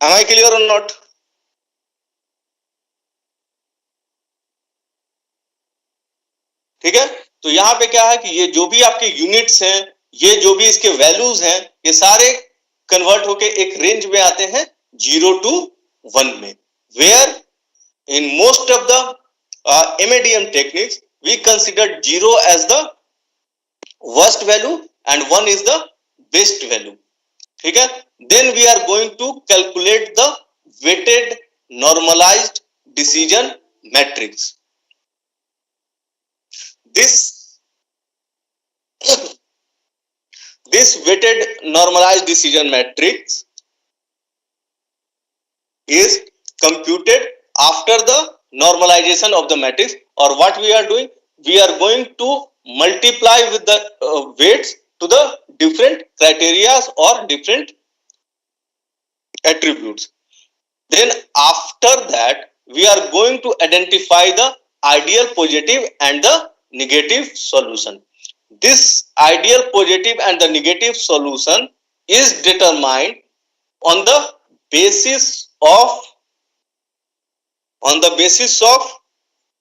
Am I clear or not? ठीक है, तो यहाँ पे क्या है कि ये जो भी आपके यूनिट्स हैं, ये जो भी इसके वैल्यूज हैं, ये सारे कन्वर्ट होके एक रेंज में आते हैं 0 to 1 में, where in most of the MADM techniques we consider 0 as the worst value and 1 is the best value. ठीक है, then we are going to calculate the weighted normalized decision matrix. This this weighted normalized decision matrix is computed after the normalization of the matrix, or what we are doing, we are going to multiply with the weights to the different criteria or different attributes. Then after that we are going to identify the ideal positive and the negative solution. This ideal positive and the negative solution is determined on the basis of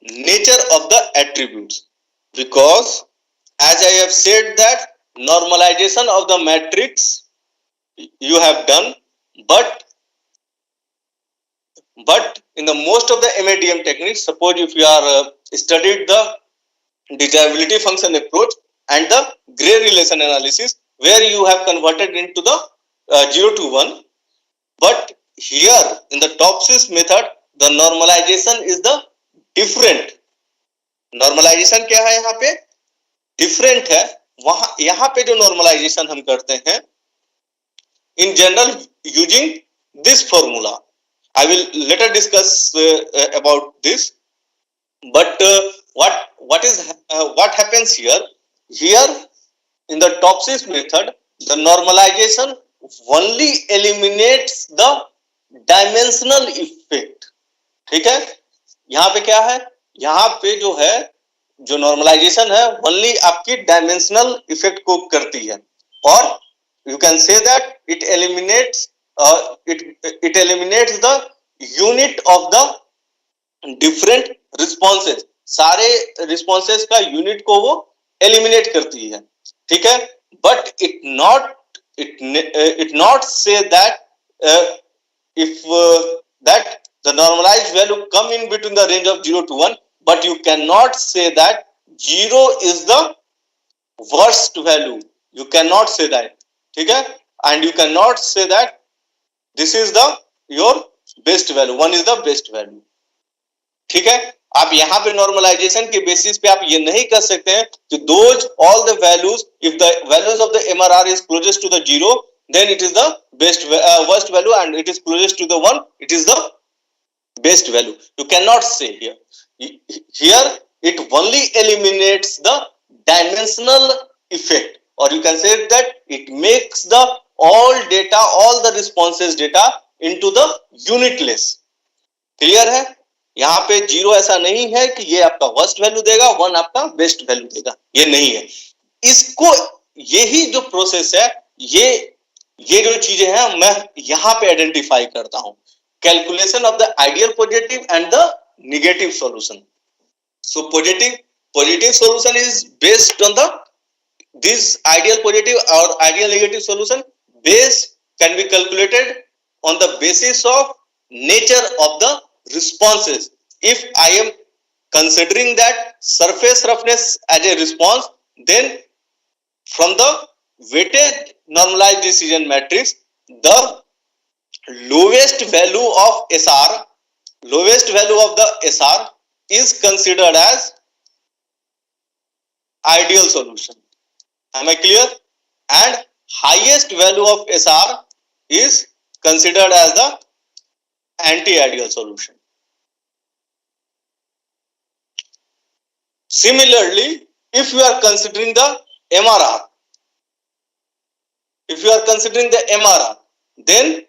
nature of the attributes, because as I have said that normalization of the matrix you have done, but in the most of the MADM techniques, suppose if you are studied the desirability function approach and the gray relation analysis, where you have converted into the 0 to 1, but here in the Topsis method the normalization is the different. normalization क्या है यहाँ पे, different है. वहां यहाँ पे जो normalization हम करते हैं in general using this formula, I will later discuss about this, but what happens here in the Topsis method, the normalization only eliminates the dimensional effect. ठीक है, यहाँ पे क्या है, यहाँ पे जो है जो नॉर्मलाइजेशन है ओनली आपकी डायमेंशनल इफेक्ट को करती है, और you can say that it eliminates the unit of the different responses. सारे रिस्पॉन्सेज का यूनिट को वो एलिमिनेट करती है. ठीक है, but it not say that if that the normalized value come in between the range of 0 to 1, but you cannot say that 0 is the worst value. You cannot say that. ठीक है, and you cannot say that this is the your best value, 1 is the best value. ठीक है, आप यहाँ पे normalisation के basis पे आप ये नहीं कर सकते हैं कि those all the values, if the values of the MRR is closest to the 0, then it is the worst value, and it is closest to the 1, it is the best value. You cannot say here. Here it only eliminates the dimensional effect, or you can say that it makes the all the responses data into the unitless. Clear है, यहाँ पे 0 ऐसा नहीं है कि ये आपका worst value देगा, 1 आपका बेस्ट वैल्यू देगा, ये नहीं है. इसको यही जो प्रोसेस है, ये जो चीजें हैं मैं यहाँ पे आइडेंटिफाई करता हूं. Calculation of the ideal positive and the negative solution. So positive solution is based on the this ideal positive और ideal negative solution base can be calculated on the basis of nature of the responses. If I am considering that surface roughness as a response, then from the weighted normalized decision matrix, the lowest value of the SR is considered as ideal solution. Am I clear? And highest value of SR is considered as the anti-ideal solution. Similarly, if you are considering the MRR, then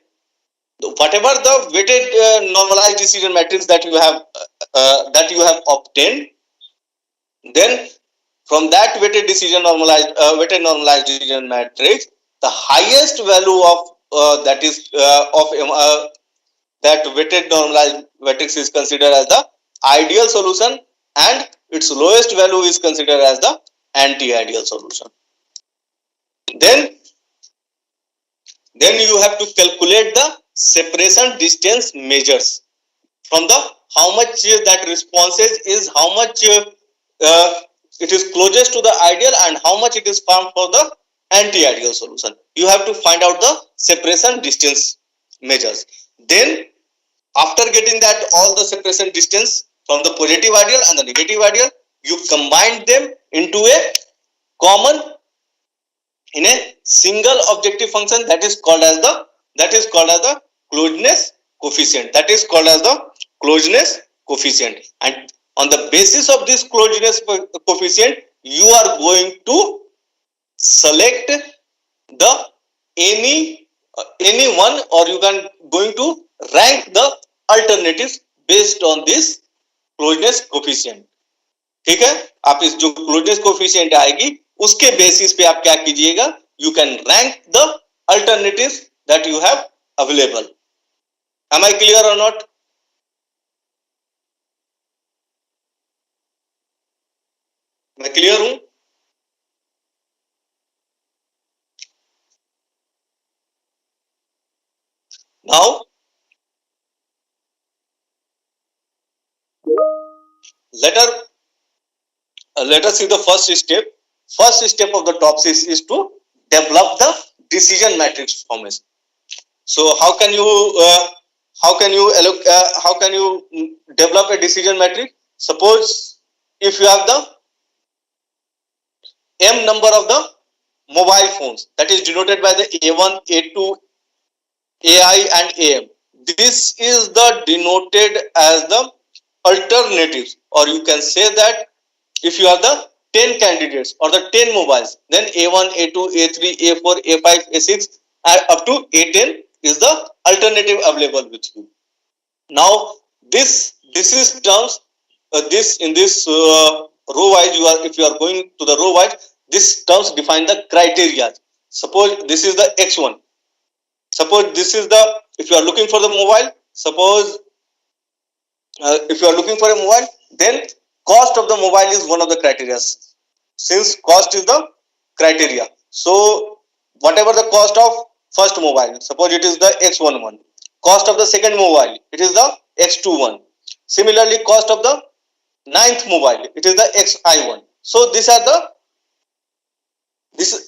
whatever the weighted normalized decision matrix that you have obtained, then from that weighted normalized decision matrix, the highest value of that weighted normalized matrix is considered as the ideal solution and its lowest value is considered as the anti-ideal solution. Then you have to calculate the separation distance measures from the how much that responses is, how much it is closest to the ideal and how much it is found for the anti-ideal solution. You have to find out the separation distance measures. Then after getting that all the separation distance from the positive ideal and the negative ideal, you combine them into a common in a single objective function that is called as the closeness coefficient. That is called as the closeness coefficient. And on the basis of this closeness coefficient, you are going to select the any one, or you can going to rank the alternatives based on this closeness coefficient. ठीक है, आप इस जो closeness coefficient आएगी उसके basis पे आप क्या कीजिएगा, you can rank the alternatives that you have available. Am I clear और नॉट? मैं क्लियर हूं? Now let us see the first step. First step of the TOPSIS is to develop the decision matrix formation. So how can you develop a decision matrix? Suppose if you have the m number of the mobile phones, that is denoted by the A1, A2, AI and AM. This is the denoted as the alternatives, or you can say that if you have the 10 candidates or the 10 mobiles, then A1, A2, A3, A4, A5, A6 up to A10 is the alternative available with you. Now this is terms this in this row wise, if you are going to the row wise, this terms define the criteria. Suppose this is the X1. Suppose this is the, if you are looking for the mobile, suppose if you are looking for a mobile, then cost of the mobile is one of the criteria. Since cost is the criteria, so whatever the cost of first mobile, suppose it is the X11, cost of the second mobile, it is the X21. Similarly, cost of the ninth mobile, it is the XI1. So these are the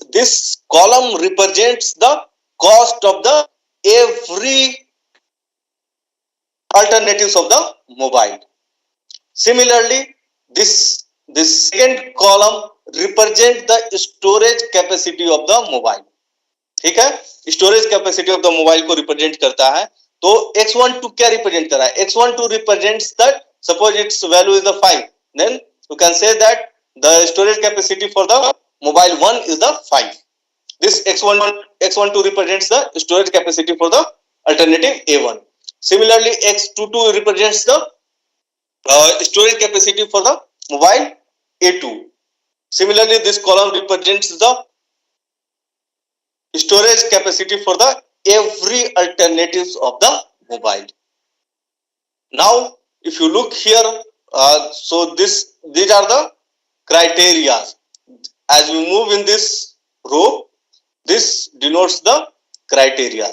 this column represents the cost of the every alternatives of the mobile. Similarly, this second column represent the storage capacity of the mobile. ठीक है, storage capacity of the mobile को represent करता है. तो X12 क्या represent कर रहा है? X12 represents that suppose its value is the 5, then you can say that the storage capacity for the mobile 1 is the 5. This X12 represents the storage capacity for the alternative A1. Similarly, X22 represents the storage capacity for the mobile A2. Similarly, this column represents the storage capacity for the every alternatives of the mobile. Now, if you look here, so these are the criteria. As we move in this row, this denotes the criteria,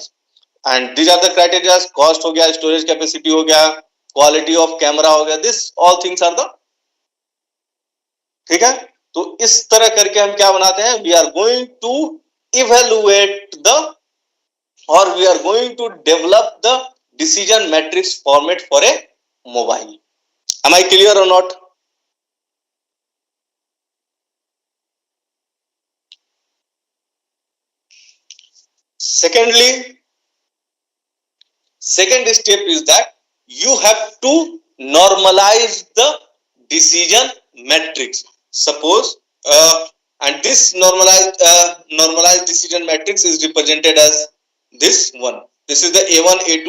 and these are the criteria. Cost हो गया, storage capacity हो गया, quality of camera हो गया. This all things are the, ठीक है. तो इस तरह करके हम क्या बनाते हैं? We are going to evaluate the, or we are going to develop the decision matrix format for a mobile. Am I clear or not? Secondly, second step is that you have to normalize the decision matrix. Suppose and this normalized decision matrix is represented as this one. This is the A1, A2,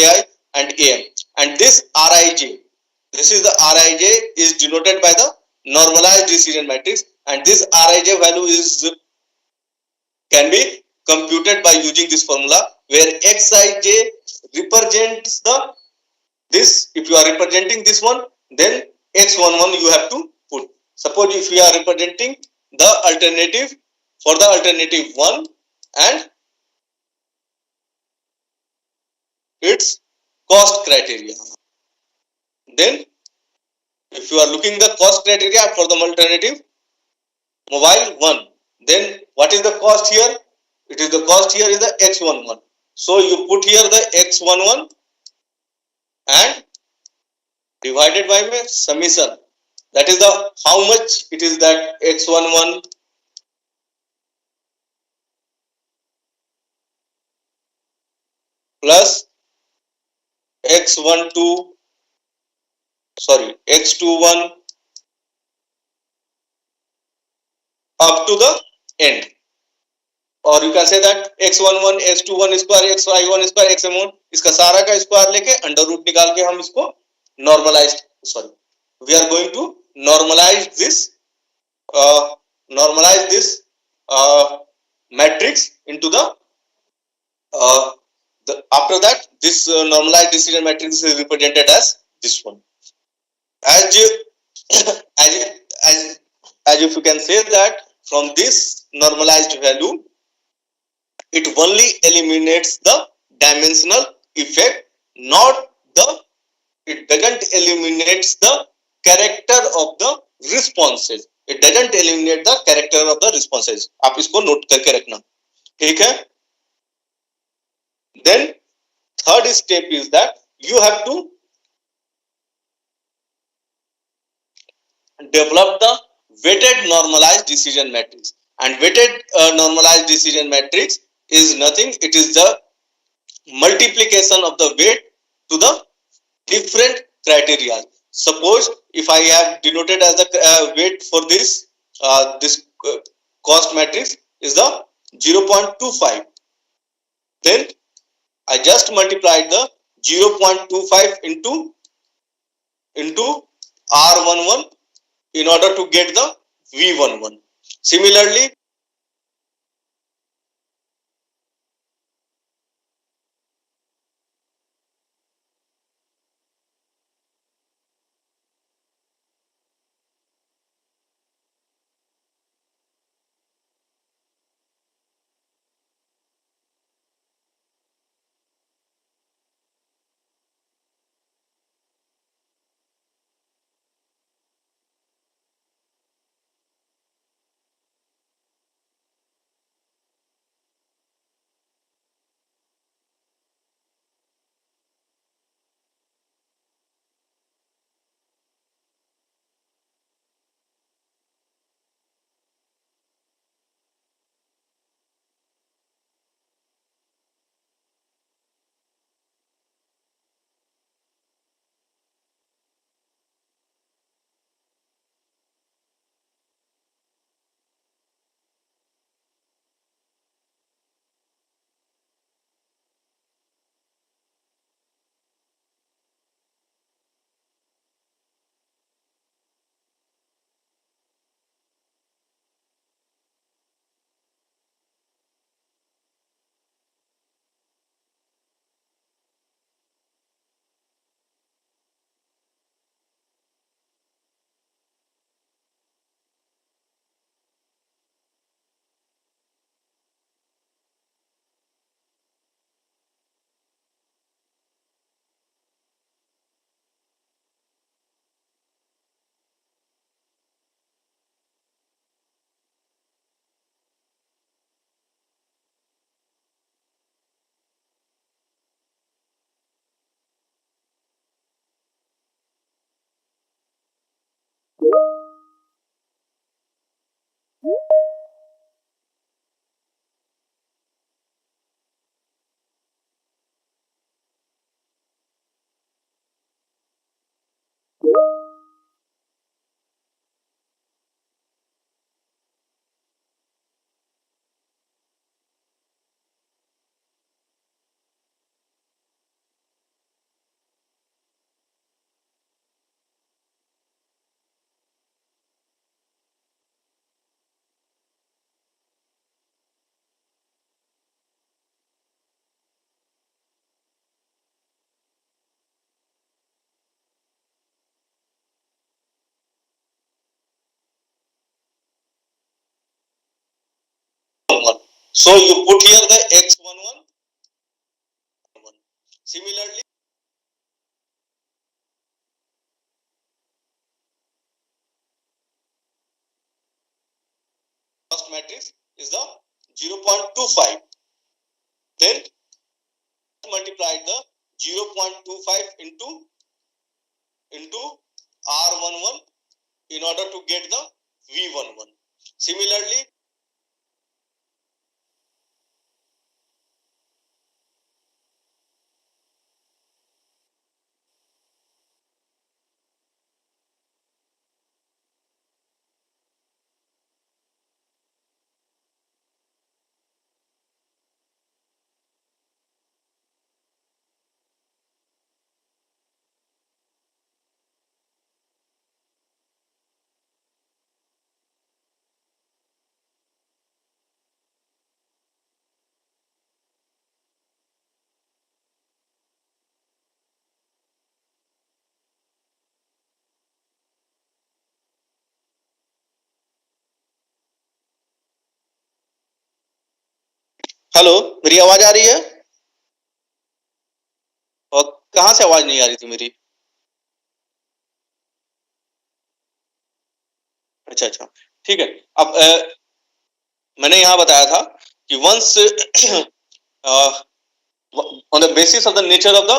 AI and AM, and this Rij, this is the Rij is denoted by the normalized decision matrix, and this Rij value is can be computed by using this formula, where Xij represents the this. If you are representing this one, then x11 you have to put. Suppose if you are representing the alternative for the alternative 1 and its cost criteria, then if you are looking the cost criteria for the alternative mobile 1, then what is the cost here? It is the cost here is the x11. So you put here the x11 and divided by my summation. That is the how much it is that x11 plus x12, sorry, x21 up to the end. और you can say that x11 x21 square xy1 square xm1 इसका सारा का square लेके under root निकाल के हम इसको normalise, sorry, we are going to normalise this matrix into the after that this normalized decision matrix is represented as this one. As you, as as as if you can say that from this normalized value it only eliminates the dimensional effect, not the, it doesn't eliminate the character of the responses. It doesn't eliminate the character of the responses. आप इसको note करके रखना, ठीक है? Then third step is that you have to develop the weighted normalized decision matrix. And weighted normalized decision matrix is nothing, it is the multiplication of the weight to the different criteria. Suppose if I have denoted as the weight for this cost matrix is the 0.25, then I just multiplied the 0.25 into R11 in order to get the V11. Similarly, So you put here the x11. Similarly, first matrix is the 0.25. Then multiply the 0.25 into R11 in order to get the V11. Similarly, hello, मेरी आवाज आ रही है? और कहाँ से आवाज नहीं आ रही थी मेरी? अच्छा अच्छा, ठीक है। अब मैंने यहाँ बताया था कि once on the basis of the nature of the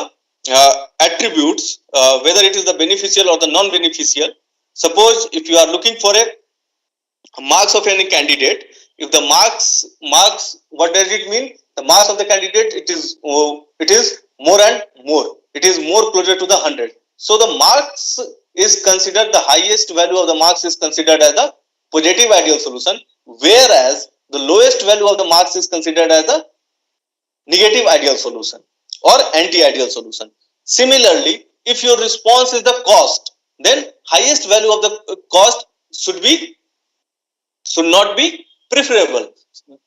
attributes, whether it is the beneficial or the non-beneficial, suppose if you are looking for a marks of any candidate, if the marks, what does it mean? The marks of the candidate, it is more and more, it is more closer to the 100. So the marks is considered, the highest value of the marks is considered as the positive ideal solution, whereas the lowest value of the marks is considered as the negative ideal solution or anti-ideal solution. Similarly, if your response is the cost, then highest value of the cost should not be preferable.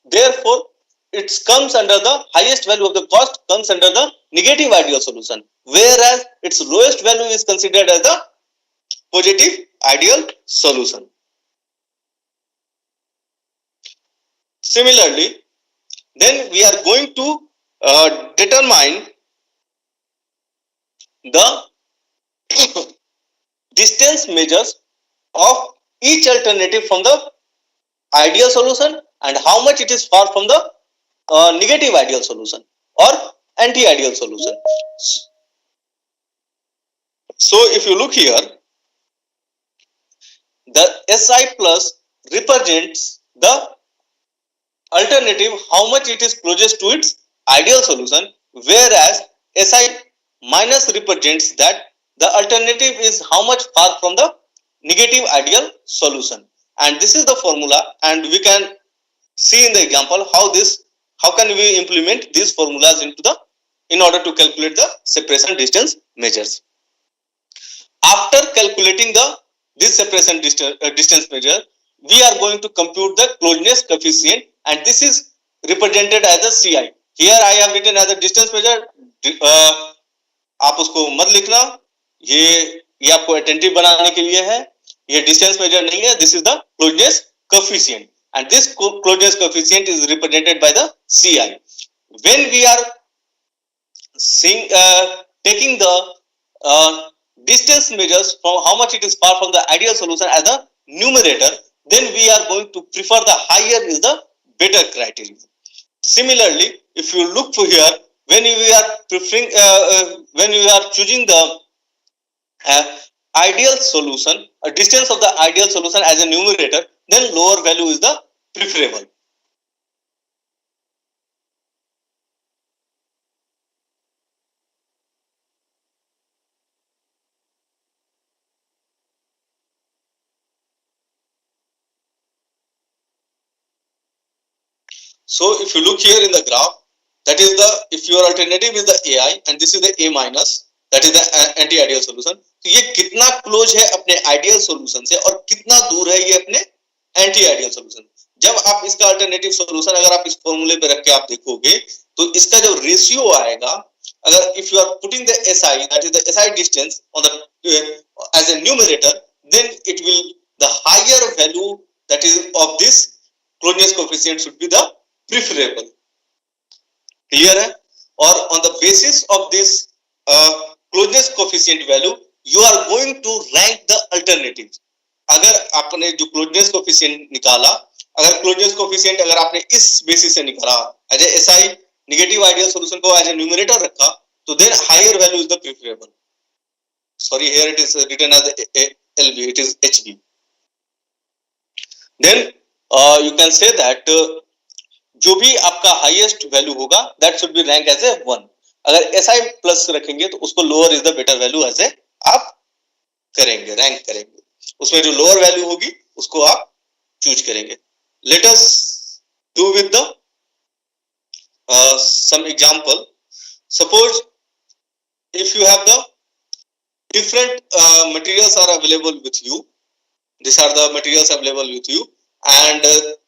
Therefore, it comes under the highest value of the cost comes under the negative ideal solution, whereas its lowest value is considered as the positive ideal solution. Similarly, then we are going to determine the distance measures of each alternative from the ideal solution and how much it is far from the negative ideal solution or anti-ideal solution. So if you look here, the Si plus represents the alternative how much it is closest to its ideal solution, whereas Si minus represents that the alternative is how much far from the negative ideal solution. And this is the formula, and we can see in the example how can we implement these formulas in order to calculate the separation distance measures. After calculating this separation distance measure, we are going to compute the closeness coefficient, and this is represented as a Ci. Here I have written as a distance measure. आप उसको मत लिखना, ये आपको attentive बनाने के लिए है, ये डिस्टेंस मेजर नहीं है. This is the closeness coefficient, and this closeness coefficient is represented by the Ci. When we are taking the distance measures from how much it is far from the ideal solution as a numerator, then we are going to prefer the higher is the better criteria. Similarly, if you look for here, when we are preferring, when we are choosing the ideal solution, a distance of the ideal solution as a numerator, then lower value is the preferable. So if you look here in the graph, that is the, if your alternative is the AI and this is the A minus, that is the anti-ideal solution. तो ये कितना close है अपने ideal solution से और कितना दूर है ये अपने एंटी आइडियल सॉल्यूशन. जब आप इसका अल्टरनेटिव सॉल्यूशन अगर आप इस फॉर्मूले पे रख के आप देखोगे तो इसका जो रेशियो आएगा, अगर if you are putting the SI, that is the SI distance on the as a numerator, then it will the higher value that is of this closeness coefficient should be the preferable. Clear है? और on the basis of this closeness coefficient value you are going to rank the alternatives. अगर आपने जो closeness coefficient निकाला, अगर closeness coefficient अगर आपने इस basis से निकाला as a SI negative ideal solution को as a numerator रखा, तो then higher value is the preferable. Sorry, here it is written as LB, it is HB. Then you can say that जो भी आपका highest value होगा that should be rank as a 1. अगर SI plus रखेंगे तो उसको lower is the better value as a आप करेंगे, रैंक करेंगे. उसमें जो लोअर वैल्यू होगी उसको आप चूज करेंगे. Let us do with the some example. Suppose if you have the different materials are available with you, these are the materials available with you, and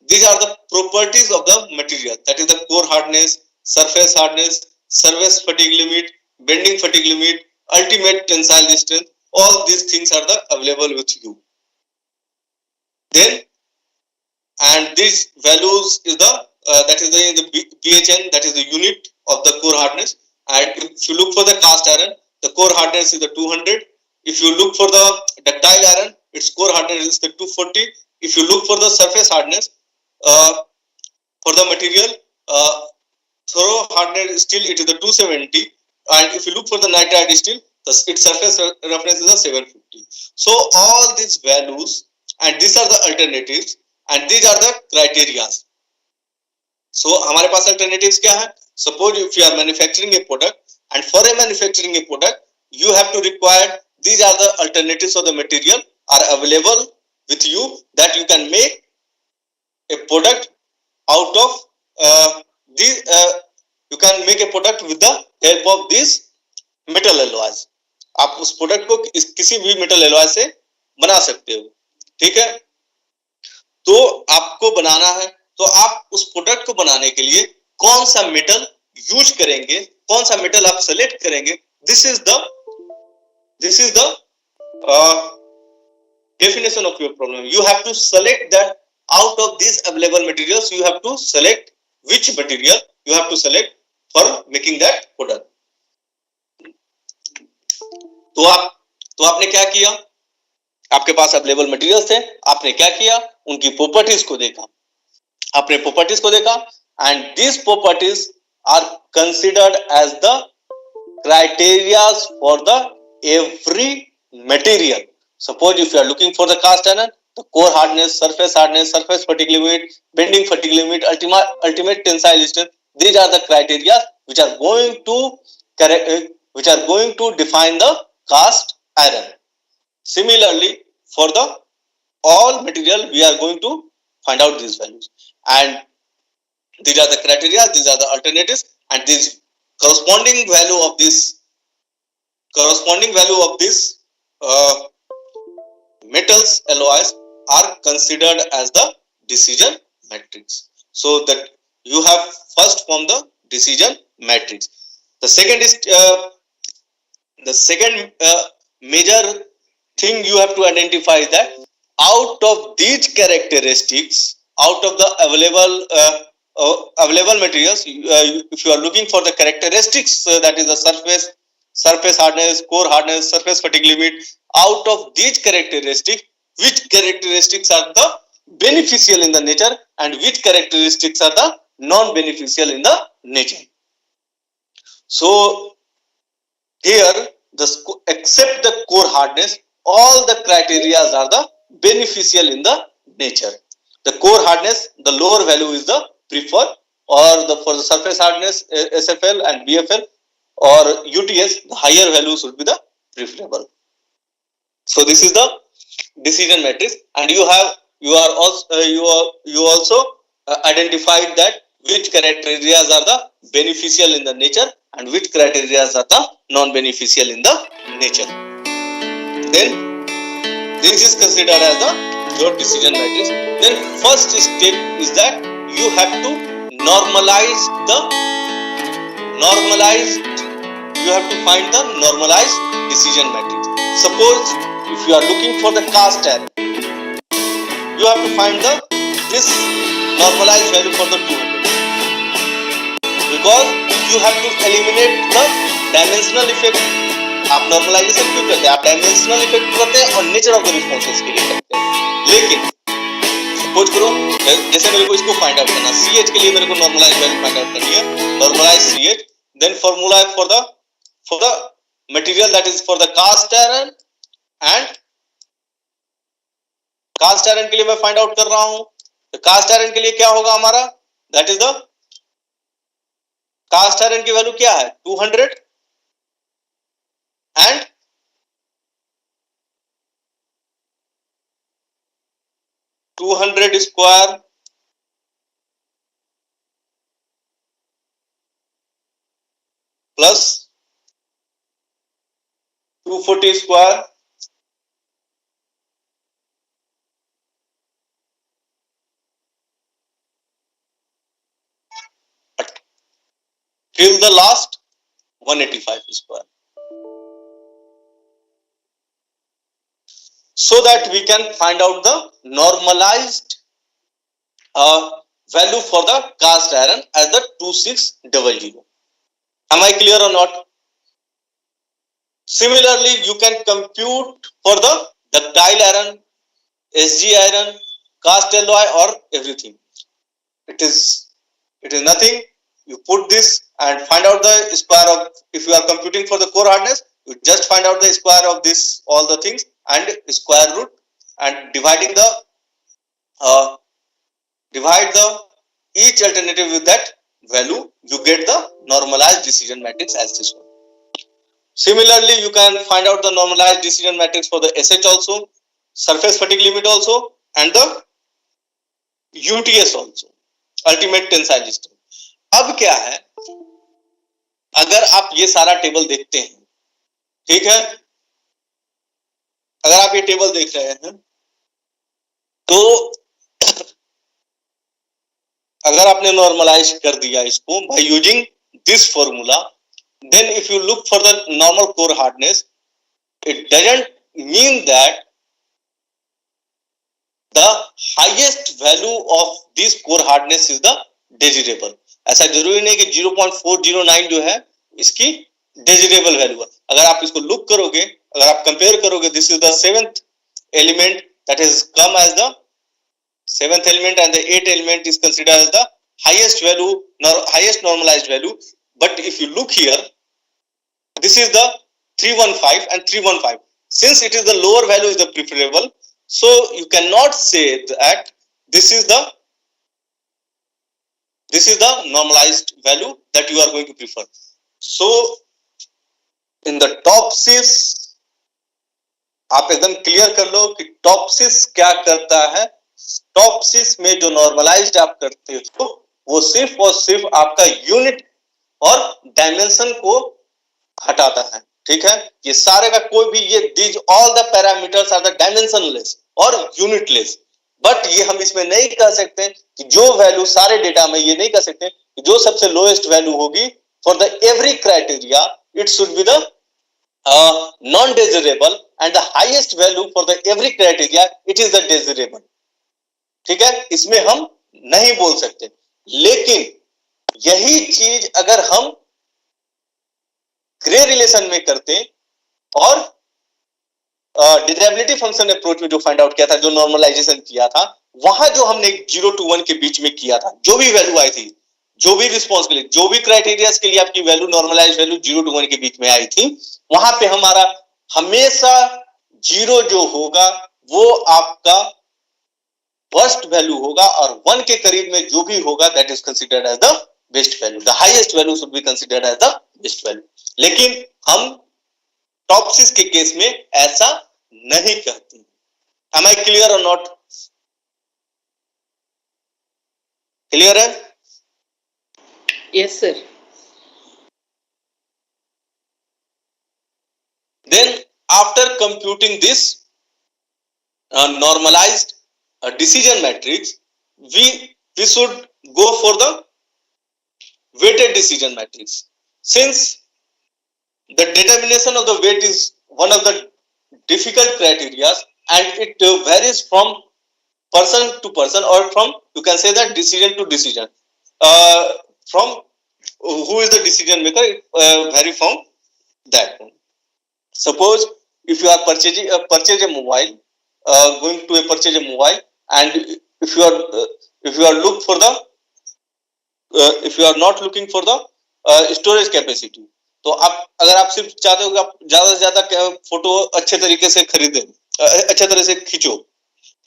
these are the properties of the material, that is the core hardness, surface hardness, surface fatigue limit, bending fatigue limit, ultimate tensile strength. All these things are the available with you. Then and these values is the that is the PHN, that is the unit of the core hardness. And if you look for the cast iron, the core hardness is the 200. If you look for the ductile iron, its core hardness is the 240. If you look for the surface hardness for the material, thorough hardness steel, it is the 270. And if you look for the nitride steel, its surface roughness is the 750. So all these values, and these are the alternatives, and these are the criteria. So हमारे पास alternatives क्या है? Suppose if you are manufacturing a product, and for a manufacturing a product, you have to require these are the alternatives of the material are available with you, that you can make a product out of these. You can make a product with the help of these metal alloys. आप उस product को किसी भी metal alloy से बना सकते हो. ठीक है? तो आपको बनाना है, तो आप उस प्रोडक्ट को बनाने के लिए कौन सा मेटल यूज करेंगे, कौन सा मेटल आप सेलेक्ट करेंगे, this is the definition of your problem. You have to select that out of these available materials. You have to select which material you have to select for making that product. तो आपने क्या किया? आपके पास available materials थे, आपने क्या किया? उनकी प्रॉपर्टीज को देखा, आपने प्रॉपर्टीज को देखा, and this properties are considered as the criteria for the every material. Suppose if you are looking for the cast iron, the core hardness, surface fatigue limit, bending fatigue limit, ultimate tensile strength, these are the criteria which are going to define the cast iron. Similarly, for the all material, we are going to find out these values, and these are the criteria, these are the alternatives, and this corresponding value of this metals alloys are considered as the decision matrix. So that you have first formed the decision matrix. The second is major thing you have to identify is that out of these characteristics, out of the available materials, if you are looking for the characteristics, that is the surface hardness, core hardness, surface fatigue limit, out of these characteristics, which characteristics are the beneficial in the nature and which characteristics are the non-beneficial in the nature. So here, except the core hardness, all the criteria are the beneficial in the nature. The core hardness, the lower value is the preferred, or for the surface hardness, SFL and BFL or UTS, the higher value should be the preferable. So this is the decision matrix, and you also identified that which criteria are the beneficial in the nature and which criteria are the non-beneficial in the nature. Then this is considered as your decision matrix. Then first step is that you have to you have to find the normalized decision matrix. Suppose if you are looking for the cast iron, you have to find this normalized value for the 200. because you have to eliminate the dimensional effect. आप normalisation क्यों करते हैं? आप dimensional effect करते हैं और nature of the responses के लिए करते हैं। लेकिन सपोज करो जैसे मेरे को इसको फाइंड आउट करना, CH के लिए मेरे को नॉर्मलाइज वैल्यू फाइंड आउट करनी है, normalise CH, then formula for the material that is for the cast iron, and cast iron के लिए मैं फाइंड आउट कर रहा हूं। तो कास्ट आयरन के लिए क्या होगा हमारा, that is the cast iron की वैल्यू क्या है 200 and square plus 240 square till the last 185 square, so that we can find out the normalized value for the cast iron as the 2600. Am I clear or not? Similarly, you can compute for the ductile iron, SG iron, cast alloy, or everything. It is nothing. You put this and find out the square of, if you are computing for the core hardness, you just find out the square of this, all the things, and square root, and divide the each alternative with that value, you get the normalized decision matrix as this one. Similarly, you can find out the normalized decision matrix for the SH also, surface fatigue limit also, and the UTS also, ultimate tensile strength. अब क्या है, अगर आप ये सारा table देखते हैं, ठीक है, अगर आप ये टेबल देख रहे हैं तो अगर आपने नॉर्मलाइज कर दिया इसको by using this formula, then if you look for the normal core hardness, it doesn't mean that the highest value of this core hardness is the desirable. ऐसा जरूरी नहीं कि 0.409 जो है इसकी डेजिरेबल वैल्यू है। अगर आप इसको लुक करोगे, अगर आप कंपेयर करोगे, this is the 7th element that is come as the 7th element, and the 8th element is considered as the highest value, highest normalized value. But if you look here, this is the 315 and 315. Since it is the lower value is the preferable, so you cannot say that this is the normalized value that you are going to prefer. So in the topsis, आप एकदम clear कर लो कि TOPSIS क्या करता है। TOPSIS में जो normalised आप करते हो वो सिर्फ और सिर्फ आपका यूनिट और डायमेंशन को हटाता है, ठीक है। ये सारे का कोई भी, ये these all the parameters are the dimensionless और यूनिटलेस। बट ये हम इसमें नहीं कह सकते कि जो वैल्यू सारे डेटा में ये नहीं कह सकते कि जो सबसे लोएस्ट वैल्यू होगी for the every criteria it should be the non desirable, and the highest value for the every criteria it is the desirable, ठीक है। इसमें हम नहीं बोल सकते। लेकिन यही चीज अगर हम ग्रे रिलेशन में करते और डिजाइबिलिटी फंक्शन अप्रोच में जो फाइंड आउट किया था, जो नॉर्मलाइजेशन किया था, वहां जो हमने 0 to 1 के बीच में किया था, जो भी वैल्यू आई थी, जो भी रिस्पॉन्स के लिए, जो भी क्राइटेरिया के लिए आपकी वैल्यू नॉर्मलाइज वैल्यू 0 to 1 के बीच में आई थी, वहां पे हमारा हमेशा 0 जो होगा वो आपका वर्स्ट वैल्यू होगा, और 1 के करीब में जो भी होगा that is considered as the best value. The highest value should be considered as the best value. लेकिन हम टॉपसिस के केस में ऐसा नहीं कहते। Am I clear or not? Clear है? Yes, sir. Then after computing this normalized decision matrix, we should go for the weighted decision matrix. Since the determination of the weight is one of the difficult criteria, and it varies from person to person, or from, you can say that, decision to decision, from who is the decision maker, vary from that one. Suppose if you are purchase a mobile, going to a purchase a mobile, and if you are if you are look for the if you are not looking for the storage capacity, तो आप अगर आप सिर्फ चाहते हो कि आप ज्यादा से ज्यादा फोटो अच्छे तरीके से खरीदे, अच्छे तरह से खींचो,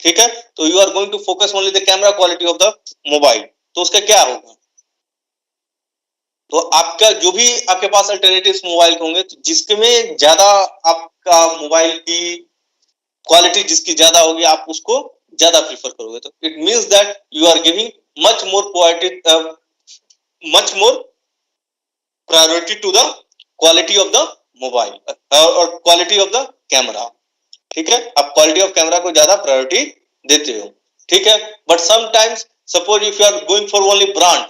ठीक है, तो you are going to focus only the camera quality of the mobile, तो उसका क्या होगा, तो आपका जो भी आपके पास अल्टरनेटिव्स मोबाइल के होंगे, तो जिसके में ज्यादा आपका मोबाइल की क्वालिटी जिसकी ज्यादा होगी, आप उसको ज्यादा प्रीफर करोगे, तो it means that you are giving much more priority to the quality of the mobile और क्वालिटी ऑफ द कैमरा, ठीक है, आप क्वालिटी ऑफ कैमरा को ज्यादा प्रायोरिटी देते हो, ठीक है, but sometimes suppose if you are going for only brand,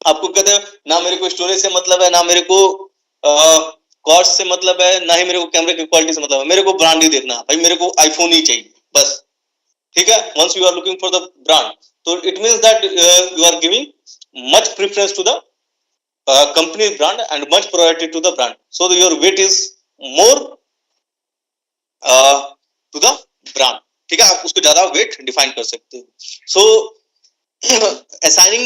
आपको कहते हैं ना मेरे को स्टोरेज से मतलब है, ना मेरे को कॉस्ट से मतलब है, ना ही मेरे को कैमरे की क्वालिटी से मतलब है, मेरे को ब्रांड ही देखना है भाई, मेरे को आईफोन ही चाहिए बस, ठीक है, once you are looking for the brand, तो it means that you are giving much preference to the company brand and much priority to the brand, so your weight is more to the brand, ठीक है, आप उसको ज्यादा wait define कर सकते हो, so assigning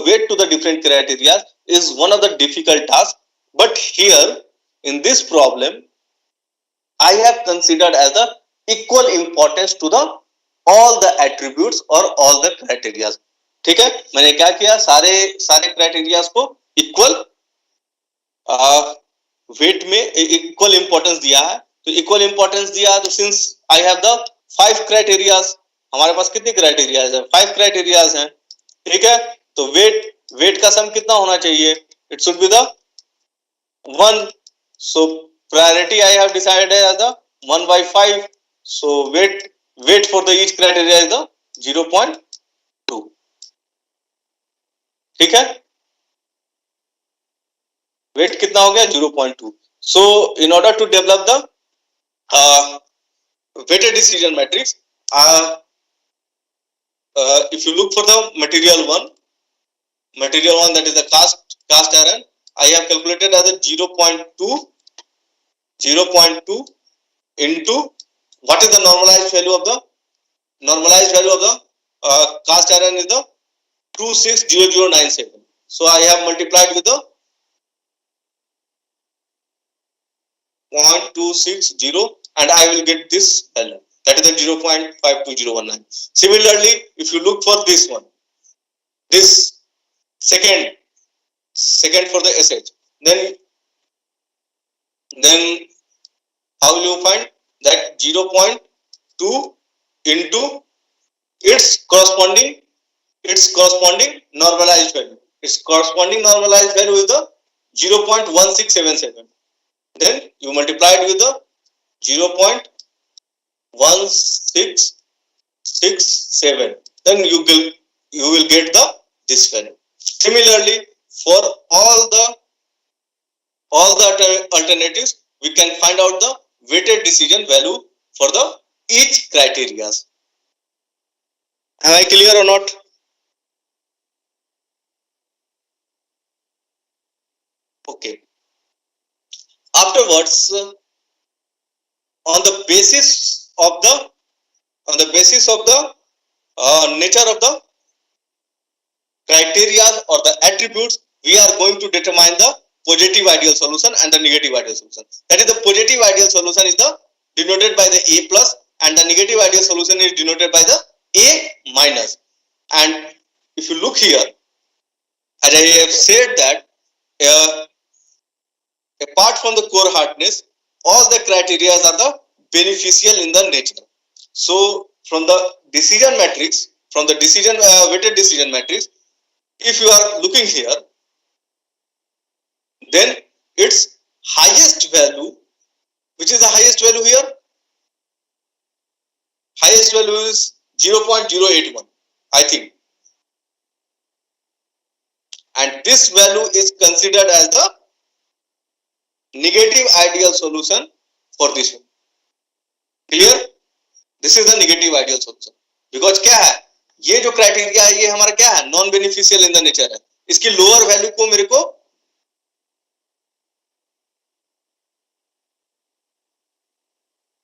weight to the different criteria is one of the difficult tasks, but here in this problem I have considered as the equal importance to the all the attributes or all the criteria, ठीक है, मैंने क्या किया, सारे criterias को equal weight में equal importance दिया है, तो इक्वल इंपॉर्टेंस दिया, तो since I have the 5 criterias, हमारे पास कितने क्राइटेरियाज है, 5 क्राइटेरियाज हैं, ठीक है, तो वेट का सम कितना होना चाहिए, it should be the 1, so priority I have decided as the 1/5, so weight for the each criteria is the 0.2, ठीक है, वेट कितना हो गया 0.2, so in order to develop the weighted decision matrix, if you look for the material one that is the cast iron, I have calculated as a 0.2 into what is the normalized value of the cast iron is the 260097, so I have multiplied with the 0.260 and I will get this value, that is the 0.52019. Similarly, if you look for this one, this second for the SH, then how will you find that 0.2 into its corresponding normalized value. Its corresponding normalized value is the 0.1677. Then you multiply it with the 0.1667. Then you will get this value. Similarly, for all the alternatives, we can find out the weighted decision value for the each criteria. Am I clear or not? Okay. Afterwards, on the basis of the nature of the criteria or the attributes, we are going to determine the positive ideal solution and the negative ideal solution. That is, the positive ideal solution is denoted by the A plus, and the negative ideal solution is denoted by the A minus. And if you look here, as I have said that apart from the core hardness, all the criteria are the beneficial in the nature. So from the decision matrix, from the weighted decision matrix, if you are looking here, then its highest value, which is the highest value here, highest value is 0.081, I think, and this value is considered as the negative ideal solution for this one. Clear? This is the negative ideal solution, because क्या है, ये जो criteria है ये हमारा क्या है, non beneficial in the nature है। इसकी लोअर वैल्यू को मेरे को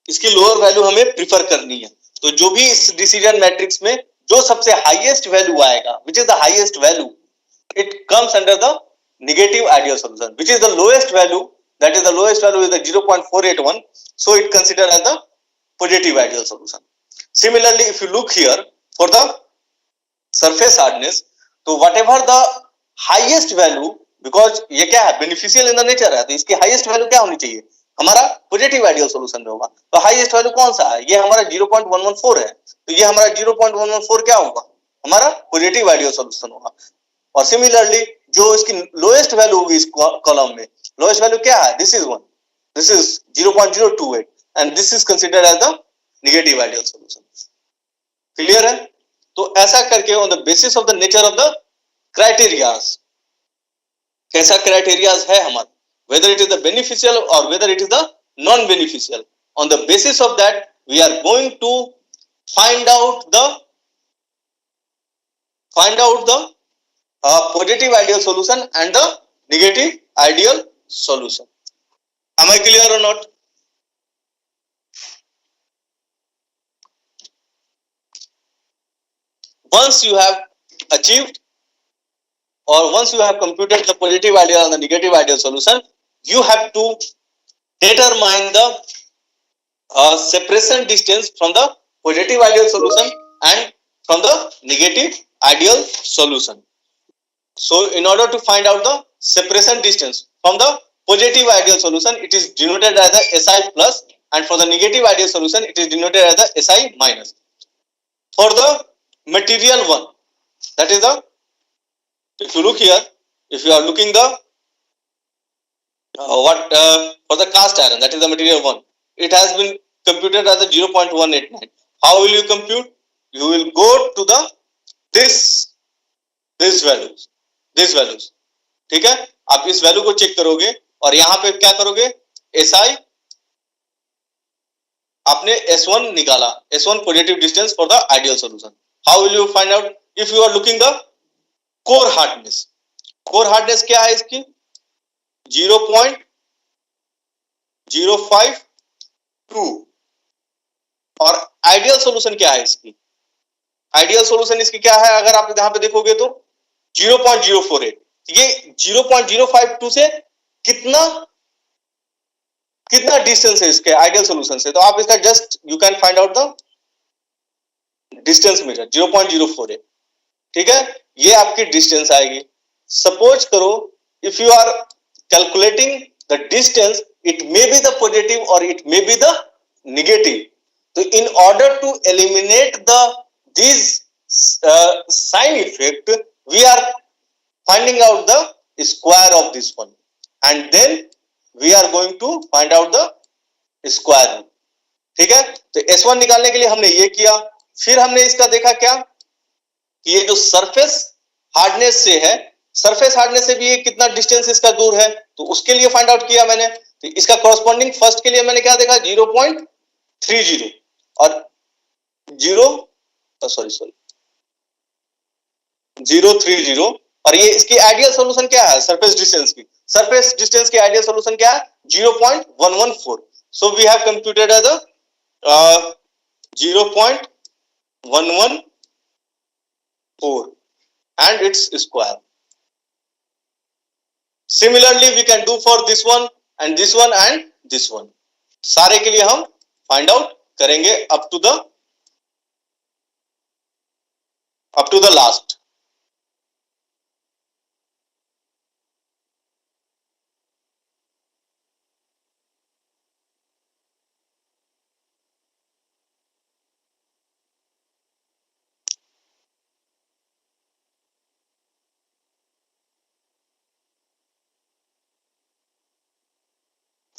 इसकी लोअर वैल्यू हमें प्रिफर करनी है। तो जो भी इस डिसीजन मैट्रिक्स में जो सबसे हाईएस्ट वैल्यू आएगा, which is the highest value, it comes under the negative ideal solution, which is the lowest value, that is the lowest value is the 0.481, so it considered as the positive ideal solution. Similarly, if you look here for the surface hardness, तो whatever the highest value, because ये क्या है, beneficial in the nature है, तो इसकी highest value क्या होनी चाहिए, हमारा पॉजिटिव आइडियल सॉल्यूशन में होगा। तो हाईएस्ट वैल्यू कौन सा है, ये हमारा 0.114 है, तो ये हमारा 0.114 क्या होगा, हमारा पॉजिटिव आइडियल सॉल्यूशन होगा। और सिमिलरली जो इसकी लोएस्ट वैल्यू होगी इस कॉलम में, लोएस्ट वैल्यू क्या है, this is 1, this is 0.028 and this is considered as the negative ideal solution. Clear है? तो ऐसा करके on the basis of the nature of the criterias, कैसा क्राइटेरियाज है हमारा, whether it is the beneficial or whether it is the non beneficial, on the basis of that we are going to find out the positive ideal solution and the negative ideal solution. Am I clear or not? Once you have achieved or once you have computed the positive ideal and the negative ideal solution, you have to determine the separation distance from the positive ideal solution and from the negative ideal solution. So in order to find out the separation distance from the positive ideal solution, it is denoted as the Si plus, and for the negative ideal solution it is denoted as the Si minus. For the material one, that is the, if you look here, if you are looking the for the cast iron, that is the material one, it has been computed as a 0.189. How will you compute? You will go to the this values, ठीक है, आप इस value को check करोगे और यहां पे क्या करोगे, SI आपने S1 निकाला, S1 positive distance for the ideal solution. How will you find out? If you are looking the core hardness, core hardness क्या है इसकी, 0.052, और आइडियल सॉल्यूशन क्या है इसकी, आइडियल सॉल्यूशन इसकी क्या है, अगर आप यहां पे देखोगे तो 0.048। ये 0.052 से कितना डिस्टेंस है इसके आइडियल सॉल्यूशन से, तो आप इसका just you can find out the distance measure 0.048, ठीक है, ये आपकी डिस्टेंस आएगी। सपोज करो if you are calculating the distance, it may be the positive और it may be the negative, तो in order to eliminate the this sign effect, we are finding out the square of this one and then we are going to find out the square root, ठीक है। तो S1 निकालने के लिए हमने ये किया, फिर हमने इसका देखा क्या कि ये जो सरफेस हार्डनेस से है, सरफेस हार्डनेस से भी ये कितना डिस्टेंस इसका दूर है, तो उसके लिए फाइंड आउट किया मैंने। तो इसका कॉरस्पॉन्डिंग फर्स्ट के लिए मैंने क्या देखा, 0.30 और 030, और ये इसकी आइडियल सॉल्यूशन क्या है, सरफेस डिस्टेंस की, सरफेस डिस्टेंस की आइडियल सॉल्यूशन क्या है, 0.114। So we have computed as 0.114 and its square. Similarly we can do for this one and this one and this one. सारे के लिए हम फाइंड आउट करेंगे up to the last.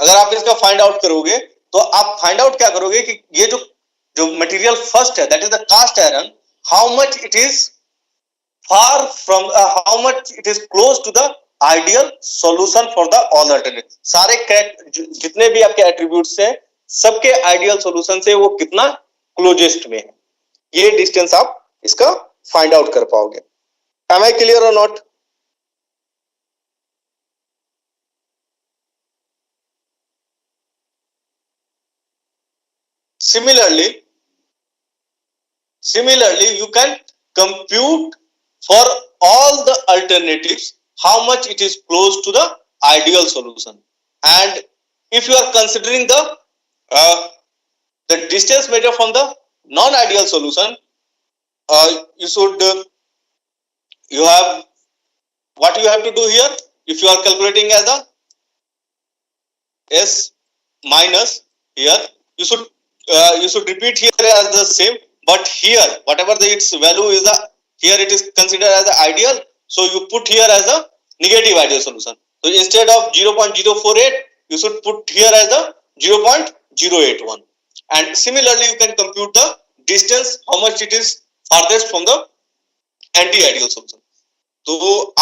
अगर आप इसका फाइंड आउट करोगे तो आप फाइंड आउट क्या करोगे कि ये जो मटेरियल फर्स्ट है, that is the cast iron, how much it is far from, how much it is close to the ideal solution for the all alternate. सारे जितने भी आपके एट्रीब्यूट्स हैं, सबके आइडियल सॉल्यूशन से वो कितना क्लोजेस्ट में है, ये डिस्टेंस आप इसका फाइंड आउट कर पाओगे। एम आई क्लियर और not? Similarly, you can compute for all the alternatives how much it is close to the ideal solution. And if you are considering the distance measure from the non-ideal solution, you should you have what you have to do here. If you are calculating as a S minus here, you should repeat here as the same, but here whatever its value is, here it is considered as the ideal, so you put here as a negative ideal solution. So instead of 0.048, you should put here as the 0.081. And similarly you can compute the distance, how much it is farthest from the anti-ideal solution. तो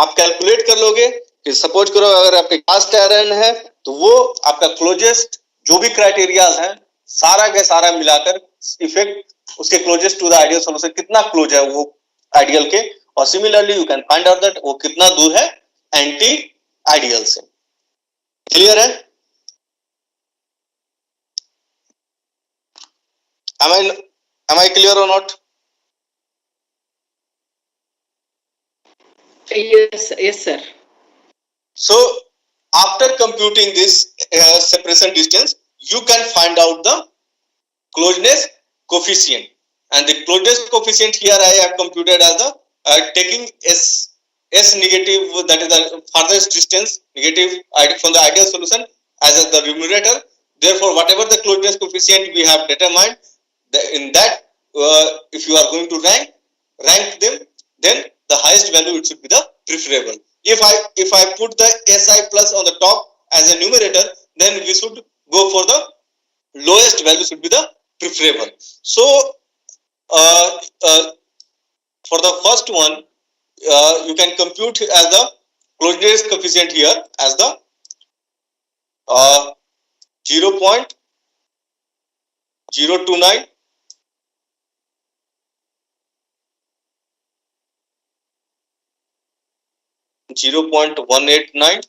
आप calculate कर लोगे कि suppose करो अगर आपके cast iron है तो वो आपका क्लोजेस्ट जो भी क्राइटेरियाज है सारा के सारा मिलाकर इफेक्ट उसके closest to the ideal solution कितना क्लोज है वो आइडियल के, और similarly you can find out that वो कितना दूर है एंटी आइडियल से। क्लियर है? am I clear or not? Yes sir. So after computing this separation distance, you can find out the closeness coefficient, and the closeness coefficient here I have computed as the taking S negative, that is the farthest distance negative from the ideal solution as the numerator. Therefore whatever the closeness coefficient we have determined, in that if you are going to rank them, then the highest value it should be the preferable. If I put the SI plus on the top as a numerator, then we should go for the lowest value should be the preferable. So for the first one, you can compute as the closeness coefficient here as the 0.029 0.189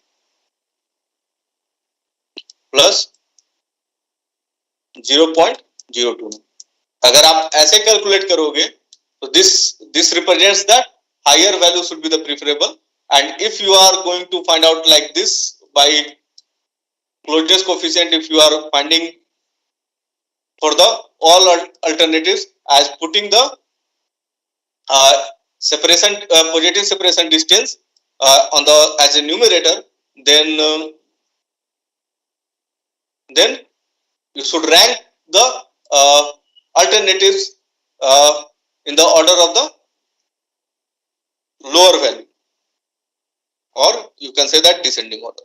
plus 0.02। अगर आप ऐसे calculate करोगे तो this represents that higher value should be the preferable, and if you are going to find out like this by closeness coefficient, if you are finding for the all alternatives as putting the separation positive separation distance on the as a numerator, then you should rank the alternatives in the order of the lower value, or you can say that descending order.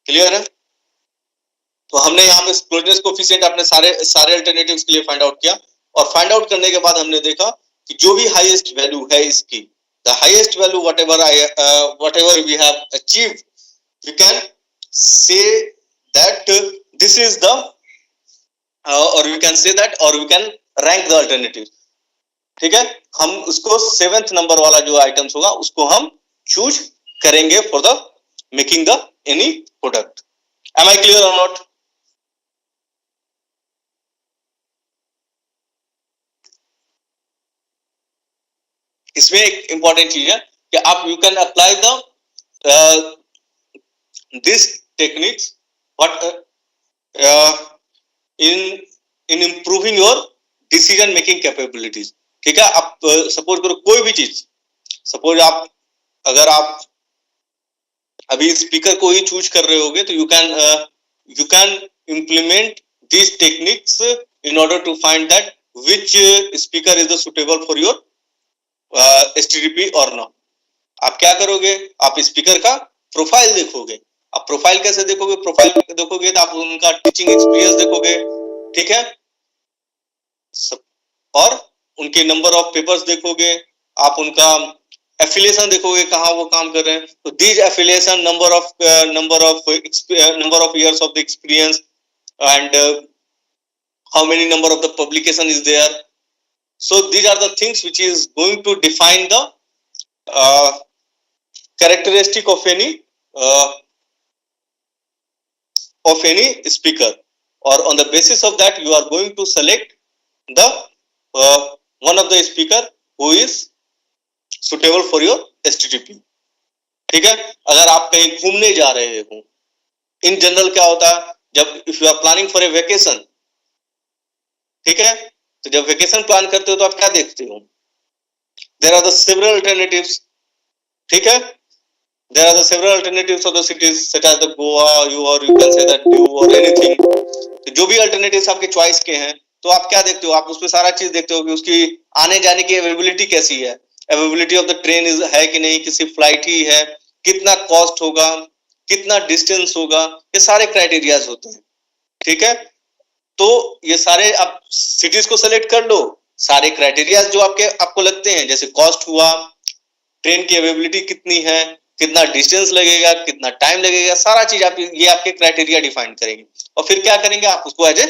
Clear है? तो हमने यहाँ पे closeness coefficient अपने सारे alternatives के लिए find out किया, और फाइंड आउट करने के बाद हमने देखा कि जो भी हाईएस्ट वैल्यू है इसकी, the highest value whatever we have achieved, we can say that this is the or we can say that, or we can rank the alternative. ठीक है, हम उसको 7th नंबर वाला जो आइटम्स होगा उसको हम चूज करेंगे for the making the any product. Am I clear or not? इसमें एक इंपॉर्टेंट चीज है कि आप you can apply the this techniques but in improving your decision making capabilities. ठीक है, आप सपोज करो कोई भी चीज, सपोज अगर आप अभी स्पीकर को ही चूज कर रहे होगे तो you can implement these techniques in order to find that which speaker is the suitable for your STTP or not. आप क्या करोगे, आप स्पीकर का प्रोफाइल देखोगे। आप प्रोफाइल कैसे देखोगे? प्रोफाइल देखोगे तो आप उनका टीचिंग एक्सपीरियंस देखोगे, ठीक है, और उनके नंबर ऑफ पेपर्स देखोगे, आप उनका एफिलिएशन देखोगे कहाँ वो काम कर रहे हैं, तो these affiliation, number of years of the experience, and how many number of the publication is there. So these are the things which is going to define the characteristic of any speaker, or on the basis of that you are going to select the one of the speaker who is suitable for your STTP. ठीक है, अगर आप कहीं घूमने जा रहे हो, in general क्या होता है, जब if you are planning for a vacation, ठीक है, तो जब वेकेशन प्लान करते हो तो आप क्या देखते हो, there are the several alternatives, ठीक है, there are the several alternatives of the cities such as the Goa, or you can say that Diu or anything. तो जो भी alternatives आपके चॉइस के हैं, तो आप क्या देखते हो, आप उसमें सारा चीज देखते हो कि उसकी आने जाने की अवेलेबिलिटी कैसी है, अवेलेबिलिटी ऑफ द ट्रेन है कि नहीं, किसी फ्लाइट ही है, कितना कॉस्ट होगा, कितना डिस्टेंस होगा, ये सारे क्राइटेरियाज होते हैं, ठीक है। तो ये सारे आप सिटीज को सेलेक्ट कर लो, सारे क्राइटेरियाज जो आपको लगते हैं, जैसे कॉस्ट हुआ, ट्रेन की अवेलेबिलिटी कितनी है, कितना डिस्टेंस लगेगा, कितना टाइम लगेगा, सारा चीज आप ये आपके क्राइटेरिया डिफाइन करेंगे, और फिर क्या करेंगे, आप उसको एज ए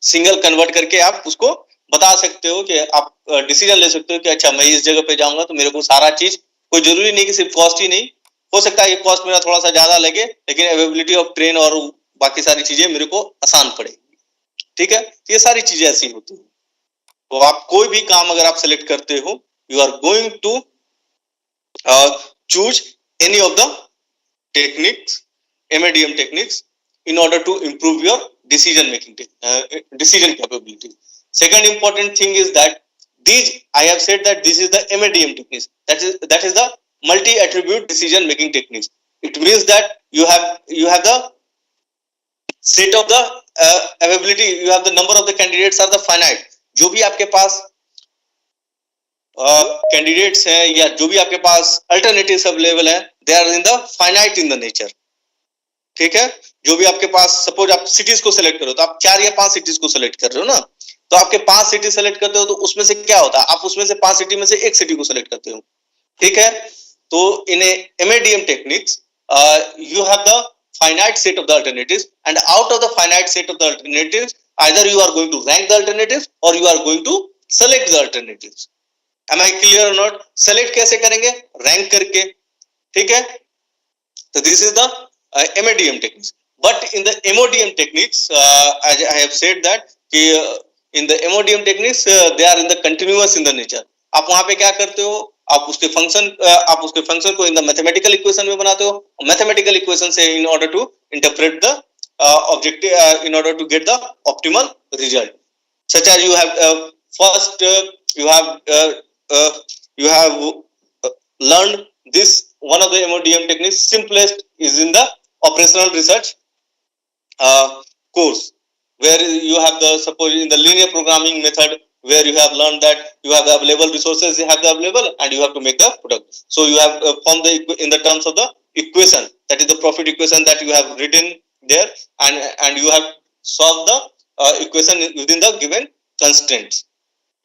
सिंगल कन्वर्ट करके आप उसको बता सकते हो कि आप डिसीजन ले सकते हो कि अच्छा मैं इस जगह पे जाऊंगा तो मेरे को सारा चीज, कोई जरूरी नहीं कि सिर्फ कॉस्ट ही नहीं, हो सकता है ये कॉस्ट मेरा थोड़ा सा ज्यादा लगे लेकिन अवेलेबिलिटी ऑफ ट्रेन और बाकी सारी चीजें मेरे को आसान पड़ेगी, ठीक है। ये सारी चीजें ऐसी होती है। तो आप कोई भी काम अगर आप सेलेक्ट करते हो, you are going to choose any of the techniques, MADM techniques, in order to improve your decision capability. Second important thing is that I have said that this is the MADM techniques. That is the multi-attribute decision making techniques. It means that you have the set of the availability, you have the number of the candidates are the finite. जो भी आपके पास candidates हैं या जो भी आपके पास alternatives available है, they are in the finite in the nature, ठीक है। जो भी आपके पास, सपोज आप सिटीज को सिलेक्ट करो तो आप 4 या 5 सिटीज को सिलेक्ट कर रहे हो ना, तो आपके 5 सिटी सिलेक्ट करते हो तो उसमें से क्या होता है, आप उसमें से 5 सिटी में से एक सिटी को सिलेक्ट करते हो, ठीक है। तो इन MADM techniques you have the finite set of the alternatives, and out of the finite set of the alternatives either you are going to rank the alternatives or you are going to select the alternatives. Am I clear or not? Select कैसे करेंगे, rank करके, ठीक है। So this is the MADM techniques. But in the MODM techniques, as I have said that in the MODM techniques they are in the continuous in the nature. आप वहां पे क्या करते हो, आप उसके फंक्शन को इन द मैथमेटिकल इक्वेशन में बनाते हो, मैथमेटिकल इक्वेशन से in order to interpret the objective, in order to get the optimal result, such as you have first you have learned this one of the MODM techniques. Simplest is in the operational research course, where you have the, suppose in the linear programming method, where you have learned that you have the available resources, you have the available, and you have to make the product. So you have formed in the terms of the equation, that is the profit equation that you have written there, and you have solved the equation within the given constraints.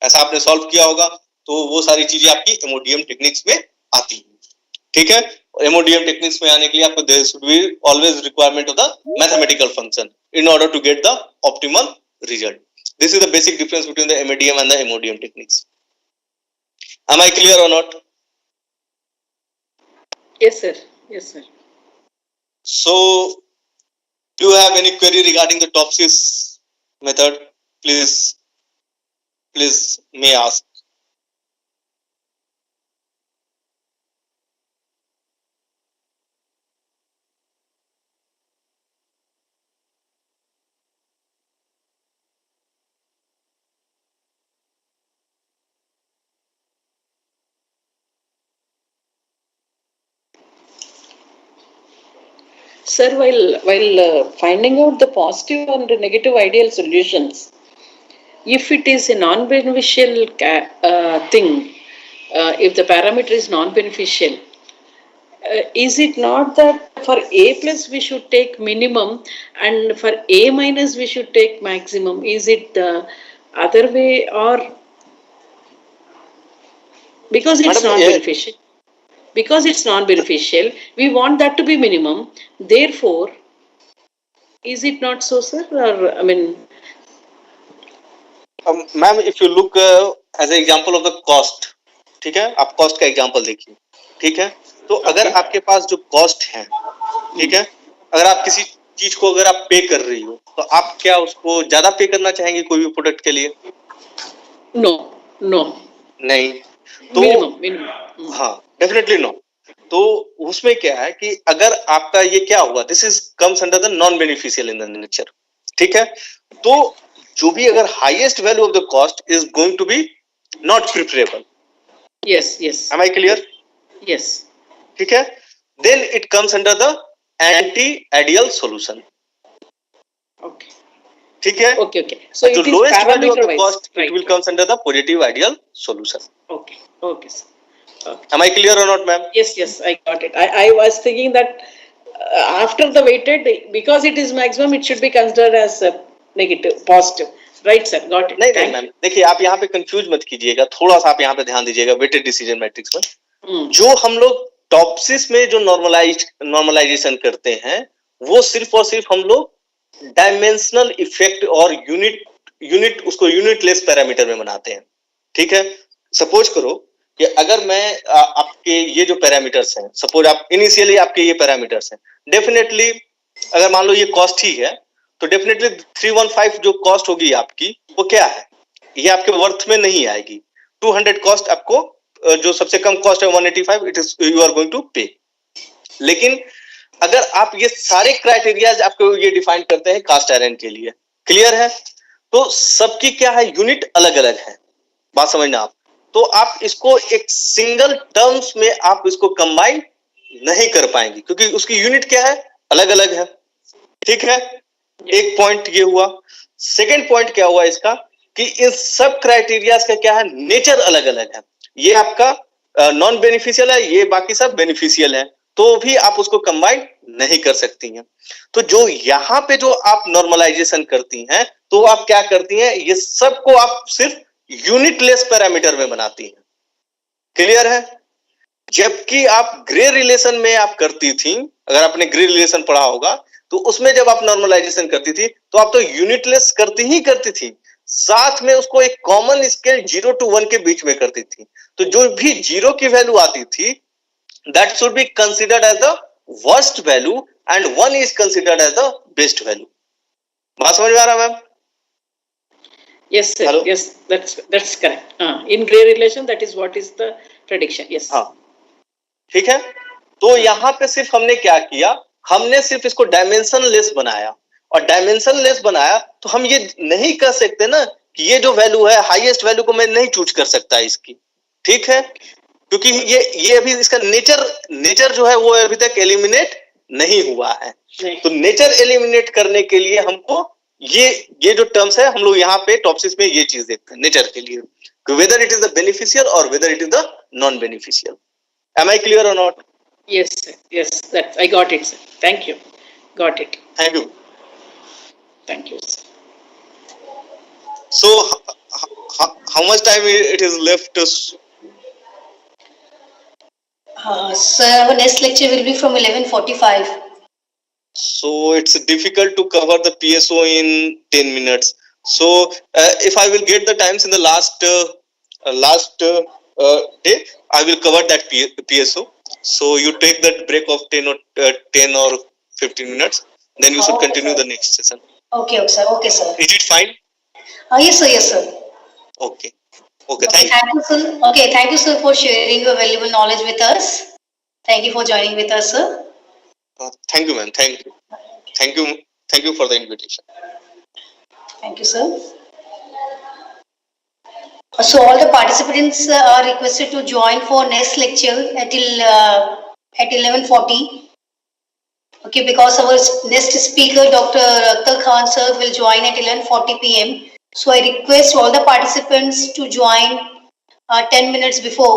ऐसा आपने solve किया होगा, तो वो सारी चीजें आपकी MODM techniques में आती है, ठीक है। MODM टेक्निक्स में आने के लिए आपको there should be always requirement of the mathematical function in order to get the optimal result. This is the basic difference between the MADM and the MODM techniques. Am I clear or not? Yes, sir. Yes, sir. So, do you have any query regarding the Topsys method? Please may ask. Sir, while finding out the positive and negative ideal solutions, if it is a non-beneficial thing, if the parameter is non-beneficial, is it not that for A plus we should take minimum and for A minus we should take maximum? Is it the other way, or because it's madam not beneficial. Because it's non-beneficial, we want that to be minimum. Therefore, is it not so, sir? Or I mean, ma'am if you look as a example of the cost, ठीक है, आप cost का example देखिए, ठीक है, तो अगर okay. आपके पास जो कॉस्ट है, ठीक है, अगर आप किसी चीज को अगर आप पे कर रही हो तो आप क्या उसको ज्यादा पे करना चाहेंगे कोई भी प्रोडक्ट के लिए? No, no. नहीं। तो Minimum. हाँ, डेफिनेटली नो। तो उसमें क्या है कि अगर आपका ये क्या हुआ, this is comes under the non beneficial in the nature, ठीक है, तो जो भी अगर highest value of the cost is going to be not preferable. Yes, yes. Am I clear? Yes. ठीक है, then it comes under the anti ideal solution. Okay. ठीक है, Okay, okay. So जो it is lowest value of parameter the wise. Cost it Right. Will comes under the positive ideal solution. Okay. Okay, sir. Okay. Am I clear और not ma'am? Yes, yes, I got it. I was thinking that after the weighted, because it is maximum, it should be considered as negative, positive. Right, sir. Got it. नहीं ma'am, देखिए आप यहाँ पे confuse मत कीजिएगा, थोड़ा सा आप यहाँ पे ध्यान दीजिएगा वेटेड डिसीजन मैट्रिक्स में। जो हम लोग टॉपसिस में जो नॉर्मलाइजेशन करते हैं वो सिर्फ और सिर्फ हम लोग डायमेंशनल इफेक्ट और यूनिट उसको यूनिटलेस पैरामीटर में बनाते हैं, ठीक है। सपोज करो कि अगर मैं आपके ये जो पैरामीटर्स हैं, सपोज आप इनिशियली आपके ये पैरामीटर्स हैं, डेफिनेटली अगर मान लो ये कॉस्ट ही है तो डेफिनेटली 315 जो कॉस्ट होगी आपकी वो क्या है, ये आपके वर्थ में नहीं आएगी। 200 कॉस्ट आपको जो सबसे कम कॉस्ट है 185 it is you are going to pay. लेकिन अगर आप ये सारे क्राइटेरियाज आपको ये डिफाइन करते हैं कास्ट आयरन के लिए, क्लियर है, तो सबकी क्या है यूनिट अलग अलग है, बात समझना आप। तो आप इसको एक सिंगल टर्म्स में आप इसको कंबाइन नहीं कर पाएंगे क्योंकि उसकी यूनिट क्या है, अलग अलग है, ठीक है। एक पॉइंट ये हुआ। सेकंड पॉइंट क्या हुआ इसका कि इन सब क्राइटेरियाज का क्या है, नेचर अलग अलग है। ये आपका नॉन बेनिफिशियल है, ये बाकी सब बेनिफिशियल है, तो भी आप उसको कंबाइन नहीं कर सकती हैं। तो जो यहाँ पे जो आप नॉर्मलाइजेशन करती हैं तो आप क्या करती हैं, ये सबको आप सिर्फ यूनिटलेस पैरामीटर में बनाती हैं, क्लियर है। जबकि आप ग्रे रिलेशन में आप करती थी, अगर आपने ग्रे रिलेशन पढ़ा होगा तो उसमें जब आप नॉर्मलाइजेशन करती थी तो आप तो यूनिटलेस करती थी, साथ में उसको एक कॉमन स्केल 0 to 1 के बीच में करती थी। तो जो भी 0 की वैल्यू आती थी that should be considered as the worst value and 1 is considered as the best value. बात समझ में आ रहा है ma'am? Yes, sir. Hello? Yes, that's correct. In gray relation, that is what is the prediction. Yes. हाँ, ठीक है। तो यहाँ पे सिर्फ हमने क्या किया, हमने सिर्फ इसको डायमेंशन लेस बनाया, और डायमेंशन लेस बनाया तो हम ये नहीं कर सकते ना कि ये जो वैल्यू है हाईएस्ट वैल्यू को मैं नहीं चूज कर सकता इसकी, ठीक है, क्योंकि ये अभी इसका नेचर जो है वो अभी तक एलिमिनेट नहीं हुआ है। तो नेचर एलिमिनेट करने के लिए हमको ये जो टर्म्स है हम लोग यहाँ पे टॉपसिस में ये चीज देखते हैं नेचर के लिए, whether it is the beneficial और whether it is the non beneficial. Am I clear or not? Yes, sir. Yes, that I got it, sir. Thank you. Got it. Thank you. Thank you, sir. So, how much time it is left? Sir, our next lecture will be from 11:45. So it's difficult to cover the PSO in 10 minutes. So if I will get the times in the last day, I will cover that PSO. So you take that break of 10 or 15 minutes. Then you should continue the next session. Okay, sir. Okay, sir. Is it fine? Yes, sir. Yes, sir. Okay. Okay. Thank you, sir. Okay, thank you, sir, for sharing your valuable knowledge with us. Thank you for joining with us, sir. Thank you, ma'am. Thank you. Thank you for the invitation. Thank you, sir. So all the participants are requested to join for next lecture at 11:40. Okay, because our next speaker, Dr. Akhtar Khan sir, will join at 11:40 p.m. So I request all the participants to join 10 minutes before.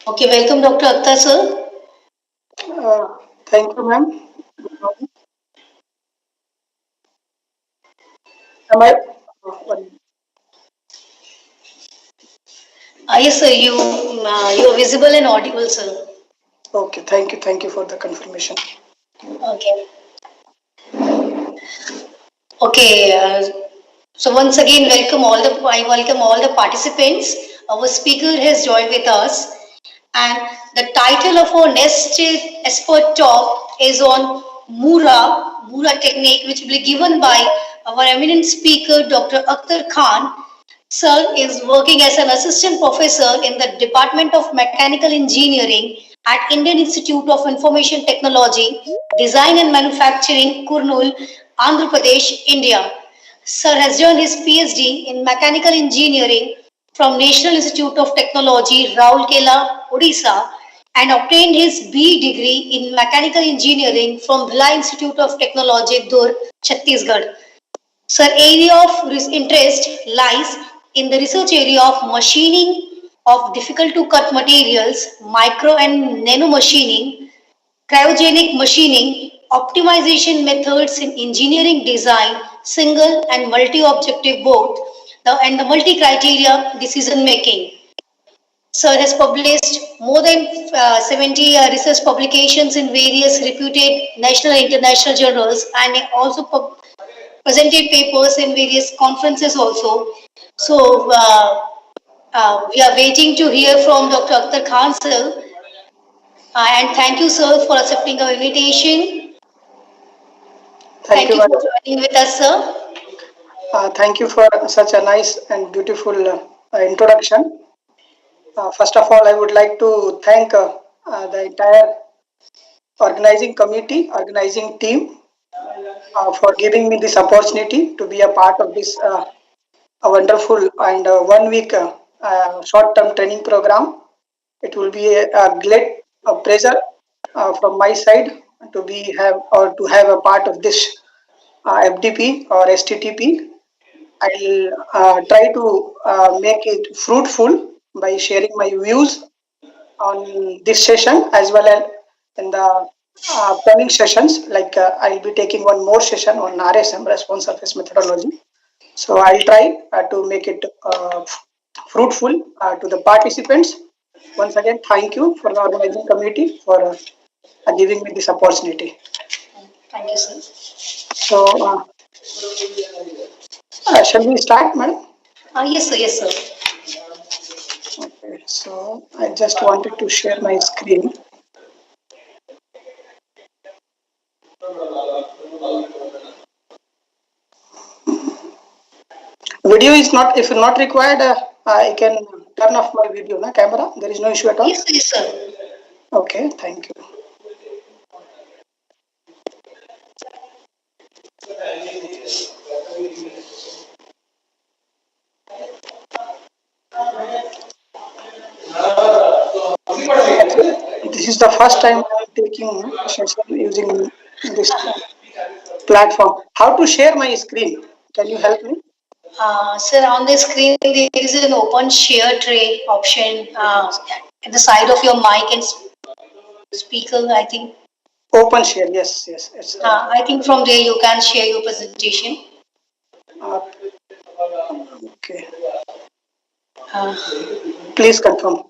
Okay, welcome Dr. Akhtar sir. Thank you, ma'am. Am I? Yes sir, you are visible and audible sir. Okay, thank you for the confirmation. Okay. Okay. So once again, I welcome all the participants. Our speaker has joined with us, and the title of our next expert talk is on Mura technique, which will be given by our eminent speaker, Dr. Akhtar Khan. Sir is working as an assistant professor in the Department of Mechanical Engineering at Indian Institute of Information Technology, Design and Manufacturing, Kurnool, Andhra Pradesh, India. Sir has done his PhD in Mechanical Engineering from National Institute of Technology, Rourkela, Odisha, and obtained his B degree in Mechanical Engineering from Bhilai Institute of Technology, Dur, Chhattisgarh. So, area of interest lies in the research area of machining of difficult to cut materials, micro and nano machining, cryogenic machining, optimization methods in engineering design, single and multi-objective both, and the multi-criteria decision making. Sir has published more than 70 research publications in various reputed national and international journals, and also presented papers in various conferences also. So we are waiting to hear from Dr. Akhtar Khan sir. And thank you sir for accepting our invitation. Thank Thank you, you for madam. joining with us sir. Thank you for such a nice and beautiful introduction. First of all, I would like to thank the entire organizing team for giving me this opportunity to be a part of this a wonderful and 1 week short-term training program. It will be a great pleasure from my side to be have or to have a part of this FDP or STTP. I'll try to make it fruitful by sharing my views on this session as well as in the upcoming sessions. Like I'll be taking one more session on RSM, response surface methodology. So I'll try to make it fruitful to the participants. Once again, thank you for the organizing committee for giving me this opportunity. Thank you sir. So, shall we start, madam? Yes sir, yes sir. Okay, so I just wanted to share my screen. Video is not, if not required, I can turn off my video, na camera. There is no issue at all. Yes sir, yes sir. Okay, thank you. This is the first time I'm taking session using this platform. How to share my screen? Can you help me? Sir, on the screen there is an open share tray option at the side of your mic and speaker. I think. Open share. Yes, yes. It's I think from there you can share your presentation. uh, okay. Uh, Please confirm.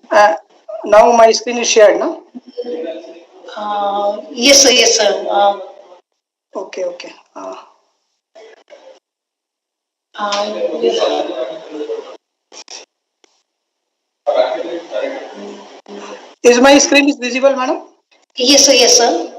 Now my screen is shared, no? yes sir, yes sir. Okay, okay. Is my screen is visible, madam? Yes sir, yes sir.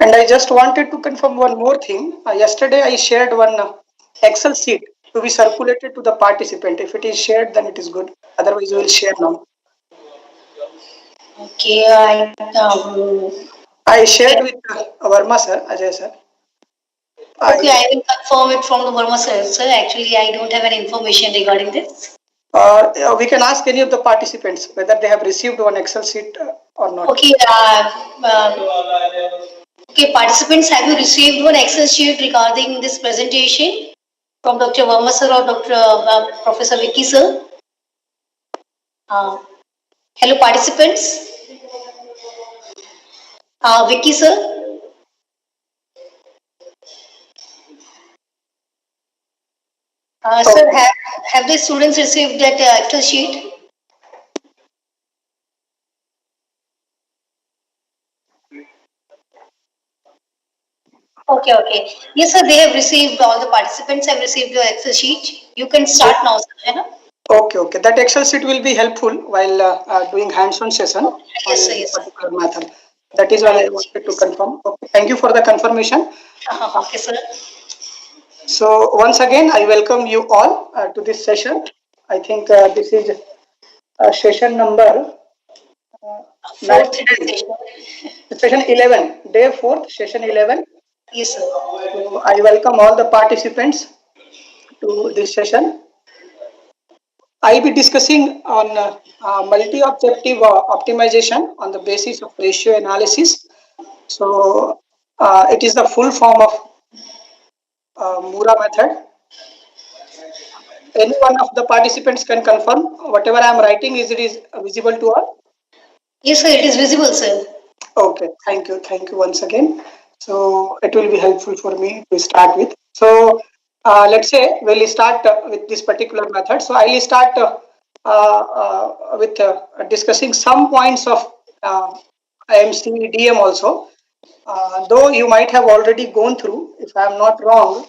And I just wanted to confirm one more thing. Yesterday I shared one Excel sheet to be circulated to the participant. If it is shared, then it is good. Otherwise, we will share now. Okay, I shared with Verma sir, Ajay sir. okay, I will confirm it from the Burma sir. Sir, actually, I don't have any information regarding this. We can ask any of the participants whether they have received one Excel sheet or not. Okay, okay, participants, have you received one Excel sheet regarding this presentation from Dr. Verma sir or Dr. Professor Vicky sir? Hello, participants. Vicky sir. Sir, have the students received that Excel sheet? Okay, okay. Yes, sir, they have received, all the participants have received the Excel sheet. You can start now, sir. है ना? Okay, okay. That Excel sheet will be helpful while doing hands-on session on Yes, sir, this yes, sir. particular method. That is what I wanted to confirm. Okay, thank you for the confirmation. Okay, sir. So once again, I welcome you all to this session. I think this is session number Fourth 19, session. session 11, day 4th, session 11. Yes, sir. So I welcome all the participants to this session. I'll be discussing on multi-objective optimization on the basis of ratio analysis. So it is the full form of Mura method. Any one of the participants can confirm whatever I am writing is visible to all. Yes, sir, it is visible, sir. Okay, thank you once again. So it will be helpful for me to start with. So let's say we'll start with this particular method. So I'll start with discussing some points of MCDM also. Though you might have already gone through, if I am not wrong,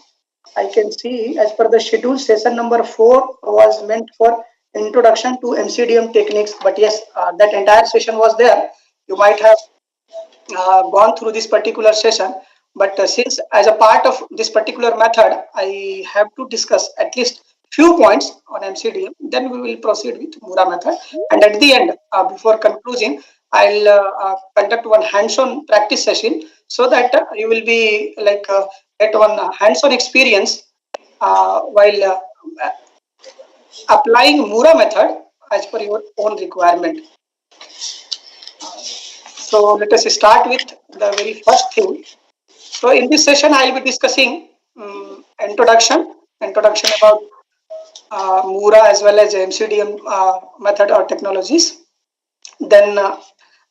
I can see as per the schedule, session number 4 was meant for introduction to MCDM techniques. But yes, that entire session was there. You might have gone through this particular session, but since as a part of this particular method I have to discuss at least few points on MCDM, then we will proceed with Mura method, and at the end before concluding I'll conduct one hands-on practice session so that you will be like get one hands-on experience while applying Mura method as per your own requirement. So let us start with the very first thing. So in this session, I will be discussing introduction about Mura as well as MCDM method or technologies. Then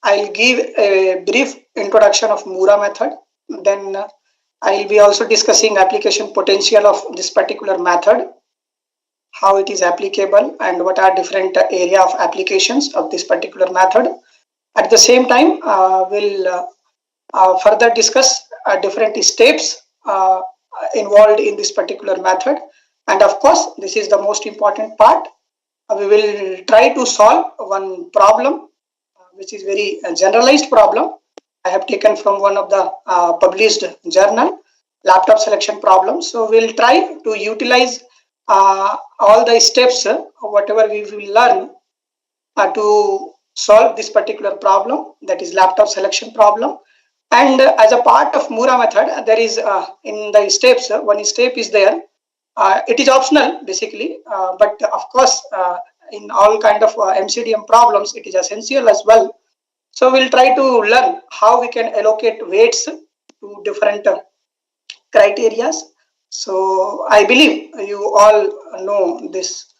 I'll give a brief introduction of Mura method. Then I'll be also discussing application potential of this particular method, how it is applicable, and what are different area of applications of this particular method. At the same time, we'll further discuss different steps involved in this particular method. And of course, this is the most important part. We will try to solve one problem, which is very generalized problem. I have taken from one of the published journal, laptop selection problem. So we'll try to utilize all the steps, whatever we will learn to solve this particular problem, that is laptop selection problem. And as a part of Mura method, there is in the steps, one step is there. It is optional basically, but of course, in all kind of MCDM problems, it is essential as well. So we'll try to learn how we can allocate weights to different criterias. So I believe you all know this,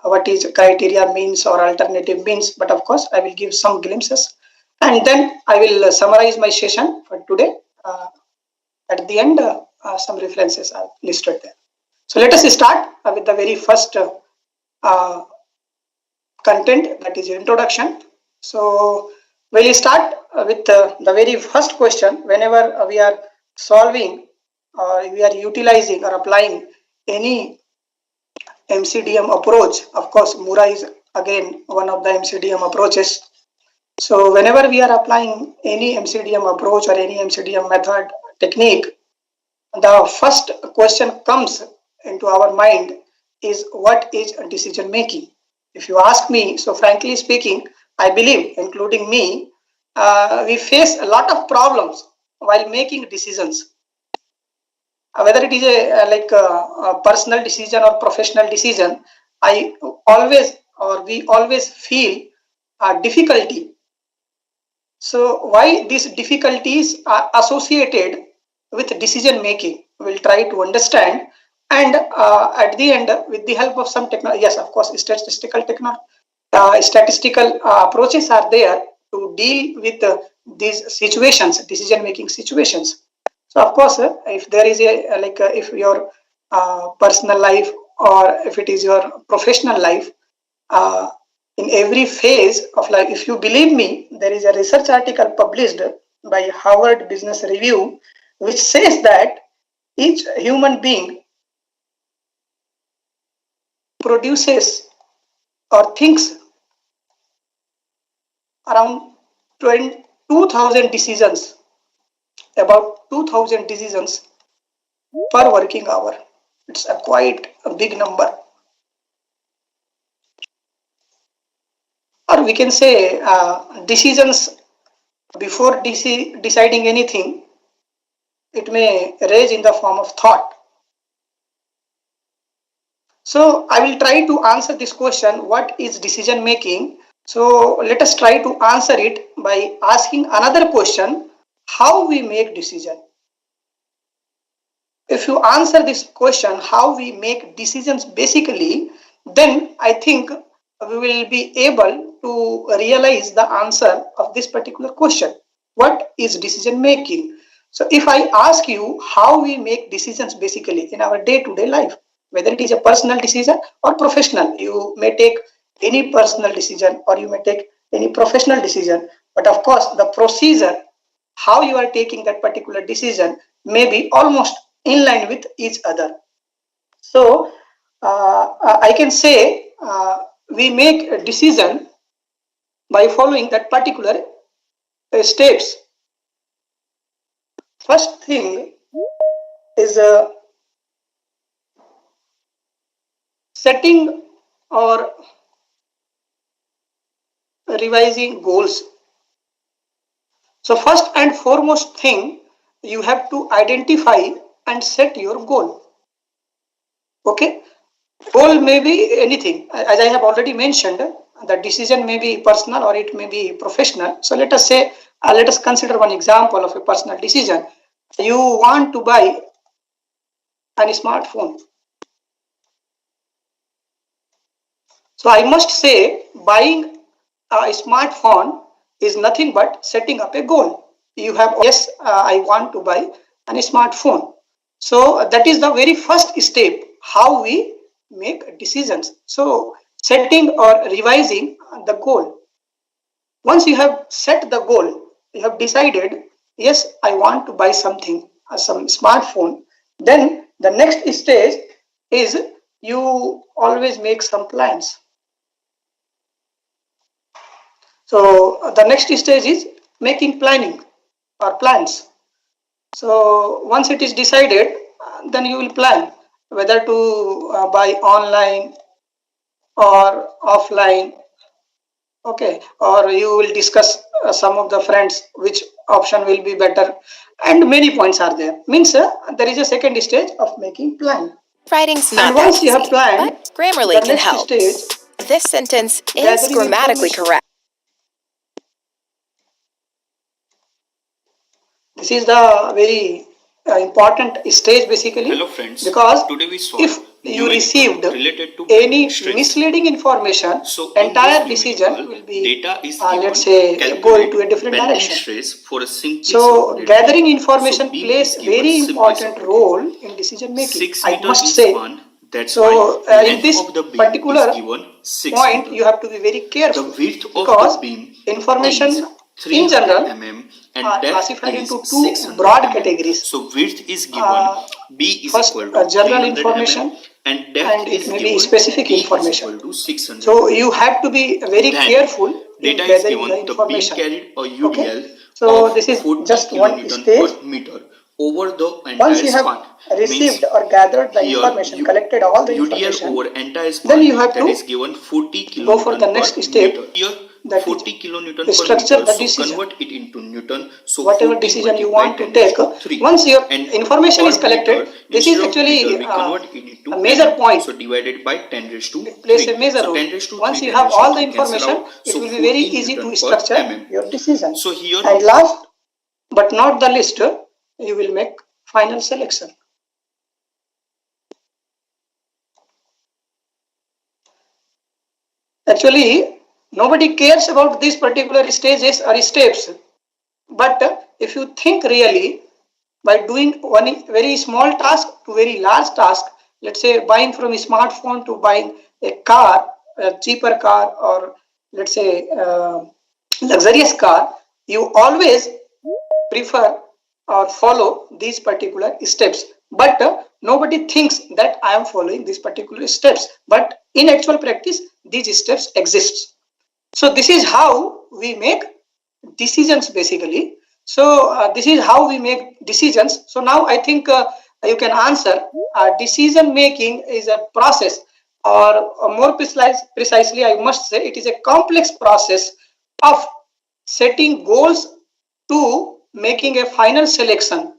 what is criteria means or alternative means, but of course I will give some glimpses and then I will summarize my session for today. At the end, some references are listed there. So let us start with the very first content, that is introduction. So we'll start with the very first question. Whenever we are solving or we are utilizing or applying any MCDM approach, of course Mura is again one of the MCDM approaches. So whenever we are applying any MCDM approach or any MCDM method technique, the first question comes into our mind is what is decision making. If you ask me, so frankly speaking, I believe, including me, we face a lot of problems while making decisions. Whether it is a personal decision or professional decision, I always or we always feel difficulty. So why these difficulties are associated with decision making? We'll try to understand, and at the end, with the help of some technology, yes, of course, statistical approaches are there to deal with these situations, decision making situations. So of course, if there is if your personal life or if it is your professional life, uh, in every phase of life, if you believe me, there is a research article published by Harvard Business Review which says that each human being produces or thinks around 2,000 decisions, about 2,000 decisions per working hour. It's a quite a big number. Or we can say decisions before deciding anything, it may raise in the form of thought. So I will try to answer this question, what is decision making? So let us try to answer it by asking another question, how we make decision. If you answer this question, how we make decisions basically, then I think we will be able to realize the answer of this particular question. What is decision making? So if I ask you how we make decisions basically in our day-to-day life, whether it is a personal decision or professional, you may take any personal decision or you may take any professional decision, but of course the procedure how you are taking that particular decision may be almost in line with each other. So I can say we make a decision by following that particular steps. First thing is setting or revising goals. So first and foremost thing, you have to identify and set your goal. Okay, goal may be anything. As I have already mentioned, the decision may be personal or it may be professional. So let us say, let us consider one example of a personal decision. You want to buy a smartphone. So I must say, buying a smartphone is nothing but setting up a goal. You have, yes, I want to buy a smartphone. So that is the very first step, how we make decisions. So setting or revising the goal. Once you have set the goal, you have decided, yes, I want to buy something, some smartphone. Then the next stage is you always make some plans. So the next stage is making planning or plans. So once it is decided, then you will plan whether to buy online or offline. Okay, or you will discuss some of the friends which option will be better, and many points are there. Means there is a second stage of making plan. Writing's And not that once you have easy, planned, but Grammarly the can next help. stage, This sentence is gathering grammatically information. correct. This is the very important stage basically. Hello friends, because today we saw if you received related to any stress. misleading information, So in entire this decision numerical, will be data is let's say given go calculate into a different bending direction. stress for a simply So supported gathering beam. information So beam plays is given very simply important supported. role in decision making, 6 I meter must in say. span, that's So why in length this of the beam particular is given 6 point, meter. you have to be very careful. The width of because the beam information is in 300 general mm and are depth classified is into two 600 broad mm. categories. So width is given B is First, equal to general 300 information, mm and depth and it is may given be specific B is information. equal to 600 So mm. you have to be very Then careful in data is gathering the given the beam information. carried a Okay, UDL so of this is 40 just one kilonewton stage. per meter over the Once entire you have span. received Means or gathered the here information, collected all the UDL information, over entire then span you have that to is given 40 go for the kilonewton next per step. meter. Here that 40 kilonewton is per structure meter. the So decision. convert it into Newton. So Whatever 40 decision you multiplied want to 10 take, raised to 3. once your And information is per collected, meter, this is instead of actually meter, we convert it into a major mm. point. So divided by 10 raised to It plays 3. a major So role. 10 raised to 3, Once you 10 have raised to all the 3 cancel information, out. it So will be very 40 easy Newton to per structure mm. your decision. So here, And last but not the least, you will make final selection. Actually, nobody cares about these particular stages or steps. But if you think really, by doing one very small task to very large task, let's say buying from a smartphone to buying a car, a cheaper car, or let's say luxurious car, you always prefer or follow these particular steps. But nobody thinks that I am following these particular steps. But in actual practice, these steps exist. So this is how we make decisions basically. So this is how we make decisions. So now I think you can answer. Decision making is a process, or more precisely, I must say, it is a complex process of setting goals to making a final selection.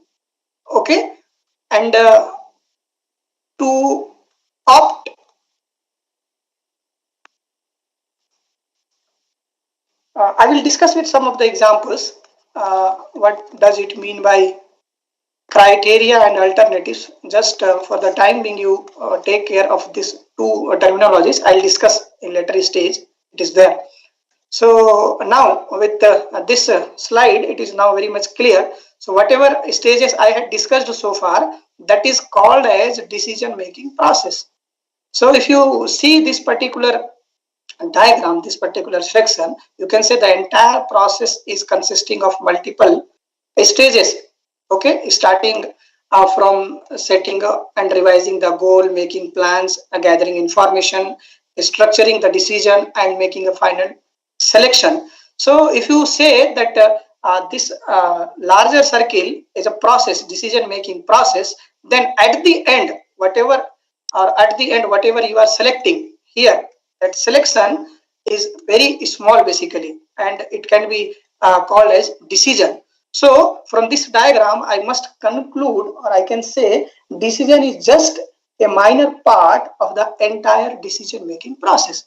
Okay, and to opt. I will discuss with some of the examples. What does it mean by criteria and alternatives? Just for the time being, you take care of these two terminologies. I'll discuss in later stage. It is there. So now with this slide, it is now very much clear. So whatever stages I had discussed so far, that is called as decision making process. So if you see this particular diagram, this particular section, you can say the entire process is consisting of multiple stages. Okay, starting from setting and revising the goal, making plans, gathering information, structuring the decision, and making a final selection. So if you say that this larger circle is a process, decision making process, then at the end, whatever you are selecting here, that selection is very small basically, and it can be called as decision. So from this diagram, I must conclude, or I can say, decision is just a minor part of the entire decision making process.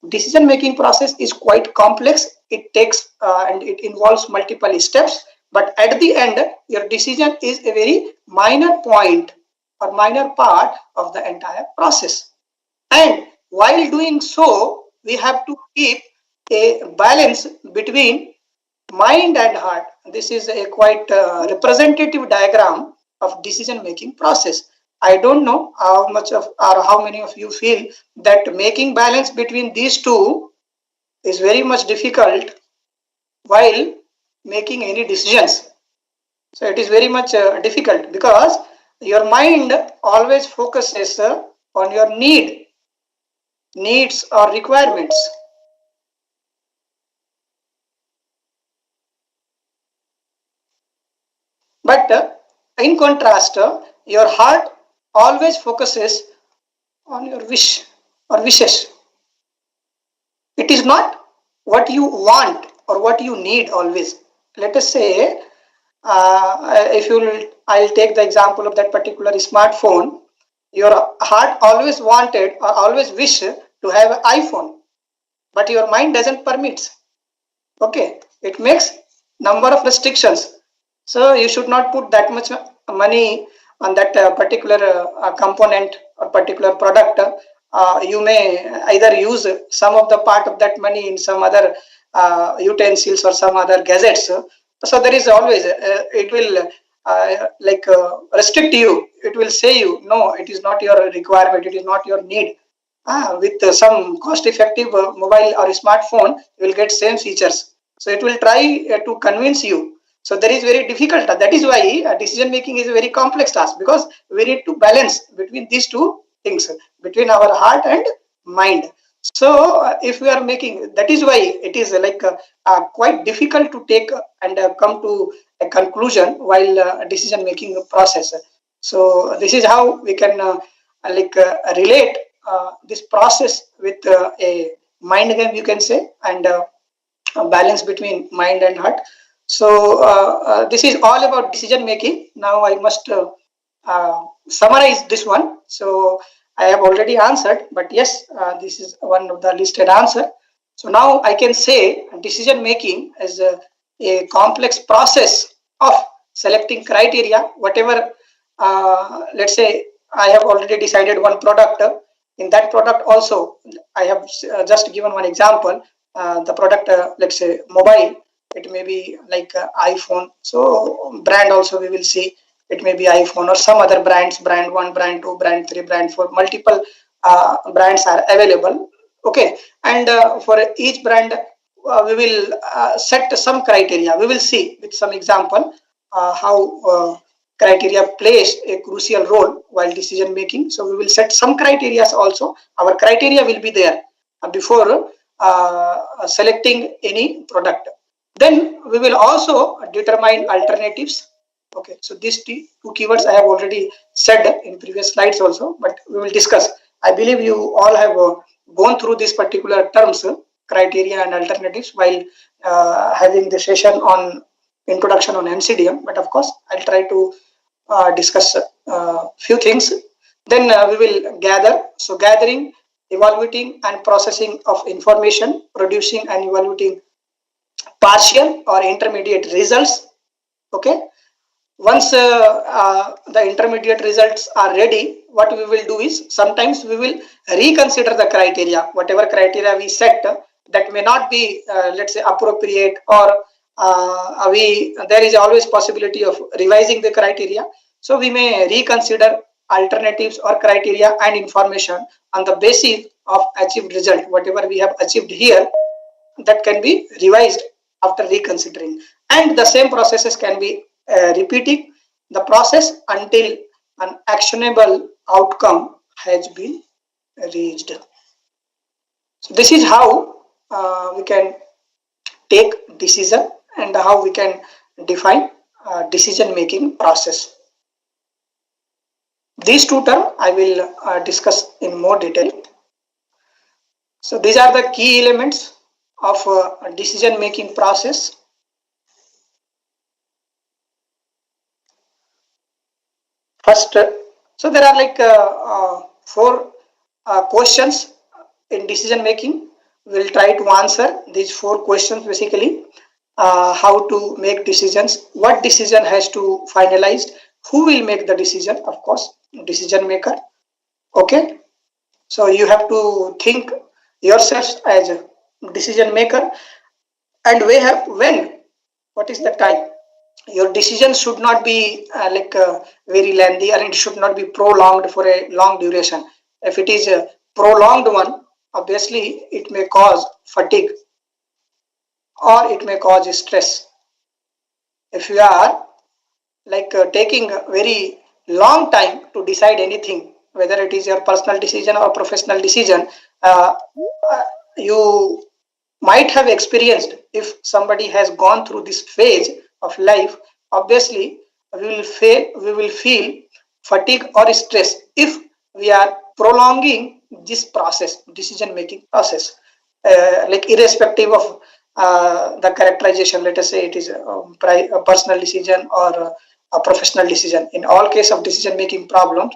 Decision making process is quite complex. It takes and it involves multiple steps, but at the end, your decision is a very minor point or minor part of the entire process. And while doing so, we have to keep a balance between mind and heart. This is a quite representative diagram of decision making process. I don't know how much of or how many of you feel that making balance between these two is very much difficult while making any decisions. So it is very much difficult because your mind always focuses on your needs or requirements. But in contrast, your heart always focuses on your wish or wishes. It is not what you want or what you need always. Let us say, if you will, I'll take the example of that particular smartphone. Your heart always wanted or always wish to have an iPhone, but your mind doesn't permit. Okay, it makes number of restrictions. So you should not put that much money on that particular component or particular product. You may either use some of the part of that money in some other utensils or some other gadgets. So there is always it will restrict you. It will say you no, it is not your requirement. It is not your need. With some cost-effective mobile or smartphone, you will get same features. So it will try to convince you. So there is very difficult. That is why decision making is a very complex task, because we need to balance between these two things, between our heart and mind. So if we are making, that is why it is quite difficult to take and come to a conclusion while decision making process. So this is how we can relate this process with a mind game, you can say, and balance between mind and heart. So this is all about decision making. Now I must summarize this one. So I have already answered, but yes, this is one of the listed answer. So now I can say decision making is a complex process of selecting criteria. Whatever, let's say I have already decided one product. In that product also, I have just given one example. The product, let's say mobile, it may be like iPhone. So brand also we will see, it may be iPhone or some other brands, brand 1, brand 2, brand 3, brand 4, multiple brands are available. Okay, and for each brand we will set some criteria. We will see with some example how criteria plays a crucial role while decision making. So we will set some criteria also. Our criteria will be there before selecting any product. Then we will also determine alternatives. Okay, so these two keywords I have already said in previous slides also, but we will discuss. I believe you all have gone through these particular terms, criteria and alternatives, while having the session on introduction on MCDM. But of course, I'll try to discuss few things. Then we will gather. So gathering, evaluating and processing of information, producing and evaluating partial or intermediate results. Okay, once the intermediate results are ready, what we will do is sometimes we will reconsider the criteria. Whatever criteria we set, that may not be let's say appropriate, or there is always possibility of revising the criteria. So we may reconsider alternatives or criteria and information on the basis of achieved result. Whatever we have achieved here, that can be revised after reconsidering, and the same processes can be repeating the process until an actionable outcome has been reached. So this is how we can take decision and how we can define decision making process. These two terms I will discuss in more detail. So these are the key elements of a decision making process. First, so there are like four questions in decision making. We'll try to answer these four questions basically. How to make decisions, what decision has to finalized, who will make the decision, of course, decision maker. Okay, so you have to think yourself as a decision maker, and when, what is the time. Your decision should not be very lengthy, and it should not be prolonged for a long duration. If it is a prolonged one, obviously it may cause fatigue or it may cause stress. If you are taking a very long time to decide anything, whether it is your personal decision or professional decision, you might have experienced, if somebody has gone through this phase of life, obviously we will feel fatigue or stress if we are prolonging this process, decision making process, irrespective of the characterization. Let us say it is a personal decision or a professional decision. In all case of decision making problems,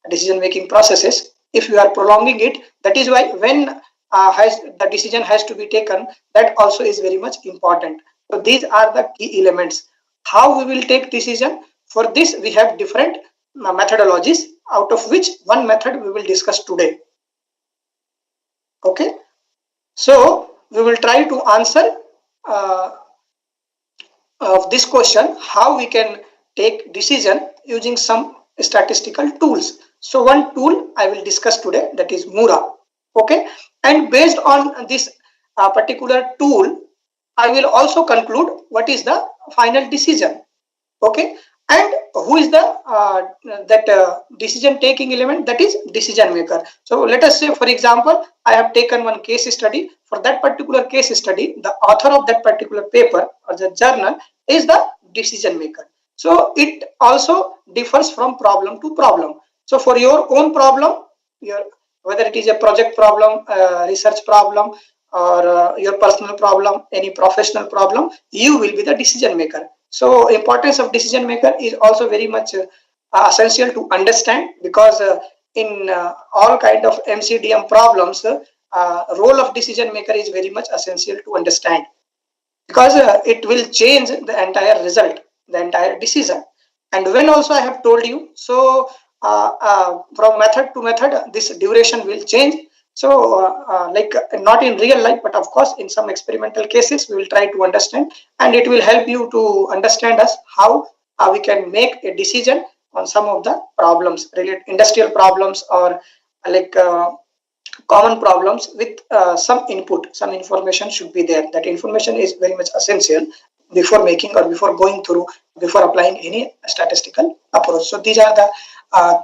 decision making processes, if you are prolonging it, that is why when the decision has to be taken, that also is very much important. So these are the key elements. How we will take decision? For this we have different methodologies, out of which one method we will discuss today. Okay, so we will try to answer of this question, how we can take decision using some statistical tools. So one tool I will discuss today, that is MOORA. Okay, and based on this particular tool, I will also conclude what is the final decision. Okay, and who is the decision taking element, that is decision maker. So let us say, for example, I have taken one case study. For that particular case study, the author of that particular paper or the journal is the decision maker. So it also differs from problem to problem. So for your own problem, whether it is a project problem, research problem, or your personal problem, any professional problem, you will be the decision maker. So importance of decision maker is also very much essential to understand, because in all kind of MCDM problems, role of decision maker is very much essential to understand, because it will change the entire result, the entire decision. And when also I have told you, so from method to method, this duration will change. So not in real life, but of course in some experimental cases we will try to understand, and it will help you to understand us how we can make a decision on some of the problems, related industrial problems, or like common problems with some input, some information should be there. That information is very much essential before making, or before going through, before applying any statistical approach. So these are the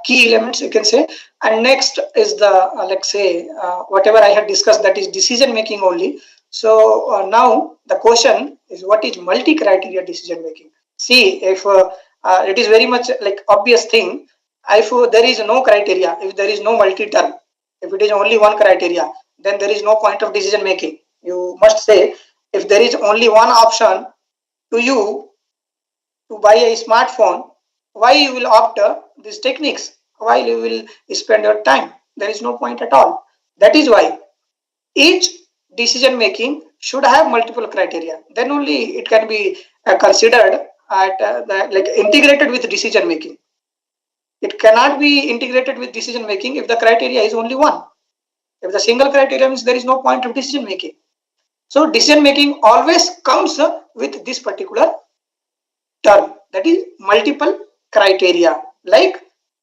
key elements, you can say. And next is the let's say whatever I had discussed, that is decision making only. So now the question is, what is multi-criteria decision making? See, if it is very much like obvious thing, if there is no criteria, if there is no multi-term, if it is only one criteria, then there is no point of decision making. You must say, if there is only one option to you to buy a smartphone, why you will opt these techniques? Why you will spend your time? There is no point at all. That is why each decision making should have multiple criteria. Then only it can be considered at like integrated with decision making. It cannot be integrated with decision making if the criteria is only one. If the single criteria means, there is no point of decision making. So decision making always comes with this particular term, that is multiple criteria, like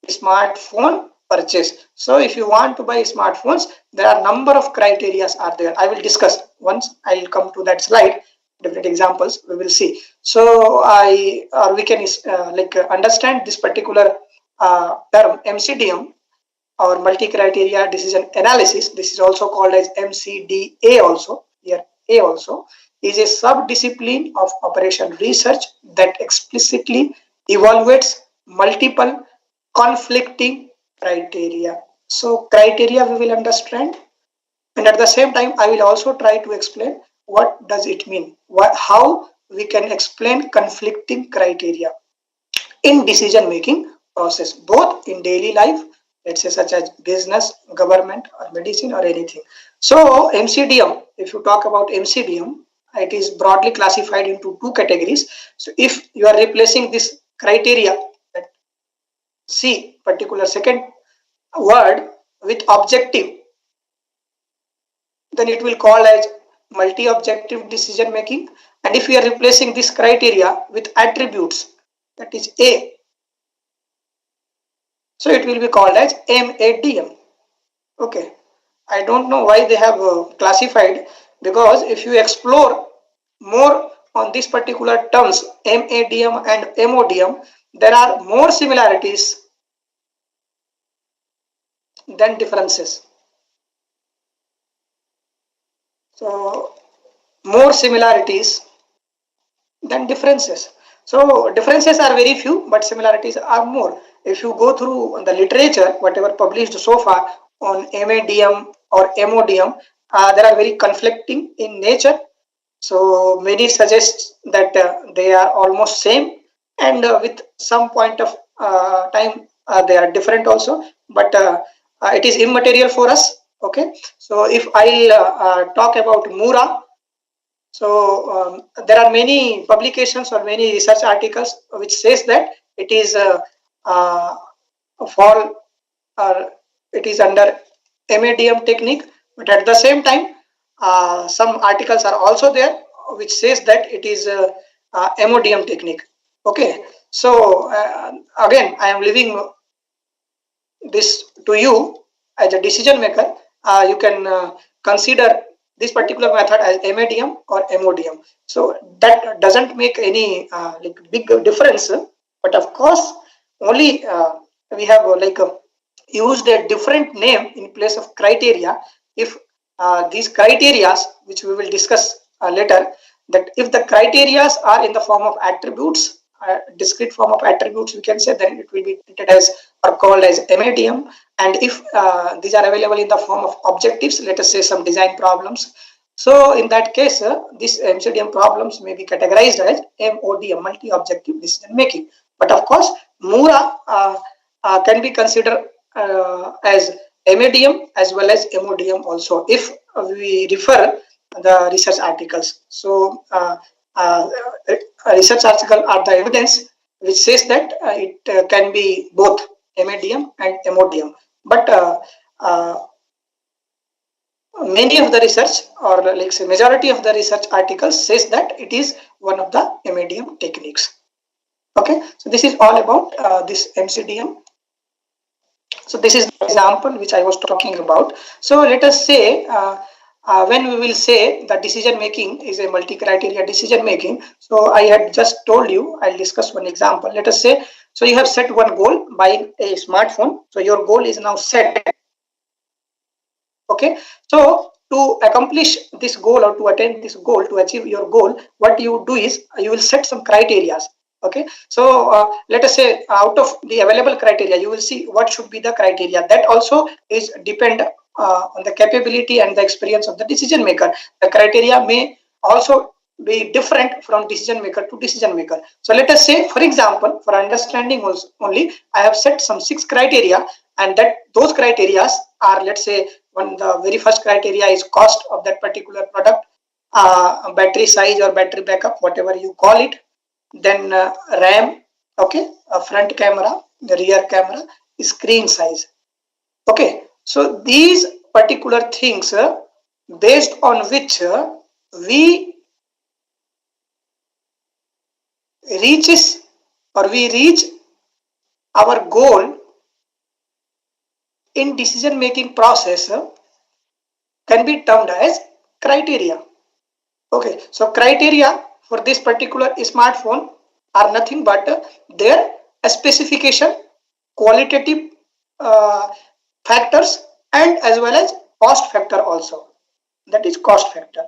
smartphone purchase. So if you want to buy smartphones, there are number of criteria are there. I will discuss once I will come to that slide. Different examples we will see. So we can understand this particular term MCDM, or multi-criteria decision analysis. This is also called as MCDA also. Here A also is a sub-discipline of operation research that explicitly evaluates multiple conflicting criteria. So criteria we will understand, and at the same time I will also try to explain what does it mean, how we can explain conflicting criteria in decision making process, both in daily life, let's say such as business, government, or medicine, or anything. So MCDM, if you talk about MCDM, it is broadly classified into two categories. So if you are replacing this criteria, that C particular second word, with objective, then it will call as multi-objective decision making. And if we are replacing this criteria with attributes, that is A, so it will be called as MADM. Okay, I don't know why they have classified, because if you explore more on these particular terms, MADM and MODM, there are more similarities than differences. So more similarities than differences. So differences are very few, but similarities are more. If you go through the literature, whatever published so far on MADM or MODM, there are very conflicting in nature. So many suggest that they are almost same, and with some point of time they are different also, but it is immaterial for us. Okay, so if I'll talk about Mura, so there are many publications or many research articles which says that it is uh, fall, or it is under MADM technique, but at the same time some articles are also there which says that it is MODM technique. Okay, so again I am leaving this to you as a decision maker. You can consider this particular method as MADM or MODM. So that doesn't make any like big difference, but of course only we have used a different name in place of criteria. If these criterias, which we will discuss later, that if the criterias are in the form of attributes, discrete form of attributes, we can say, then it will be treated as or called as MADM. And if these are available in the form of objectives, let us say some design problems, So in that case, these MCDM problems may be categorized as MODM, multi-objective decision making. But of course, MURA can be considered as MADM as well as MODM also, if we refer the research articles. So research article are the evidence which says that it can be both MADM and MODM. But many of the research, or like say majority of the research articles says that it is one of the MADM techniques. Okay, so this is all about this MCDM. So this is the example which I was talking about. So let us say when we will say that decision making is a multi-criteria decision making. So I had just told you, I'll discuss one example. Let us say, so you have set one goal, buying a smartphone. So your goal is now set. Okay, so to accomplish this goal or to attain this goal, to achieve your goal, what you do is you will set some criteria. Okay, so let us say out of the available criteria, you will see what should be the criteria. That also is depend on the capability and the experience of the decision maker. The criteria may also be different from decision maker to decision maker. So let us say, for example, for understanding only, I have set some 6 criteria, and that those criteria are, let's say, the very first criteria is cost of that particular product, battery size or battery backup, whatever you call it, then RAM, okay, front camera, the rear camera, screen size. Okay, so these particular things based on which we reach our goal in decision making process can be termed as criteria. Okay, so criteria for this particular smartphone are nothing but their specification, qualitative factors, and as well as cost factor also. That is cost factor.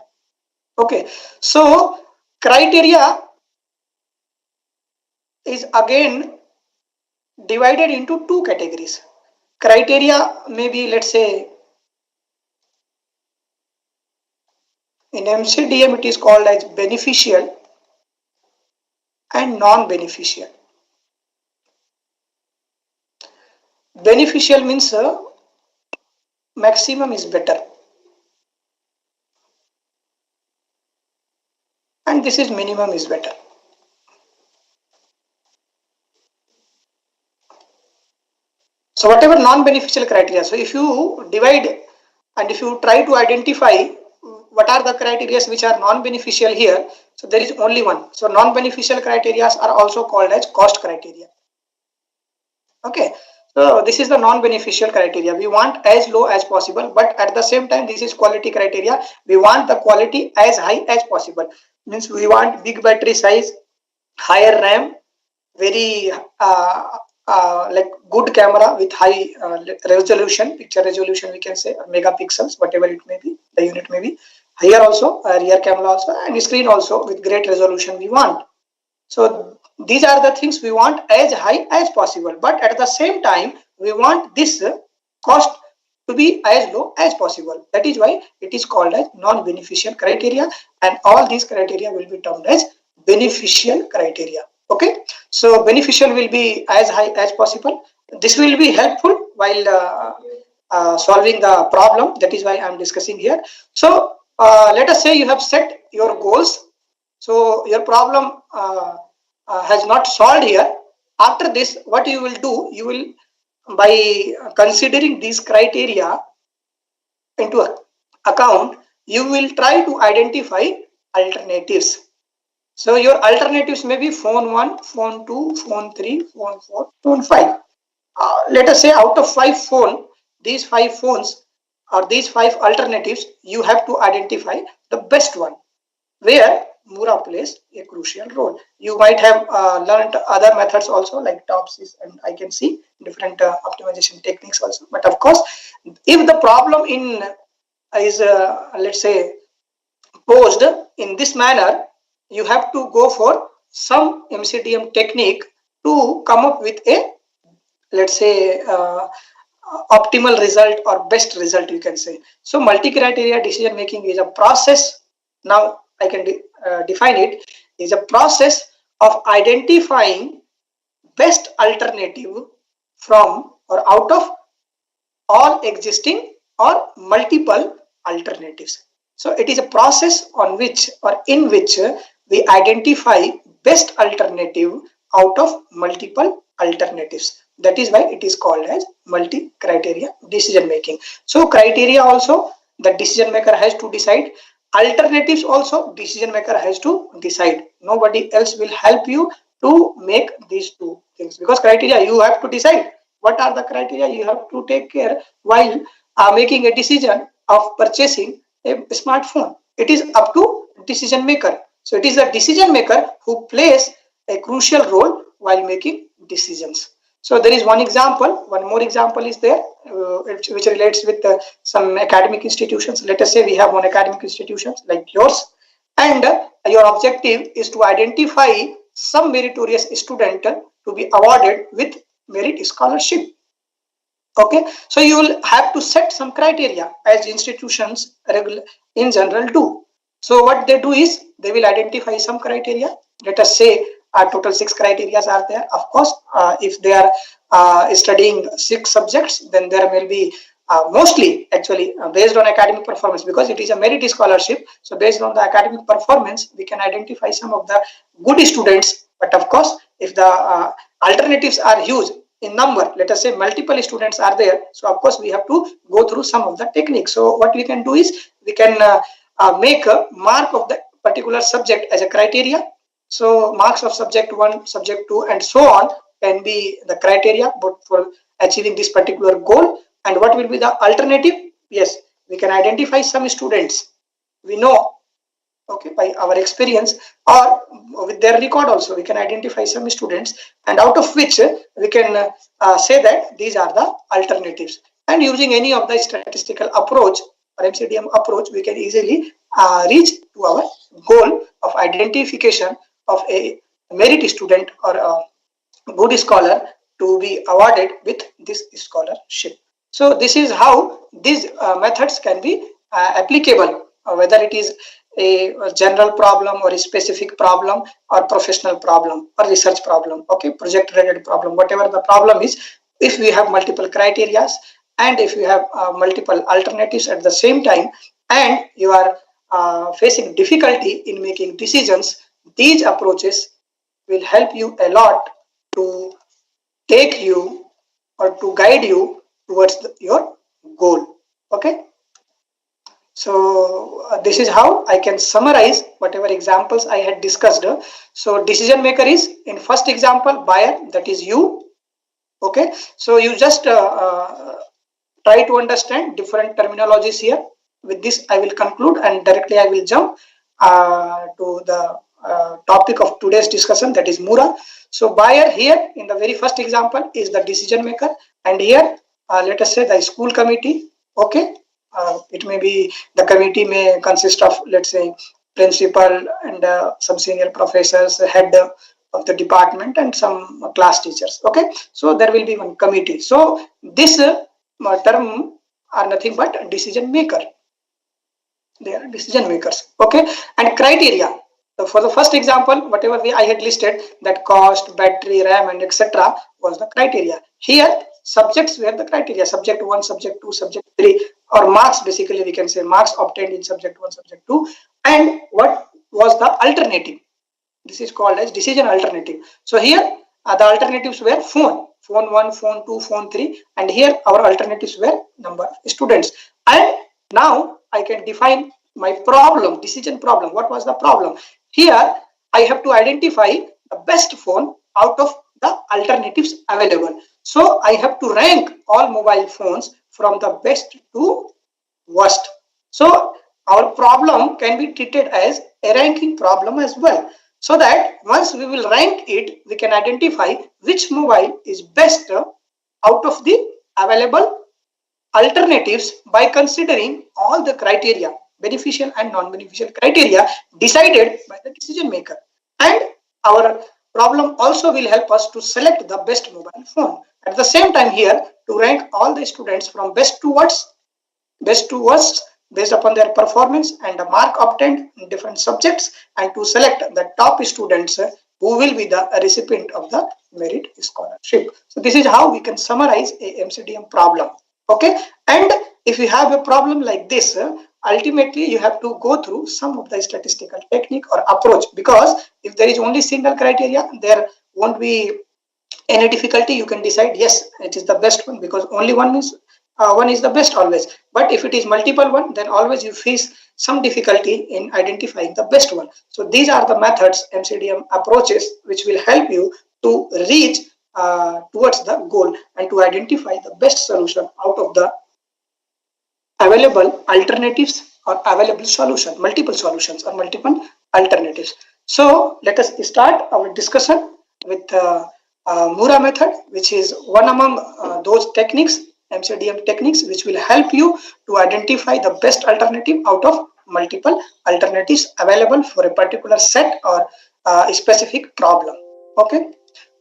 Okay, so criteria is again divided into 2 categories. Criteria may be, let's say, in MCDM it is called as beneficial and non-beneficial. Beneficial means maximum is better, and this is minimum is better. So whatever non-beneficial criteria, so if you divide and if you try to identify what are the criteria which are non-beneficial here, so there is only one. So non-beneficial criteria are also called as cost criteria. Okay, so this is the non-beneficial criteria. We want as low as possible, but at the same time this is quality criteria. We want the quality as high as possible. Means we want big battery size, higher RAM, very like good camera with high resolution, picture resolution we can say, or megapixels, whatever it may be, the unit may be. Here also rear camera also, and screen also with great resolution we want. So these are the things we want as high as possible, but at the same time we want this cost to be as low as possible. That is why it is called as non-beneficial criteria, and all these criteria will be termed as beneficial criteria. Okay, so beneficial will be as high as possible. This will be helpful while solving the problem. That is why I am discussing here. So let us say you have set your goals. So your problem has not solved here. After this, what you will do, you will, by considering these criteria into account, you will try to identify alternatives. So your alternatives may be phone 1, phone 2, phone 3, phone 4, phone 5. Let us say out of 5 phones, these 5 phones or these 5 alternatives, you have to identify the best one, where MURA plays a crucial role. You might have learned other methods also, like TOPSIS, and I can see different optimization techniques also. But of course, if the problem is let's say posed in this manner, you have to go for some MCDM technique to come up with a, let's say, optimal result or best result, you can say. So multi-criteria decision making is a process. Now I can define it, is a process of identifying best alternative from or out of all existing or multiple alternatives. So it is a process on which or in which we identify best alternative out of multiple alternatives. That is why it is called as multi-criteria decision making. So criteria also the decision maker has to decide. Alternatives also decision maker has to decide. Nobody else will help you to make these two things, because criteria you have to decide. What are the criteria you have to take care while making a decision of purchasing a smartphone? It is up to decision maker. So it is the decision maker who plays a crucial role while making decisions. So there is one example, one more example is there, which relates with some academic institutions. Let us say we have one academic institutions like yours, and your objective is to identify some meritorious student to be awarded with merit scholarship. Okay, so you will have to set some criteria as institutions in general do. So what they do is they will identify some criteria. Let us say total 6 criteria are there. Of course, if they are studying 6 subjects, then there will be mostly actually based on academic performance, because it is a merit scholarship. So based on the academic performance, we can identify some of the good students. But of course, if the alternatives are huge in number, let us say multiple students are there, so of course we have to go through some of the techniques. So what we can do is we can make a mark of the particular subject as a criteria. So marks of subject 1, subject 2 and so on can be the criteria but for achieving this particular goal. And what will be the alternative? Yes, we can identify some students we know, okay, by our experience or with their record also we can identify some students, and out of which we can say that these are the alternatives. And using any of the statistical approach or MCDM approach, we can easily reach to our goal of identification of a merit student or a good scholar to be awarded with this scholarship. So this is how these methods can be applicable, whether it is a general problem or a specific problem or professional problem or research problem, okay, project related problem, whatever the problem is. If we have multiple criteria and if you have multiple alternatives at the same time and you are facing difficulty in making decisions, these approaches will help you a lot to take you or to guide you towards your goal. Okay, so this is how I can summarize whatever examples I had discussed. So decision maker is, in first example, buyer, that is you. Okay, so you just try to understand different terminologies here. With this I will conclude and directly I will jump to the topic of today's discussion, that is MOORA. So buyer here in the very first example is the decision maker, and here let us say the school committee. Okay, it may be, the committee may consist of, let's say, principal and some senior professors, head of the department and some class teachers. Okay, so there will be one committee. So this term are nothing but decision maker. They are decision makers. Okay, and criteria. So for the first example, whatever I had listed, that cost, battery, RAM and etc. was the criteria. Here subjects were the criteria, subject 1, subject 2, subject 3, or marks, basically we can say marks obtained in subject 1, subject 2, and what was the alternative. This is called as decision alternative. So here the alternatives were phone 1, phone 2, phone 3, and here our alternatives were number of students. And now I can define my problem, decision problem. What was the problem? Here I have to identify the best phone out of the alternatives available. So I have to rank all mobile phones from the best to worst. So our problem can be treated as a ranking problem as well, so that once we will rank it, we can identify which mobile is best out of the available alternatives by considering all the criteria, beneficial and non-beneficial criteria decided by the decision maker. And our problem also will help us to select the best mobile phone. At the same time here, to rank all the students from best to worst based upon their performance and the mark obtained in different subjects, and to select the top students who will be the recipient of the merit scholarship. So this is how we can summarize a MCDM problem. Okay, and if you have a problem like this, ultimately you have to go through some of the statistical technique or approach, because if there is only single criteria, there won't be any difficulty. You can decide yes, it is the best one, because only one is the best always. But if it is multiple one, then always you face some difficulty in identifying the best one. So these are the methods, MCDM approaches, which will help you to reach towards the goal and to identify the best solution out of the available alternatives or available solution, multiple solutions or multiple alternatives. So let us start our discussion with Mura method, which is one among those techniques, MCDM techniques, which will help you to identify the best alternative out of multiple alternatives available for a particular set or a specific problem. Okay,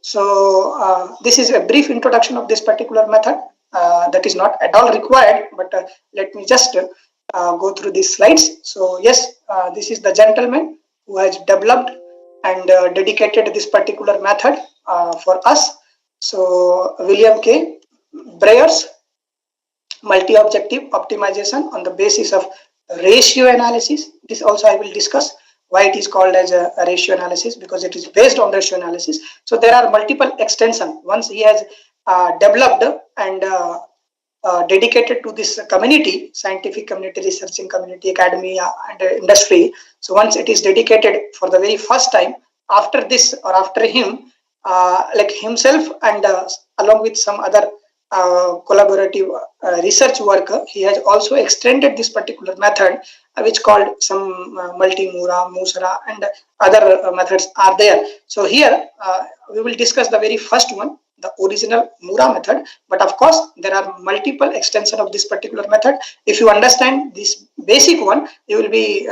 so this is a brief introduction of this particular method. That is not at all required, but let me just go through these slides. So yes, this is the gentleman who has developed and dedicated this particular method for us. So William K. Breyer's multi-objective optimization on the basis of ratio analysis. This also I will discuss why it is called as a ratio analysis, because it is based on ratio analysis. So there are multiple extensions. Once he has developed and dedicated to this community, scientific community, researching community, academia and industry. So once it is dedicated for the very first time, after this or after him, like himself and along with some other collaborative research work, he has also extended this particular method, which called some multi-Mura, MOOMESA and other methods are there. So here we will discuss the very first one, the original Mura method, but of course there are multiple extensions of this particular method. If you understand this basic one, you will be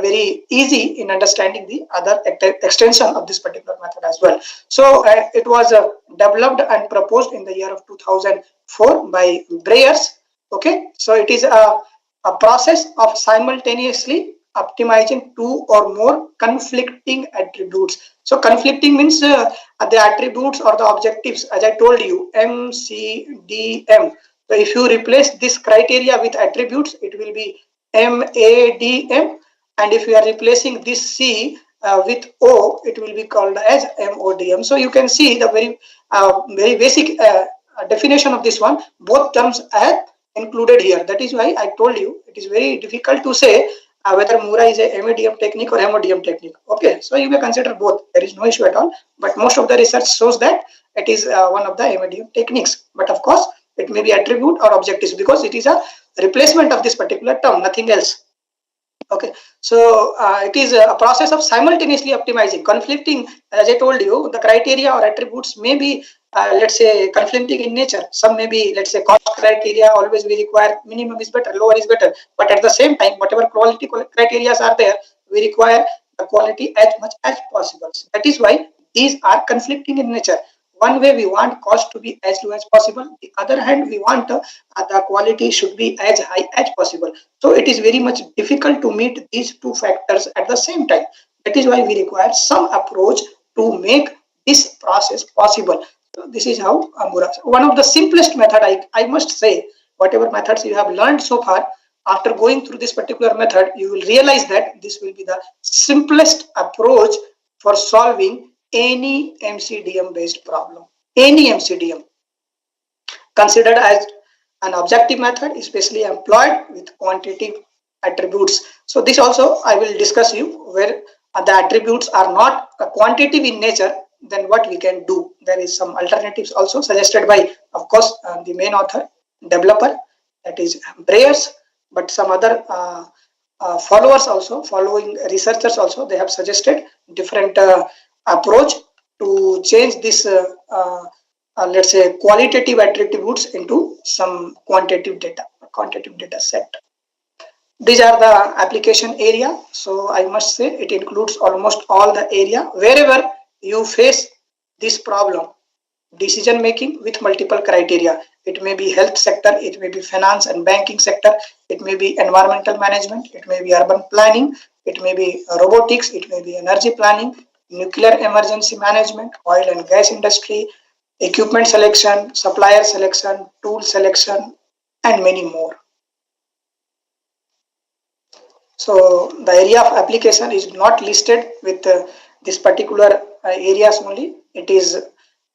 very easy in understanding the other extension of this particular method as well. So it was developed and proposed in the year of 2004 by Breyers. Okay, so it is a process of simultaneously optimizing two or more conflicting attributes. So conflicting means the attributes or the objectives, as I told you, M, C, D, M. So if you replace this criteria with attributes, it will be M, A, D, M. And if you are replacing this C with O, it will be called as MODM. So you can see the very basic definition of this one. Both terms are included here. That is why I told you it is very difficult to say whether Mura is a MODM technique or MODM technique. Okay, so you may consider both. There is no issue at all. But most of the research shows that it is one of the MODM techniques. But of course, it may be attribute or objectives, because it is a replacement of this particular term, nothing else. Okay, so it is a process of simultaneously optimizing. Conflicting, as I told you, the criteria or attributes may be, let's say, conflicting in nature. Some may be, let's say, cost criteria, always we require minimum is better, lower is better. But at the same time, whatever quality criteria are there, we require the quality as much as possible. So that is why these are conflicting in nature. One way we want cost to be as low as possible. The other hand, we want the quality should be as high as possible. So it is very much difficult to meet these two factors at the same time. That is why we require some approach to make this process possible. So this is how Mura. One of the simplest method, I must say, whatever methods you have learned so far, after going through this particular method, you will realize that this will be the simplest approach for solving any MCDM based problem. Any MCDM considered as an objective method, especially employed with quantitative attributes. So this also I will discuss you, where the attributes are not quantitative in nature, then what we can do. There is some alternatives also suggested by, of course, the main author, developer, that is Breyers, but some other followers also, following researchers also, they have suggested different approach to change this let's say qualitative attributes into some quantitative data set. These are the application area. So I must say it includes almost all the area. Wherever you face this problem, decision making with multiple criteria. It may be health sector, it may be finance and banking sector, it may be environmental management, it may be urban planning, it may be robotics, it may be energy planning, nuclear emergency management, oil and gas industry, equipment selection, supplier selection, tool selection, and many more. So the area of application is not listed with this particular areas only. It is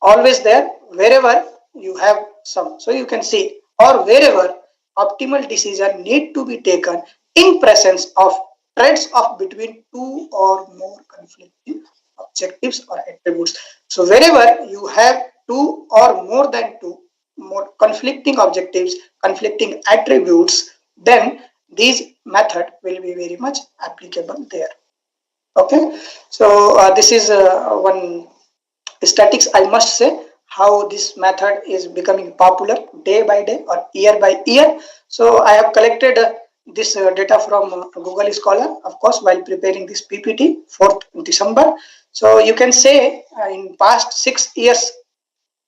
always there wherever you have some. So you can see, or wherever optimal decision need to be taken in presence of threads of between two or more conflicting objectives or attributes. So wherever you have two or more than two more conflicting objectives, conflicting attributes, then these method will be very much applicable there. Okay, so this is one statistics, I must say, how this method is becoming popular day by day or year by year. So I have collected this data from Google Scholar, of course, while preparing this PPT 4th December. So you can say in past 6 years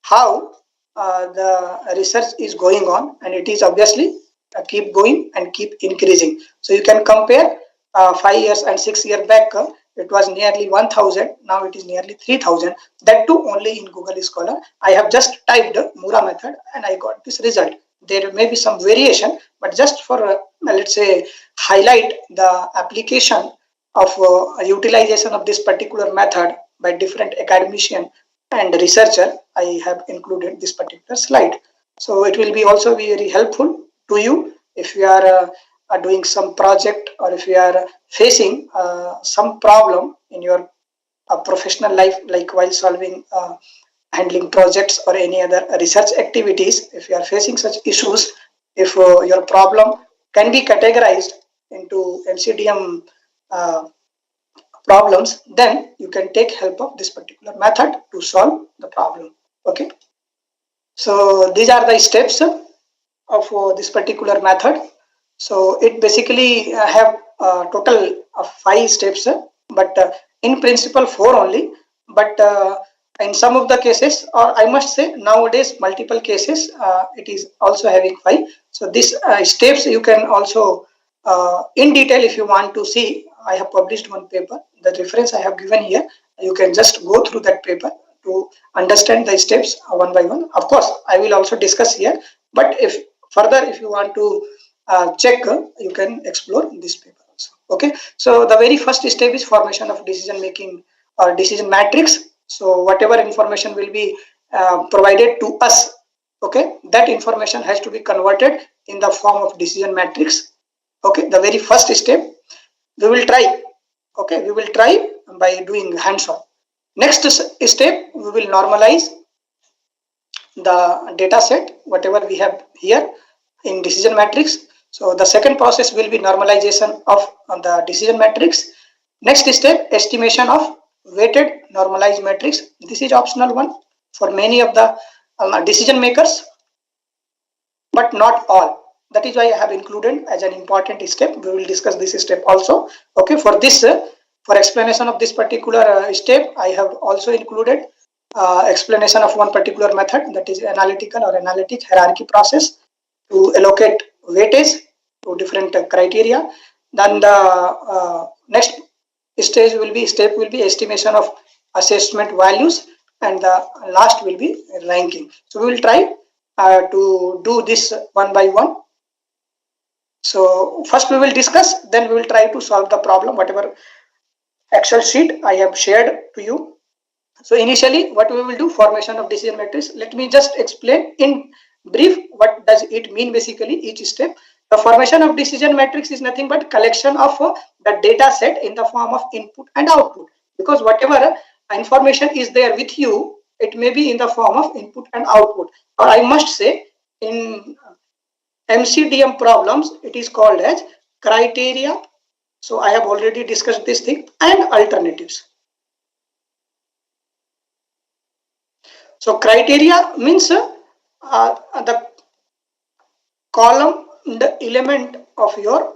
how the research is going on, and it is obviously keep going and keep increasing. So you can compare 5 years and 6 years back, it was nearly 1000, now it is nearly 3000, that too only in Google Scholar. I have just typed Mura method and I got this result. There may be some variation, but just for let's say highlight the application of utilization of this particular method by different academician and researcher, I have included this particular slide. So it will be also be very helpful to you if you are doing some project, or if you are facing some problem in your professional life, like while solving handling projects or any other research activities. If you are facing such issues, if your problem can be categorized into MCDM problems, then you can take help of this particular method to solve the problem. Okay, so these are the steps of this particular method. So it basically have a total of 5 steps, but in principle 4 only, but in some of the cases, or I must say nowadays multiple cases, it is also having 5. So these steps you can also in detail, if you want to see, I have published one paper, the reference I have given here. You can just go through that paper to understand the steps one by one. Of course I will also discuss here, but if further if you want to check, you can explore this paper also. Okay, so the very first step is formation of decision making or decision matrix. So whatever information will be provided to us, okay, that information has to be converted in the form of decision matrix. Okay, the very first step we will try. Okay, we will try by doing hands-on. Next step, we will normalize the data set whatever we have here in decision matrix. So the second process will be normalization of the decision matrix. Next step, estimation of weighted normalized matrix. This is optional one for many of the decision makers, but not all. That is why I have included as an important step. We will discuss this step also. Okay, for this, for explanation of this particular step, I have also included explanation of one particular method, that is analytical or analytic hierarchy process to allocate weightage to different criteria. Then the next step will be estimation of assessment values, and the last will be ranking. So we will try to do this one by one. So first we will discuss, then we will try to solve the problem, whatever Excel sheet I have shared to you. So initially what we will do, formation of decision matrix. Let me just explain in brief what does it mean basically each step. The formation of decision matrix is nothing but collection of the data set in the form of input and output, because whatever information is there with you, it may be in the form of input and output, or I must say in MCDM problems it is called as criteria. So I have already discussed this thing, and alternatives. So criteria means the column, the element of your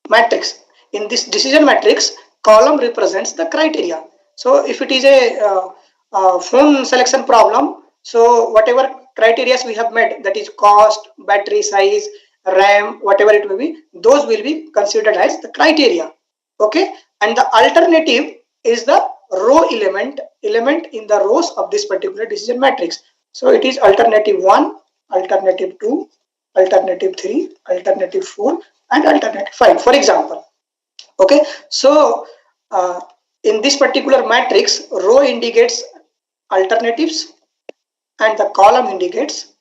matrix. In this decision matrix, column represents the criteria. So if it is a phone selection problem, So whatever criteria we have met, that is cost, battery size, RAM, whatever it may be, those will be considered as the criteria. Okay, and the alternative is the row element in the rows of this particular decision matrix. So it is alternative 1, alternative 2, alternative 3, alternative 4, and alternative 5, for example. Okay, so in this particular matrix, row indicates alternatives and the column indicates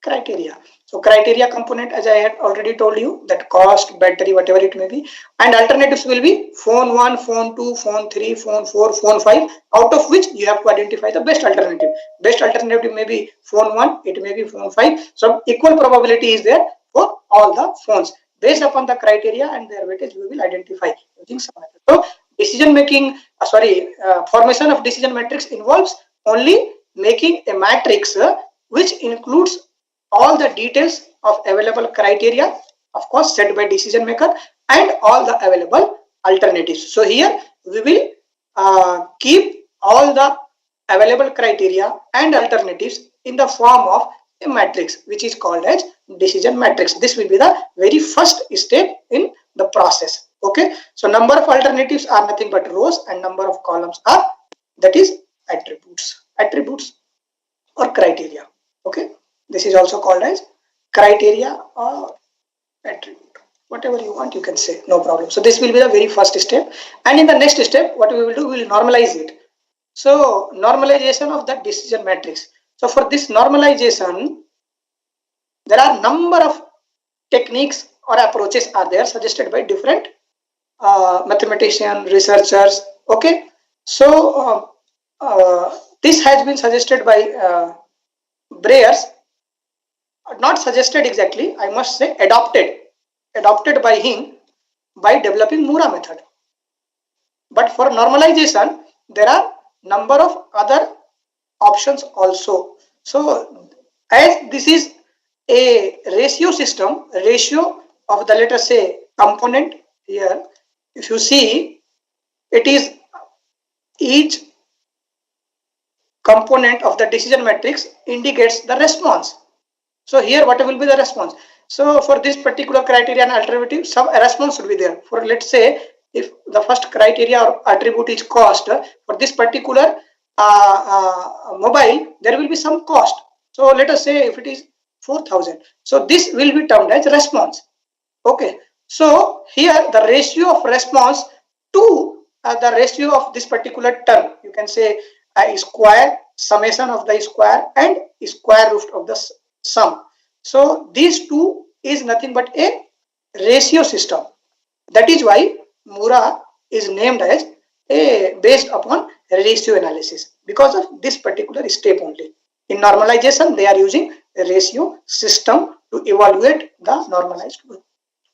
criteria. So criteria component, as I had already told you, that cost, battery, whatever it may be, and alternatives will be phone 1, phone 2, phone 3, phone 4, phone 5, out of which you have to identify the best alternative. Best alternative may be phone 1, it may be phone 5. So equal probability is there for all the phones. Based upon the criteria and their weightage, we will identify using some method. So decision making, formation of decision matrix involves only making a matrix which includes all the details of available criteria, of course set by decision maker, and all the available alternatives. So here we will keep all the available criteria and alternatives in the form of a matrix, which is called as decision matrix. This will be the very first step in the process. Okay, so number of alternatives are nothing but rows, and number of columns are, that is, attributes or criteria. Okay, this is also called as criteria or attribute, whatever you want you can say, no problem. So this will be the very first step, and in the next step what we will do, we will normalize it. So normalization of the decision matrix. So for this normalization, there are number of techniques or approaches are there suggested by different mathematicians, researchers. Okay, so this has been suggested by Breyers, not suggested exactly, I must say adopted by him by developing Mura method. But for normalization, there are number of other options also. So as this is a ratio system, ratio of the, let us say, component here, if you see, it is each component of the decision matrix indicates the response. So here what will be the response? So for this particular criteria and alternative, some response should be there. For, let's say, if the first criteria or attribute is cost, for this particular mobile, there will be some cost. So let us say if it is 4,000, so this will be termed as response. Okay, so here the ratio of response to the ratio of this particular term, you can say a square, summation of the square, and square root of the sum. So these two is nothing but a ratio system. That is why Mura is named as a based upon ratio analysis, because of this particular step only. In normalization, they are using a ratio system to evaluate the normalized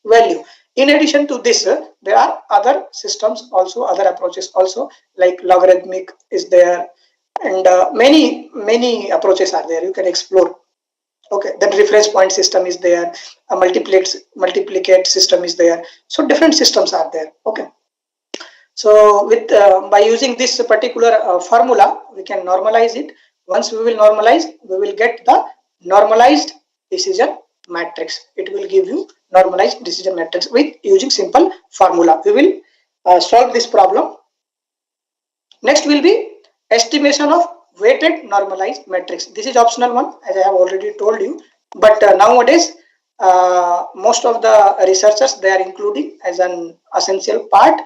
value. In addition to this, there are other systems also, other approaches also, like logarithmic is there, and many approaches are there you can explore. Okay, then reference point system is there, a multiplicate system is there. So different systems are there. Okay, so with by using this particular formula, we can normalize it. Once we will normalize, we will get the normalized decision matrix. It will give you normalized decision matrix with using simple formula. We will solve this problem. Next will be estimation of weighted normalized matrix. This is optional one, as I have already told you, but nowadays most of the researchers, they are including as an essential part.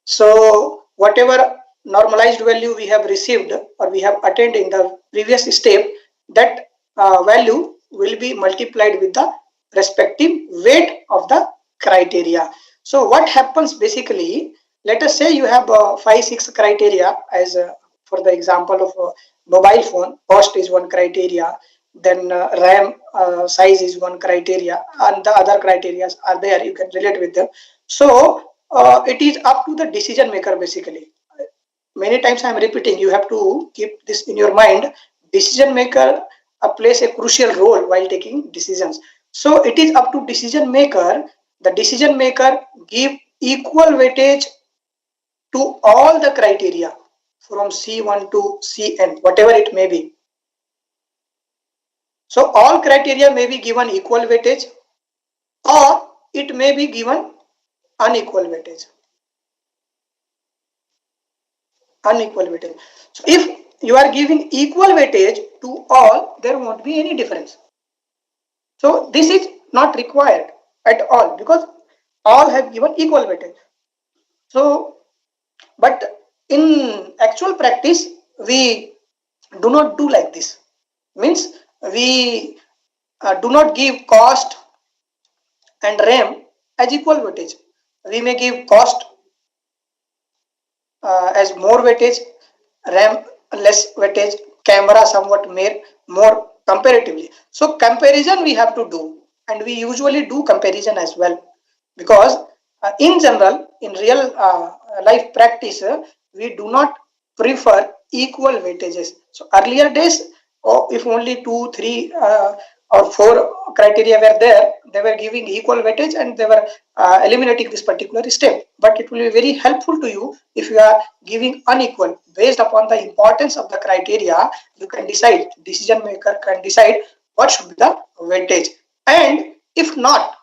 So whatever normalized value we have received or we have attained in the previous step, that value will be multiplied with the respective weight of the criteria. So what happens basically, let us say you have 5-6 criteria, as for the example of a mobile phone, cost is one criteria, then RAM size is one criteria, and the other criteria are there, you can relate with them. So it is up to the decision maker basically. Many times I am repeating, you have to keep this in your mind. Decision maker plays a crucial role while taking decisions. So it is up to decision maker. The decision maker give equal weightage to all the criteria from C1 to Cn, whatever it may be. So all criteria may be given equal weightage or it may be given unequal weightage. Unequal weightage. So if you are giving equal weightage to all, there won't be any difference. So this is not required at all because all have given equal weightage. So, but in actual practice, we do not do like this. Means we do not give cost and RAM as equal weightage. We may give cost as more weightage, RAM less weightage, camera somewhat more comparatively. So comparison we have to do, and we usually do comparison as well, because in general in real life practice we do not prefer equal weightages. So earlier days, if only 2, 3 or 4 criteria were there, they were giving equal weightage and they were eliminating this particular step. But it will be very helpful to you if you are giving unequal. Based upon the importance of the criteria, you can decide, decision maker can decide what should be the weightage. And if not,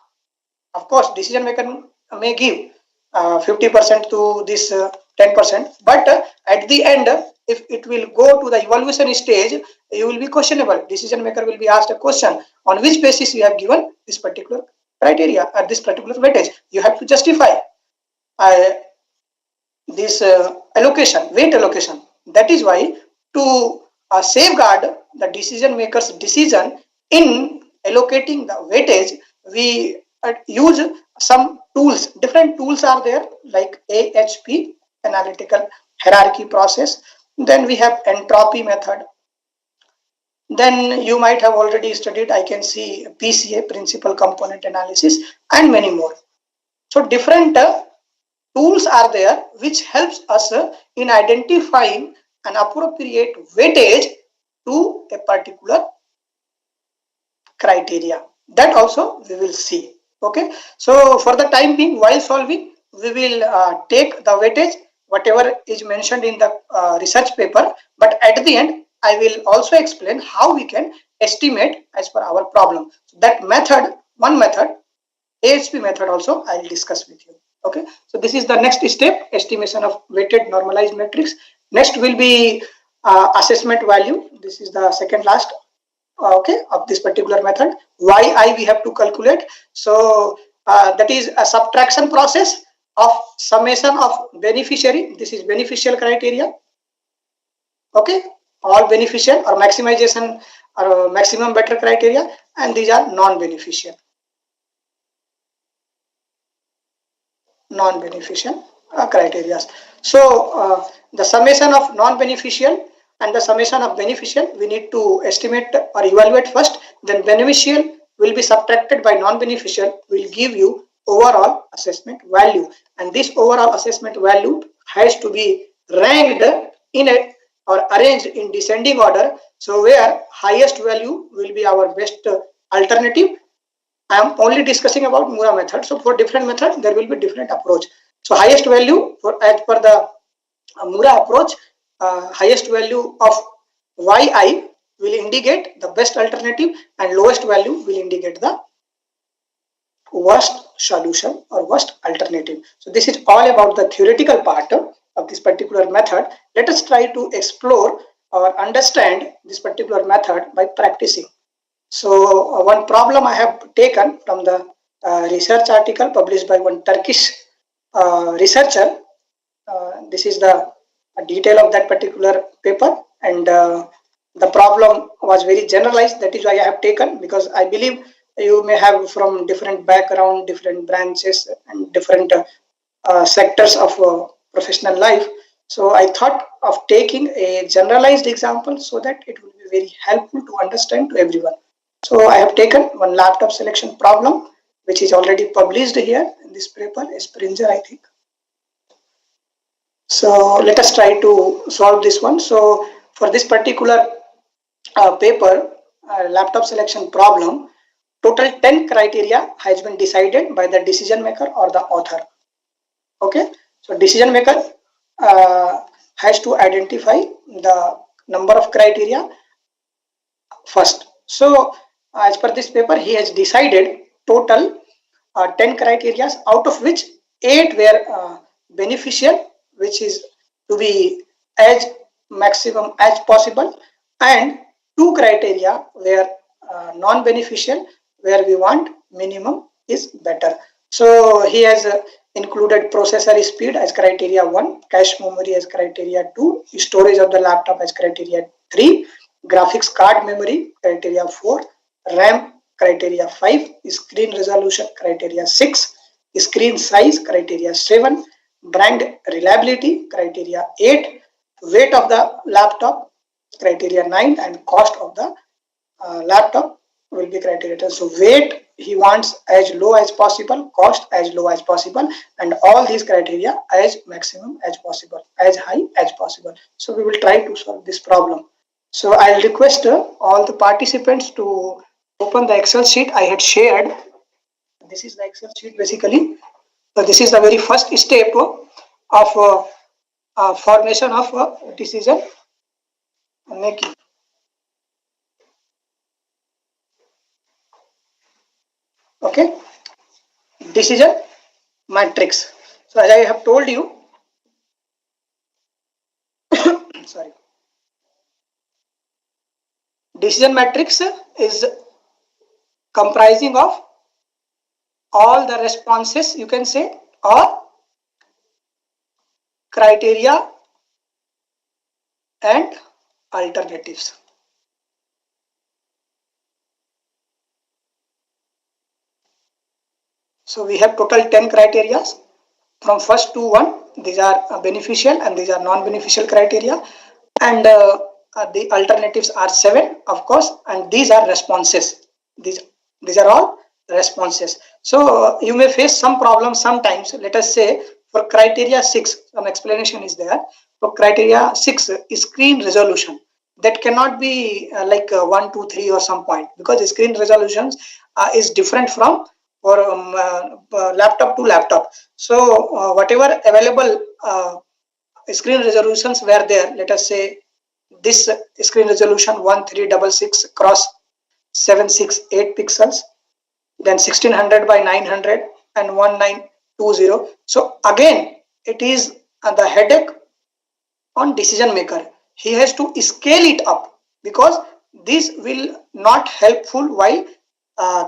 of course, decision maker may give 50% to this 10%, but at the end, if it will go to the evaluation stage, you will be questionable. Decision maker will be asked a question on which basis you have given this particular criteria or this particular weightage. You have to justify this weight allocation. That is why to safeguard the decision maker's decision in allocating the weightage, we use some tools. Different tools are there like AHP, analytical hierarchy process. Then we have entropy method. Then you might have already studied, I can see, PCA, principal component analysis, and many more. So different tools are there which helps us in identifying an appropriate weightage to a particular criteria. That also we will see. Okay, so for the time being, while solving, we will take the weightage whatever is mentioned in the research paper, but at the end I will also explain how we can estimate as per our problem. So that method, one method, AHP method, also I will discuss with you. Okay, so this is the next step, estimation of weighted normalized matrix. Next will be assessment value. This is the second last okay of this particular method. YI we have to calculate. So that is a subtraction process of summation of beneficiary. This is beneficial criteria. Okay, all beneficial or maximization or maximum better criteria, and these are non-beneficial. Non-beneficial criteria. So the summation of non-beneficial and the summation of beneficial we need to estimate or evaluate first. Then beneficial will be subtracted by non-beneficial, will give you overall assessment value, and this overall assessment value has to be ranked in a or arranged in descending order. So where highest value will be our best alternative. I am only discussing about Mura method. So for different methods, there will be different approach. So highest value for as per the Mura approach, highest value of YI will indicate the best alternative, and lowest value will indicate the worst solution or worst alternative. So this is all about the theoretical part of this particular method. Let us try to explore or understand this particular method by practicing. So one problem I have taken from the research article published by one Turkish researcher. This is the detail of that particular paper, and the problem was very generalized. That is why I have taken, because I believe you may have from different background, different branches, and different sectors of professional life. So I thought of taking a generalized example so that it will be very helpful to understand to everyone. So I have taken one laptop selection problem, which is already published here in this paper, Springer, I think. So let us try to solve this one. So for this particular paper, laptop selection problem, total 10 criteria has been decided by the decision maker or the author. Okay, so decision maker has to identify the number of criteria first. So as per this paper, he has decided total 10 criteria, out of which 8 were beneficial, which is to be as maximum as possible, and 2 criteria were non-beneficial, where we want minimum is better. So he has included processor speed as criteria 1, cache memory as criteria 2, storage of the laptop as criteria 3, graphics card memory criteria 4, RAM criteria 5, screen resolution criteria 6, screen size criteria 7, brand reliability criteria 8, weight of the laptop criteria 9, and cost of the laptop will be criteria 10. So weight he wants as low as possible, cost as low as possible, and all these criteria as maximum as possible, as high as possible. So we will try to solve this problem. So I'll request all the participants to open the Excel sheet I had shared. This is the Excel sheet basically. So this is the very first step of formation of decision making. Okay, decision matrix. So as I have told you, sorry, decision matrix is comprising of all the responses, you can say, or criteria and alternatives. So we have total 10 criteria from first to 1. These are beneficial and these are non-beneficial criteria, and the alternatives are 7, of course, and these are responses. These are all responses. So you may face some problems sometimes. Let us say for criteria 6, some explanation is there. For criteria 6, screen resolution, that cannot be like 1, 2, 3 or some point, because the screen resolutions is different from or laptop to laptop. So whatever available screen resolutions were there, let us say this screen resolution 1366 cross 768 pixels, then 1600 by 900 and 1920. So again it is the headache on decision maker. He has to scale it up, because this will not helpful while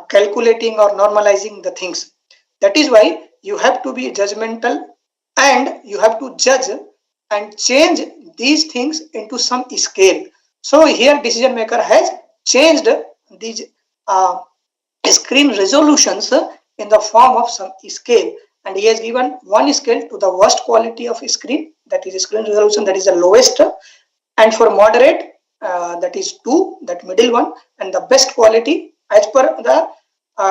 calculating or normalizing the things. That is why you have to be judgmental, and you have to judge and change these things into some scale. So here decision maker has changed these screen resolutions in the form of some scale, and he has given one scale to the worst quality of screen, that is screen resolution, that is the lowest, and for moderate that is 2, that middle one, and the best quality as per the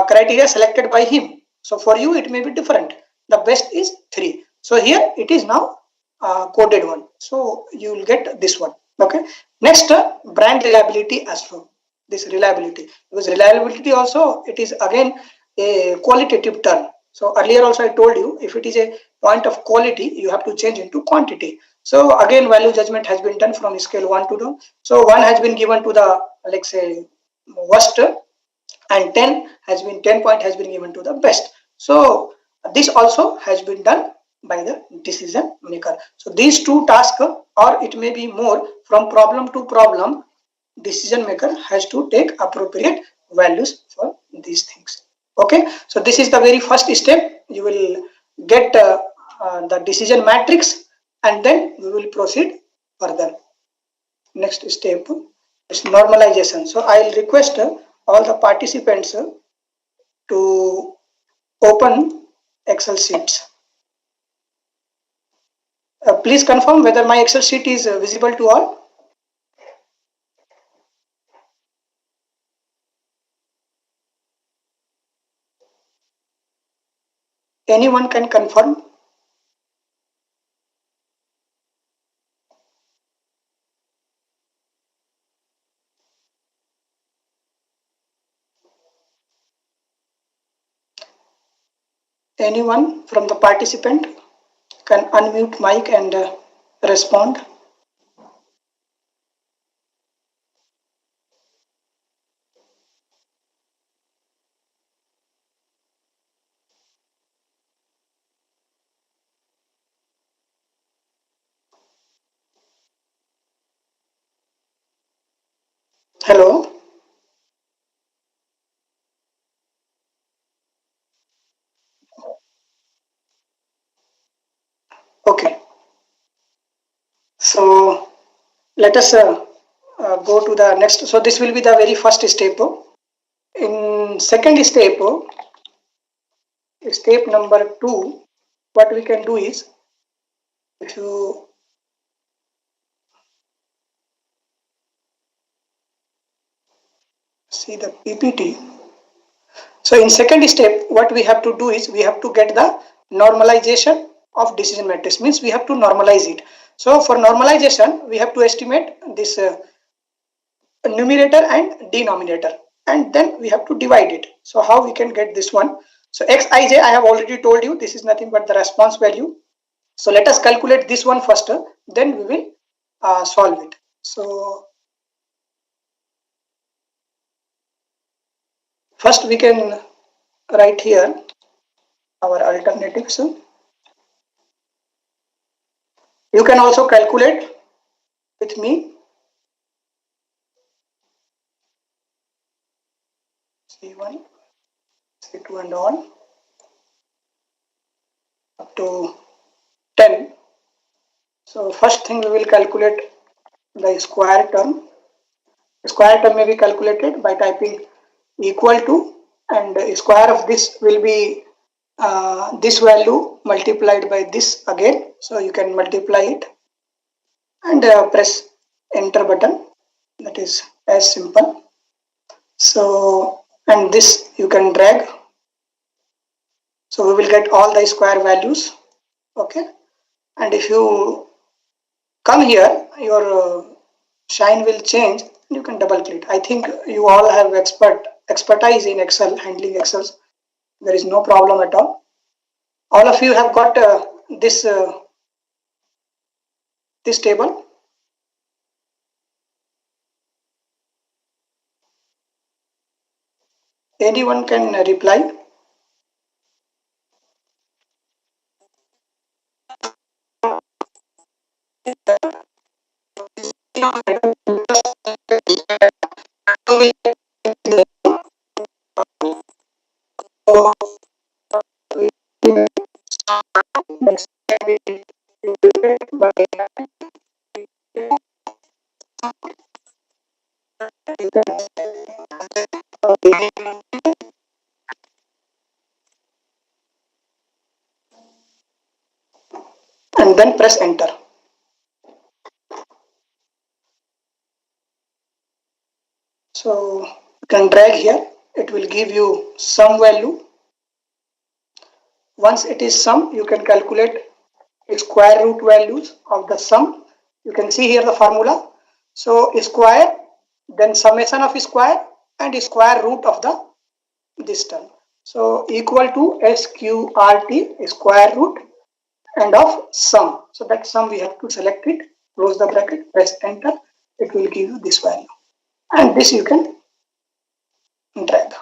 criteria selected by him. So for you it may be different. The best is 3. So here it is now coded one. So you will get this one. Okay. Next, brand reliability as well. This reliability, because reliability also, it is again a qualitative term. So earlier also I told you, if it is a point of quality, you have to change into quantity. So again value judgment has been done from scale 1 to 2. So 1 has been given to the, let's say, worst, and 10 point has been given to the best. So this also has been done by the decision maker. So these two tasks, or it may be more, from problem to problem, decision maker has to take appropriate values for these things. Okay, so this is the very first step. You will get the decision matrix, and then we will proceed further. Next step is normalization. So I'll request all the participants to open Excel sheets. Please confirm whether my Excel sheet is visible to all. Anyone can confirm? Anyone from the participant can unmute mic and respond. Hello. Okay. So let us go to the next. So this will be the very first step. In second step, step number 2, what we can do is, if you see the PPT. So in second step, what we have to do is we have to get the normalization of decision matrix, means we have to normalize it. So for normalization, we have to estimate this numerator and denominator, and then we have to divide it. So how we can get this one? So xij, I have already told you, this is nothing but the response value. So let us calculate this one first, then we will solve it. So first we can write here our alternatives. You can also calculate with me. C1, C2 and all up to 10. So first thing we will calculate the square term. Square term may be calculated by typing equal to, and square of this will be this value multiplied by this again. So you can multiply it and press enter button. That is as simple. So, and this you can drag. So we will get all the square values. Okay. And if you come here, your shine will change. You can double click. I think you all have expertise in Excel, handling Excel. There is no problem at all. All of you have got this this table. Anyone can reply. And then press enter. So you can drag here. It will give you some value. Once it is sum, you can calculate square root values of the sum. You can see here the formula. So square, then summation of square and square root of the this term. So equal to SQRT, square root, and of sum. So that sum we have to select it, close the bracket, press enter. It will give you this value, and this you can drag.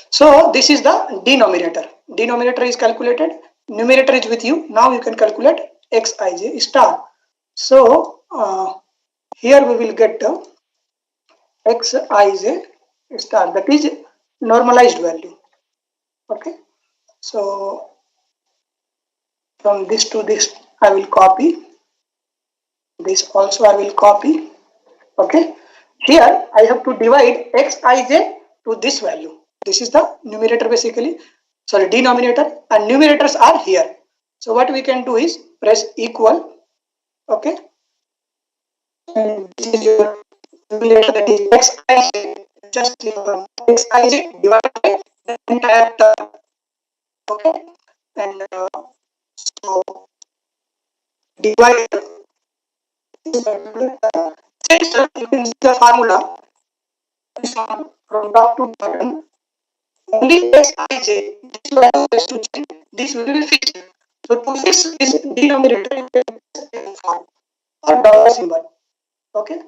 So this is the denominator. Denominator is calculated. Numerator is with you. Now you can calculate xij star. So here we will get xij star, that is normalized value. Okay. So from this to this I will copy. This also I will copy. Okay. Here I have to divide xij to this value. This is the numerator basically. Sorry, denominator, and numerators are here. So what we can do is press equal. Okay. And this is your numerator, that is xij. Just xij divided by the entire term. Okay. And so divide since you can see the formula from top to bottom, only xij, this value has to change, this will be fixed. So to fix this denominator, you can form or dollar symbol. Okay,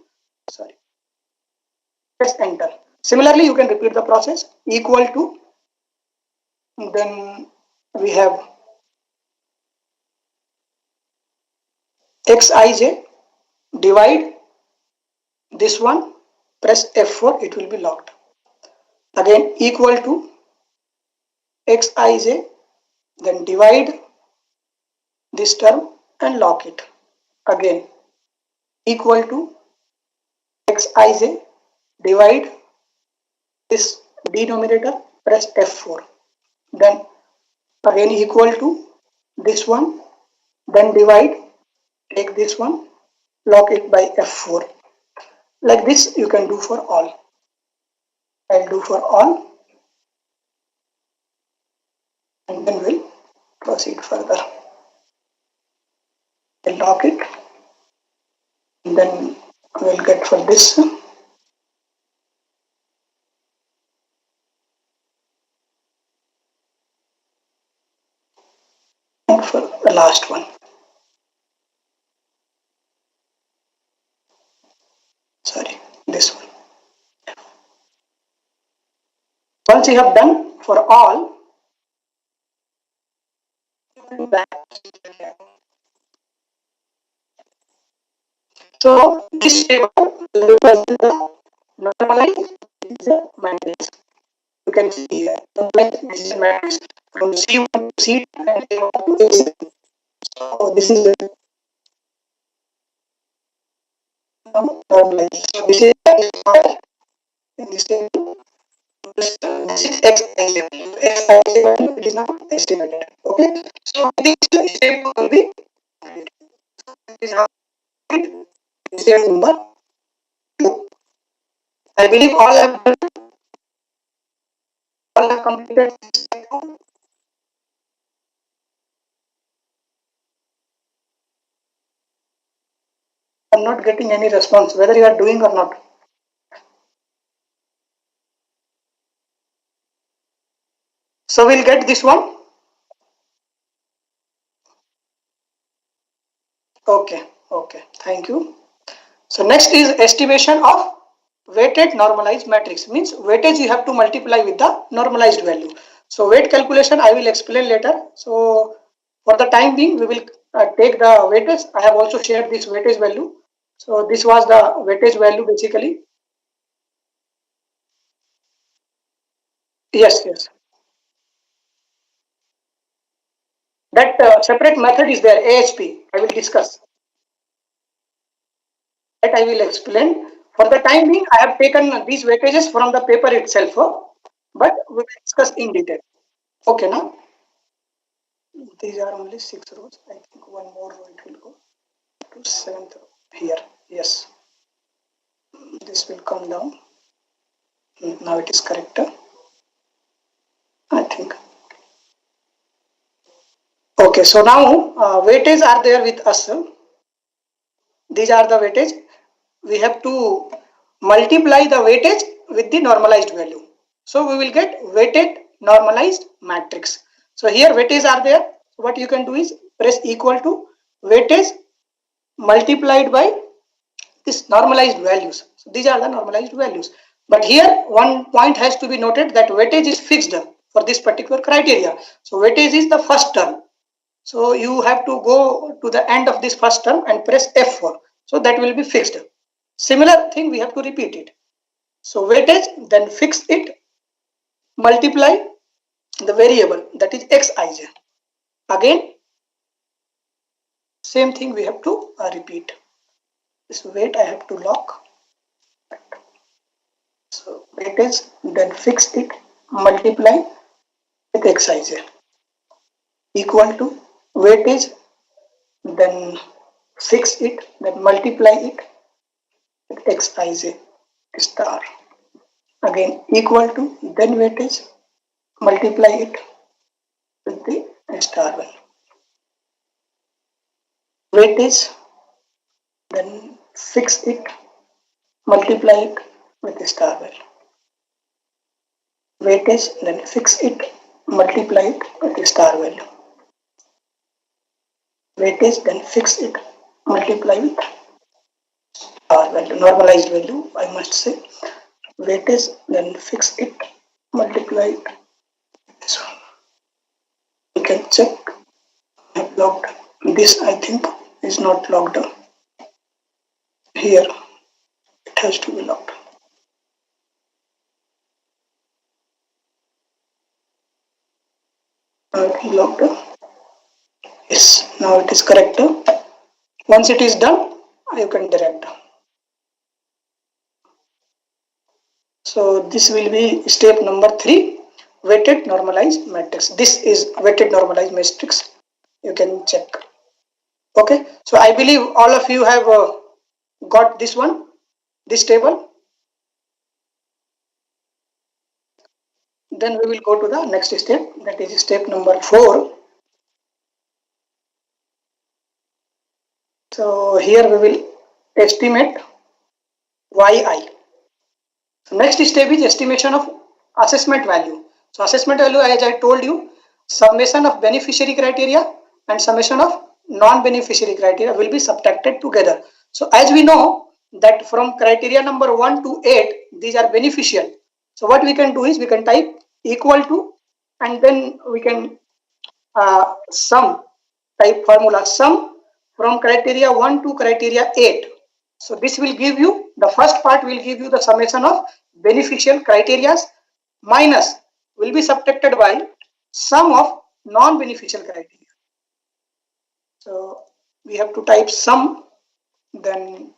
sorry, press enter. Similarly, you can repeat the process. Equal to, then we have xij, divide this one press F4, it will be locked. Again equal to Xij, then divide this term and lock it. Again equal to Xij, divide this denominator, press F4. Then again equal to this one, then divide, take this one, lock it by F4. Like this you can do for all. I'll do for all and then we'll proceed further. I'll lock it and then we'll get for this. And for the last one. Sorry, this one. Once you have done for all, so this table represents the normalized matrix. You can see here normalized matrix from C1 to C2 and A1 to A7. So this is normalized. So this is in this table. This is X value. X value is not estimated. Okay. So this table will be same number 2. I believe all have completed this. I'm not getting any response whether you are doing or not. So we'll get this one. Okay, thank you. So next is estimation of weighted normalized matrix. Means weightage you have to multiply with the normalized value. So weight calculation I will explain later. So for the time being we will take the weightage. I have also shared this weightage value. So this was the weightage value basically. Yes. That separate method is there, AHP. I will discuss. That I will explain. For the time being, I have taken these weightages from the paper itself, but we will discuss in detail. Okay, now these are only 6 rows. I think one more row it will go to 7th row here. Yes, this will come down. Now it is correct. I think. Okay, so now weightages are there with us. These are the weightage. We have to multiply the weightage with the normalized value. So we will get weighted normalized matrix. So here weightages are there. What you can do is press equal to weightage multiplied by this normalized values. So these are the normalized values. But here one point has to be noted that weightage is fixed for this particular criteria. So weightage is the first term. So you have to go to the end of this first term and press F4. So that will be fixed. Similar thing we have to repeat it. So weightage, then fix it, multiply the variable that is Xij. Again, same thing we have to repeat. This weight I have to lock. So weightage, then fix it, multiply with Xij equal to weightage, then fix it, then multiply it with Xij star. Again equal to, then weightage, multiply it with the star value. Weightage, then fix it, multiply it with the star value. Weightage, then fix it, multiply it with the star value. Weightage, then fix it, multiply with star value, normalized value I must say. Weightage, then fix it, multiply it with this one. You can check. I have logged. This I think is not logged here. It has to be logged. blocked. Yes, now it is correct. Once it is done, you can direct. So this will be step number 3, weighted normalized matrix. This is weighted normalized matrix. You can check. Okay, so I believe all of you have got this one, this table. Then we will go to the next step, that is step number 4. So here we will estimate yi. So next step is estimation of assessment value. So assessment value, as I told you, summation of beneficiary criteria and summation of non-beneficiary criteria will be subtracted together. So as we know that from criteria number 1 to 8, these are beneficial. So what we can do is we can type equal to, and then we can sum, type formula sum from criteria 1 to criteria 8. So this will give you, the first part will give you the summation of beneficial criteria minus will be subtracted by sum of non-beneficial criteria. So we have to type sum, then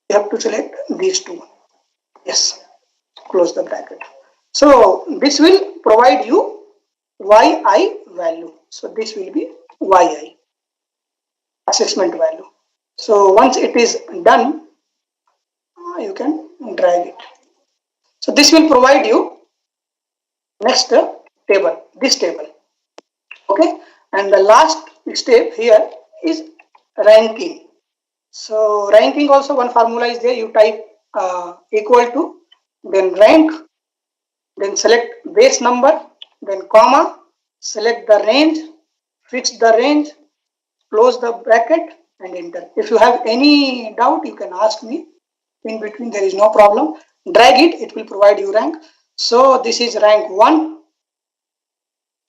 we have to select these two. Yes, close the bracket. So this will provide you yi value. So this will be yi assessment value. So once it is done, you can drag it. So this will provide you next table, this table. Okay, and the last step here is ranking. So ranking also one formula is there. You type equal to, then rank, then select base number, then comma, select the range, fix the range, close the bracket and enter. If you have any doubt, you can ask me in between, there is no problem. Drag it, it will provide you rank. So this is rank 1,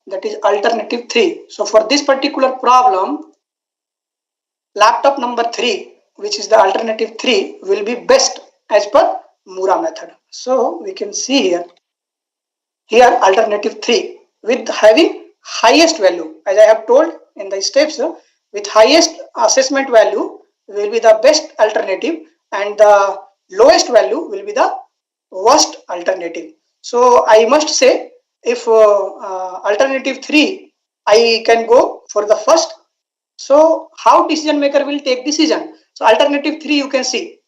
that is alternative 3. So for this particular problem, laptop number 3, which is the alternative 3, will be best as per Mura method. So we can see here alternative 3 with having highest value, as I have told in the steps, with highest assessment value will be the best alternative and the lowest value will be the worst alternative. So I must say, if alternative 3 I can go for the first, so how decision maker will take decision? So alternative 3 you can see,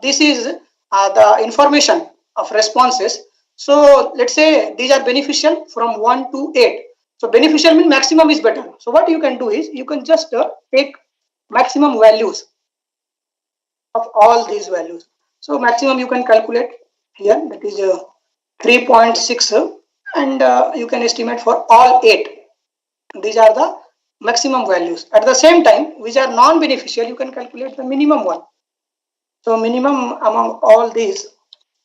this is the information of responses. So let's say these are beneficial from 1 to 8. So beneficial means maximum is better. So what you can do is you can just take maximum values of all these values. So maximum you can calculate here, that is 3.6, and you can estimate for all 8. These are the maximum values. At the same time, which are non-beneficial, you can calculate the minimum one. So minimum among all these,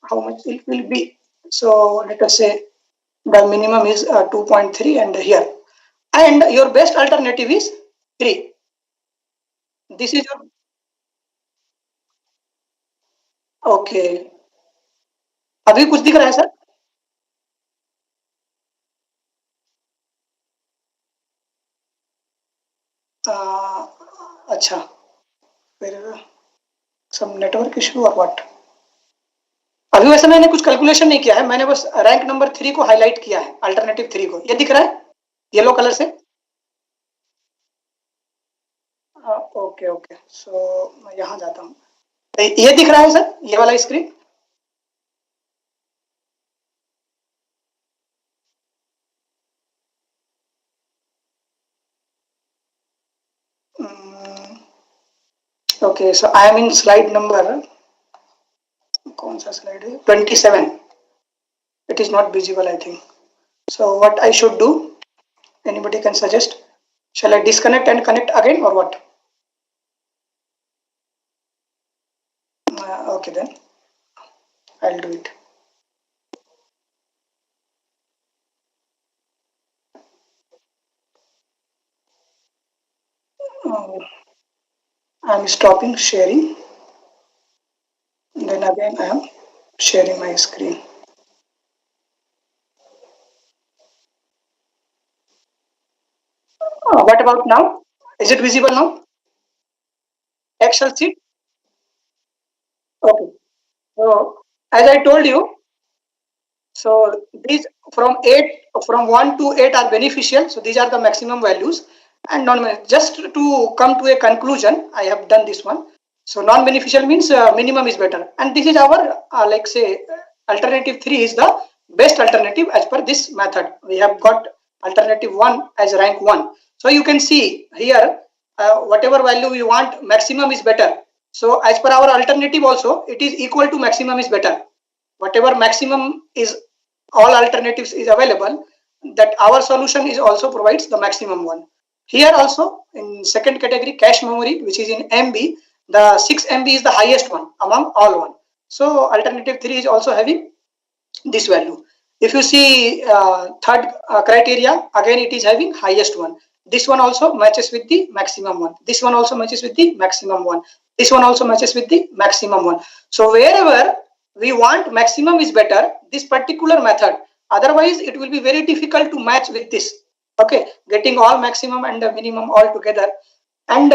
how much it will be. So let us say the minimum is 2.3 and here. And your best alternative is 3. This is your, okay. अभी कुछ दिख रहा है sir? अच्छा, फिर some network issue or what? अभी वैसे मैंने कुछ कैलकुलेशन नहीं किया है, मैंने बस रैंक नंबर 3 को हाईलाइट किया है, अल्टरनेटिव 3 को. ये दिख रहा है येलो कलर से? ओके ओके, सो मैं यहाँ जाता हूँ. ये दिख रहा है सर, ये वाला screen? Okay, so I am in slide number, कौन सा स्लाइड है? 27. It is not visible, I think. So what I should do? Anybody can suggest? Shall I disconnect and connect again or what? Okay, then I'll do it. I'm stopping sharing. Then again I am sharing my screen. What about now? Is it visible now? Excel sheet? Okay. So as I told you, so these from 1 to 8 are beneficial. So these are the maximum values. And just to come to a conclusion, I have done this one. So non-beneficial means minimum is better. And this is our, like say, alternative 3 is the best alternative as per this method. We have got alternative 1 as rank 1. So you can see here, whatever value we want, maximum is better. So as per our alternative also, it is equal to maximum is better. Whatever maximum is, all alternatives is available, that our solution is also provides the maximum one. Here also in second category, cache memory, which is in MB, the 6 MB is the highest one among all one. So alternative 3 is also having this value. If you see third criteria, again it is having highest one. This one also matches with the maximum one. This one also matches with the maximum one. This one also matches with the maximum one. So wherever we want maximum is better, this particular method. Otherwise, it will be very difficult to match with this. Okay, getting all maximum and the minimum all together. And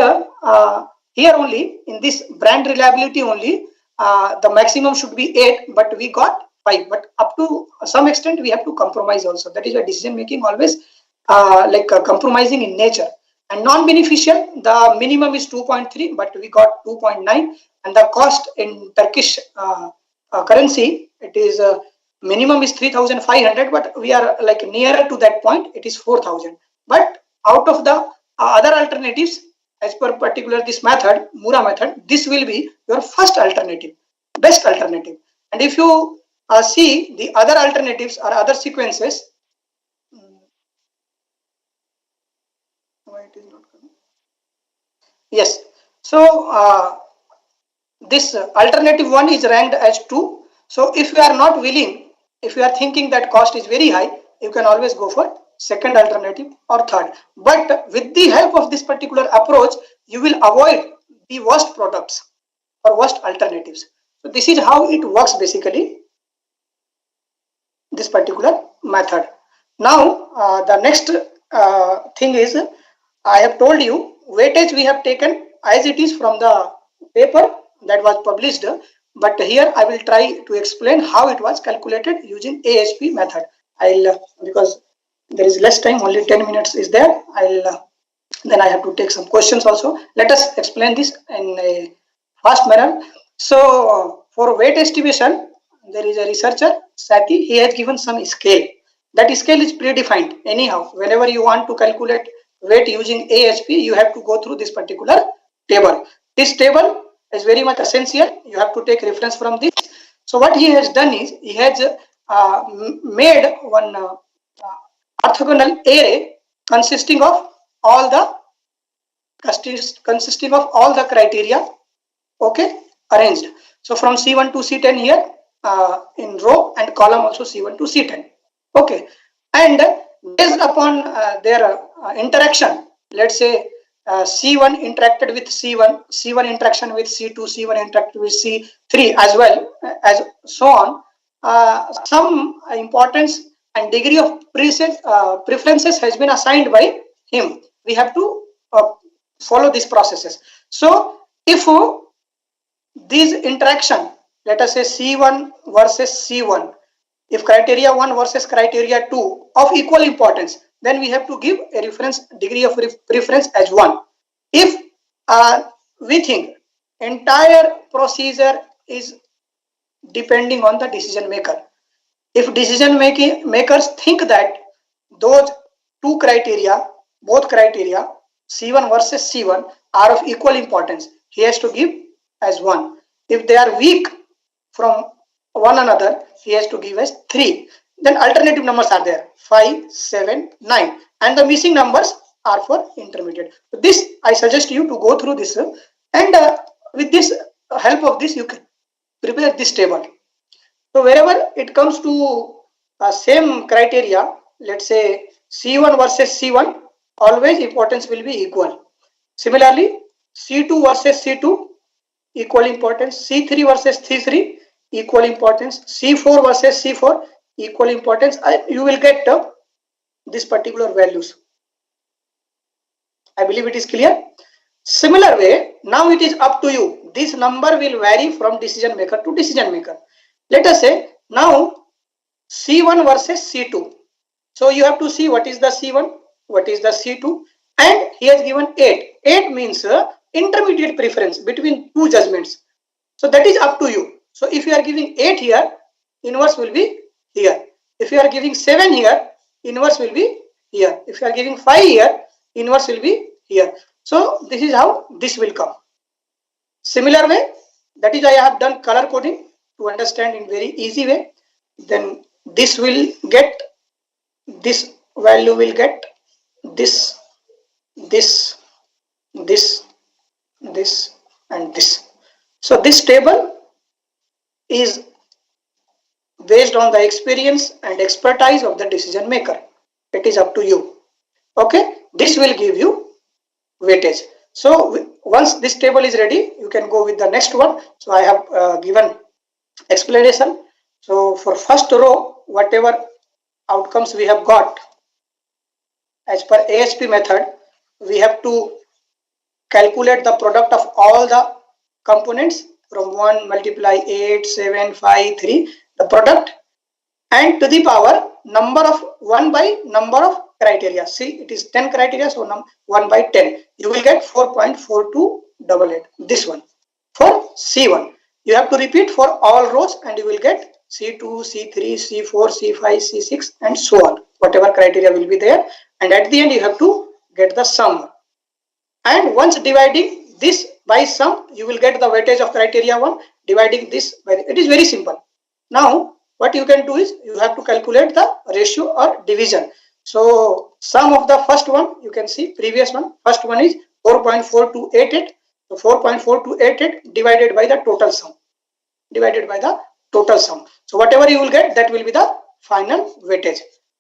here only in this brand reliability only, the maximum should be 8, but we got 5. But up to some extent, we have to compromise also. That is why decision making always compromising in nature. And non-beneficial, the minimum is 2.3, but we got 2.9, and the cost in Turkish currency, it is minimum is 3,500, but we are like nearer to that point, it is 4,000. But out of the other alternatives, as per particular this method, Mura method, this will be your first alternative, best alternative. And if you see the other alternatives or other sequences, why it is not coming? Yes. So this alternative 1 is ranked as 2. So if you are not willing, if you are thinking that cost is very high, you can always go for second alternative or third. But with the help of this particular approach, you will avoid the worst products or worst alternatives. So this is how it works basically, this particular method. Now the next thing is, I have told you weightage we have taken as it is from the paper that was published, but here I will try to explain how it was calculated using AHP method. I'll because there is less time, only 10 minutes is there. Then I have to take some questions also. Let us explain this in a fast manner. So for weight estimation, there is a researcher Sati. He has given some scale. That scale is predefined. Anyhow, whenever you want to calculate weight using AHP, you have to go through this particular table. This table is very much essential. You have to take reference from this. So what he has done is he has made one orthogonal array consisting of all the criteria, okay, arranged. So from C1 to C10 here in row and column also C1 to C10, okay, and based upon their interaction, let's say C1 interacted with C1, C1 interaction with C2, C1 interacted with C3 as well as so on. Some importance and degree of preferences has been assigned by him. We have to follow these processes. So if these interaction, let us say C1 versus C1, if criteria 1 versus criteria 2 of equal importance, then we have to give a reference degree of preference as 1. If we think entire procedure is depending on the decision maker, if decision makers think that those two criteria, both criteria C1 versus C1 are of equal importance, he has to give as 1. If they are weak from one another, he has to give as 3. Then alternative numbers are there, 5, 7, 9, and the missing numbers are for intermediate. So this I suggest you to go through this, and with this help of this you can prepare this table. So wherever it comes to same criteria, let's say C1 versus C1, always importance will be equal. Similarly, C2 versus C2, equal importance. C3 versus C3, equal importance. C4 versus C4, equal importance. You will get this particular values. I believe it is clear. Similar way, now it is up to you. This number will vary from decision maker to decision maker. Let us say now C1 versus C2. So you have to see what is the C1, what is the C2, and he has given 8. 8 means intermediate preference between two judgments. So that is up to you. So if you are giving 8 here, inverse will be here. If you are giving 7 here, inverse will be here. If you are giving 5 here, inverse will be here. So this is how this will come. Similar way, that is I have done color coding to understand in very easy way. Then this will get, this value will get this, this, this, this, and this. So this table is based on the experience and expertise of the decision maker. It is up to you. Okay, this will give you weightage. So once this table is ready, you can go with the next one. So I have given explanation. So for first row, whatever outcomes we have got as per ASP method, we have to calculate the product of all the components from 1 multiply 8, 7, 5, 3, the product, and to the power number of 1 by number of criteria. See, it is 10 criteria, so 1 by 10. You will get 4.4288. This one. For C1, you have to repeat for all rows and you will get C2, C3, C4, C5, C6 and so on. Whatever criteria will be there. And at the end, you have to get the sum. And once dividing this by sum, you will get the weightage of criteria 1. Dividing this by, it is very simple. Now, what you can do is you have to calculate the ratio or division. So sum of the first one, you can see previous one. First one is 4.4288. So 4.4288 divided by the total sum. Divided by the total sum. So whatever you will get, that will be the final weightage.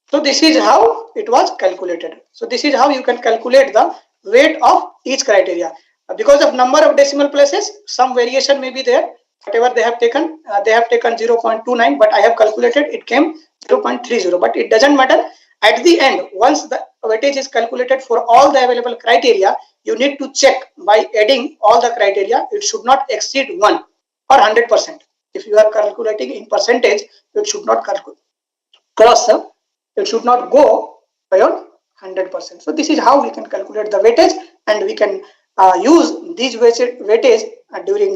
So this is how it was calculated. So this is how you can calculate the weight of each criteria. Because of number of decimal places, some variation may be there. Whatever they have taken 0.29, but I have calculated it came 0.30, but it doesn't matter. At the end, once the weightage is calculated for all the available criteria, you need to check by adding all the criteria. It should not exceed 1 or 100%. If you are calculating in percentage, it should not cross, it should not go beyond 100%. So this is how we can calculate the weightage, and we can use these weightage during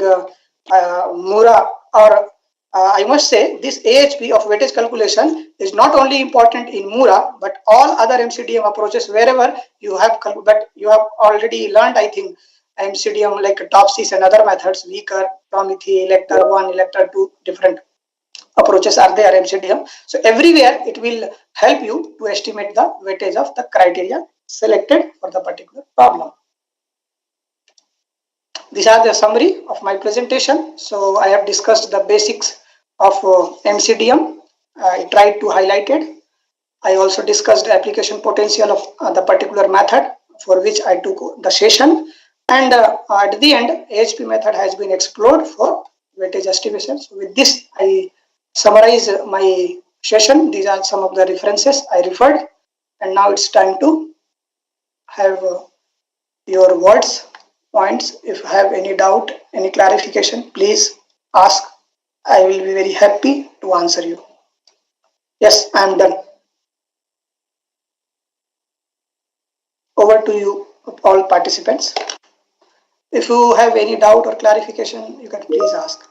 MOORA, or I must say this AHP of weightage calculation is not only important in MOORA, but all other MCDM approaches wherever you have, but you have already learned, I think, MCDM like TOPSIS and other methods, weaker, Prometheus, Elector 1, Elector 2, different approaches are there MCDM. So everywhere it will help you to estimate the weightage of the criteria selected for the particular problem. These are the summary of my presentation. So I have discussed the basics of MCDM. I tried to highlight it. I also discussed the application potential of the particular method for which I took the session. And at the end, AHP method has been explored for weightage estimation. So with this, I summarize my session. These are some of the references I referred. And now it's time to have your words, points. If you have any doubt, any clarification, please ask. I will be very happy to answer you. Yes, I am done. Over to you, all participants. If you have any doubt or clarification, you can please ask.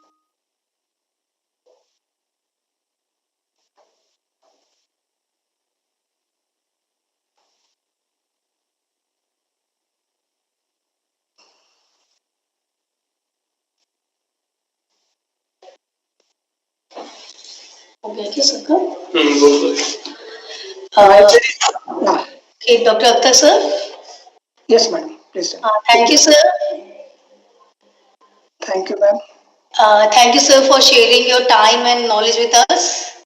Okay, Sakar. No. Okay, Dr. Akhtar sir. Yes, madam. Please. Thank you, sir. Thank you, ma'am. Thank you, sir, for sharing your time and knowledge with us.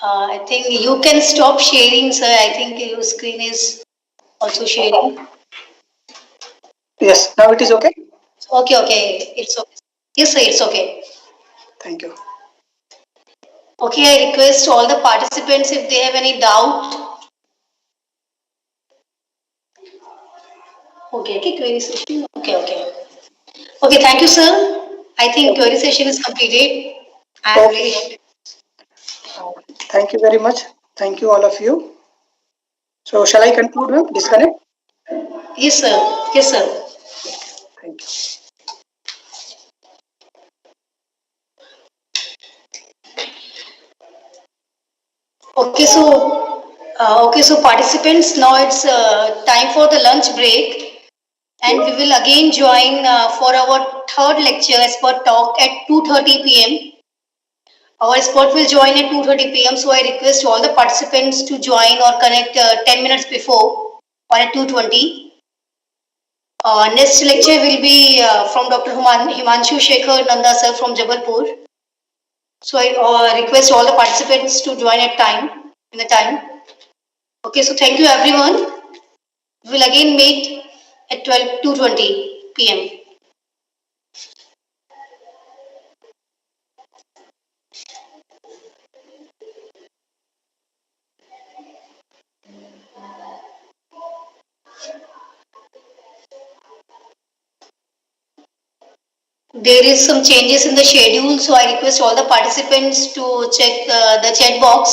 I think you can stop sharing, sir. I think your screen is also sharing. Yes, now it is okay. Okay, it's okay. Yes, sir, it's okay. Thank you. Okay, I request all the participants if they have any doubt. Okay, query session. Okay. Okay, thank you, sir. I think query session is completed. I am Okay. ready. Thank you very much. Thank you all of you. So shall I conclude, ma'am? Disconnect? Yes, sir. Yes, sir. Thank you. Okay, so participants, now it's time for the lunch break, and we will again join for our third lecture expert talk at 2:30 p.m. Our expert will join at 2:30 p.m. So I request all the participants to join or connect 10 minutes before or at 2:20. Next lecture will be from Dr. Himanshu Shekhar Nanda sir from Jabalpur. So I request all the participants to join at time in the time. Okay, so thank you everyone. We will again meet at 2:20 p.m. There is some changes in the schedule, so I request all the participants to check the chat box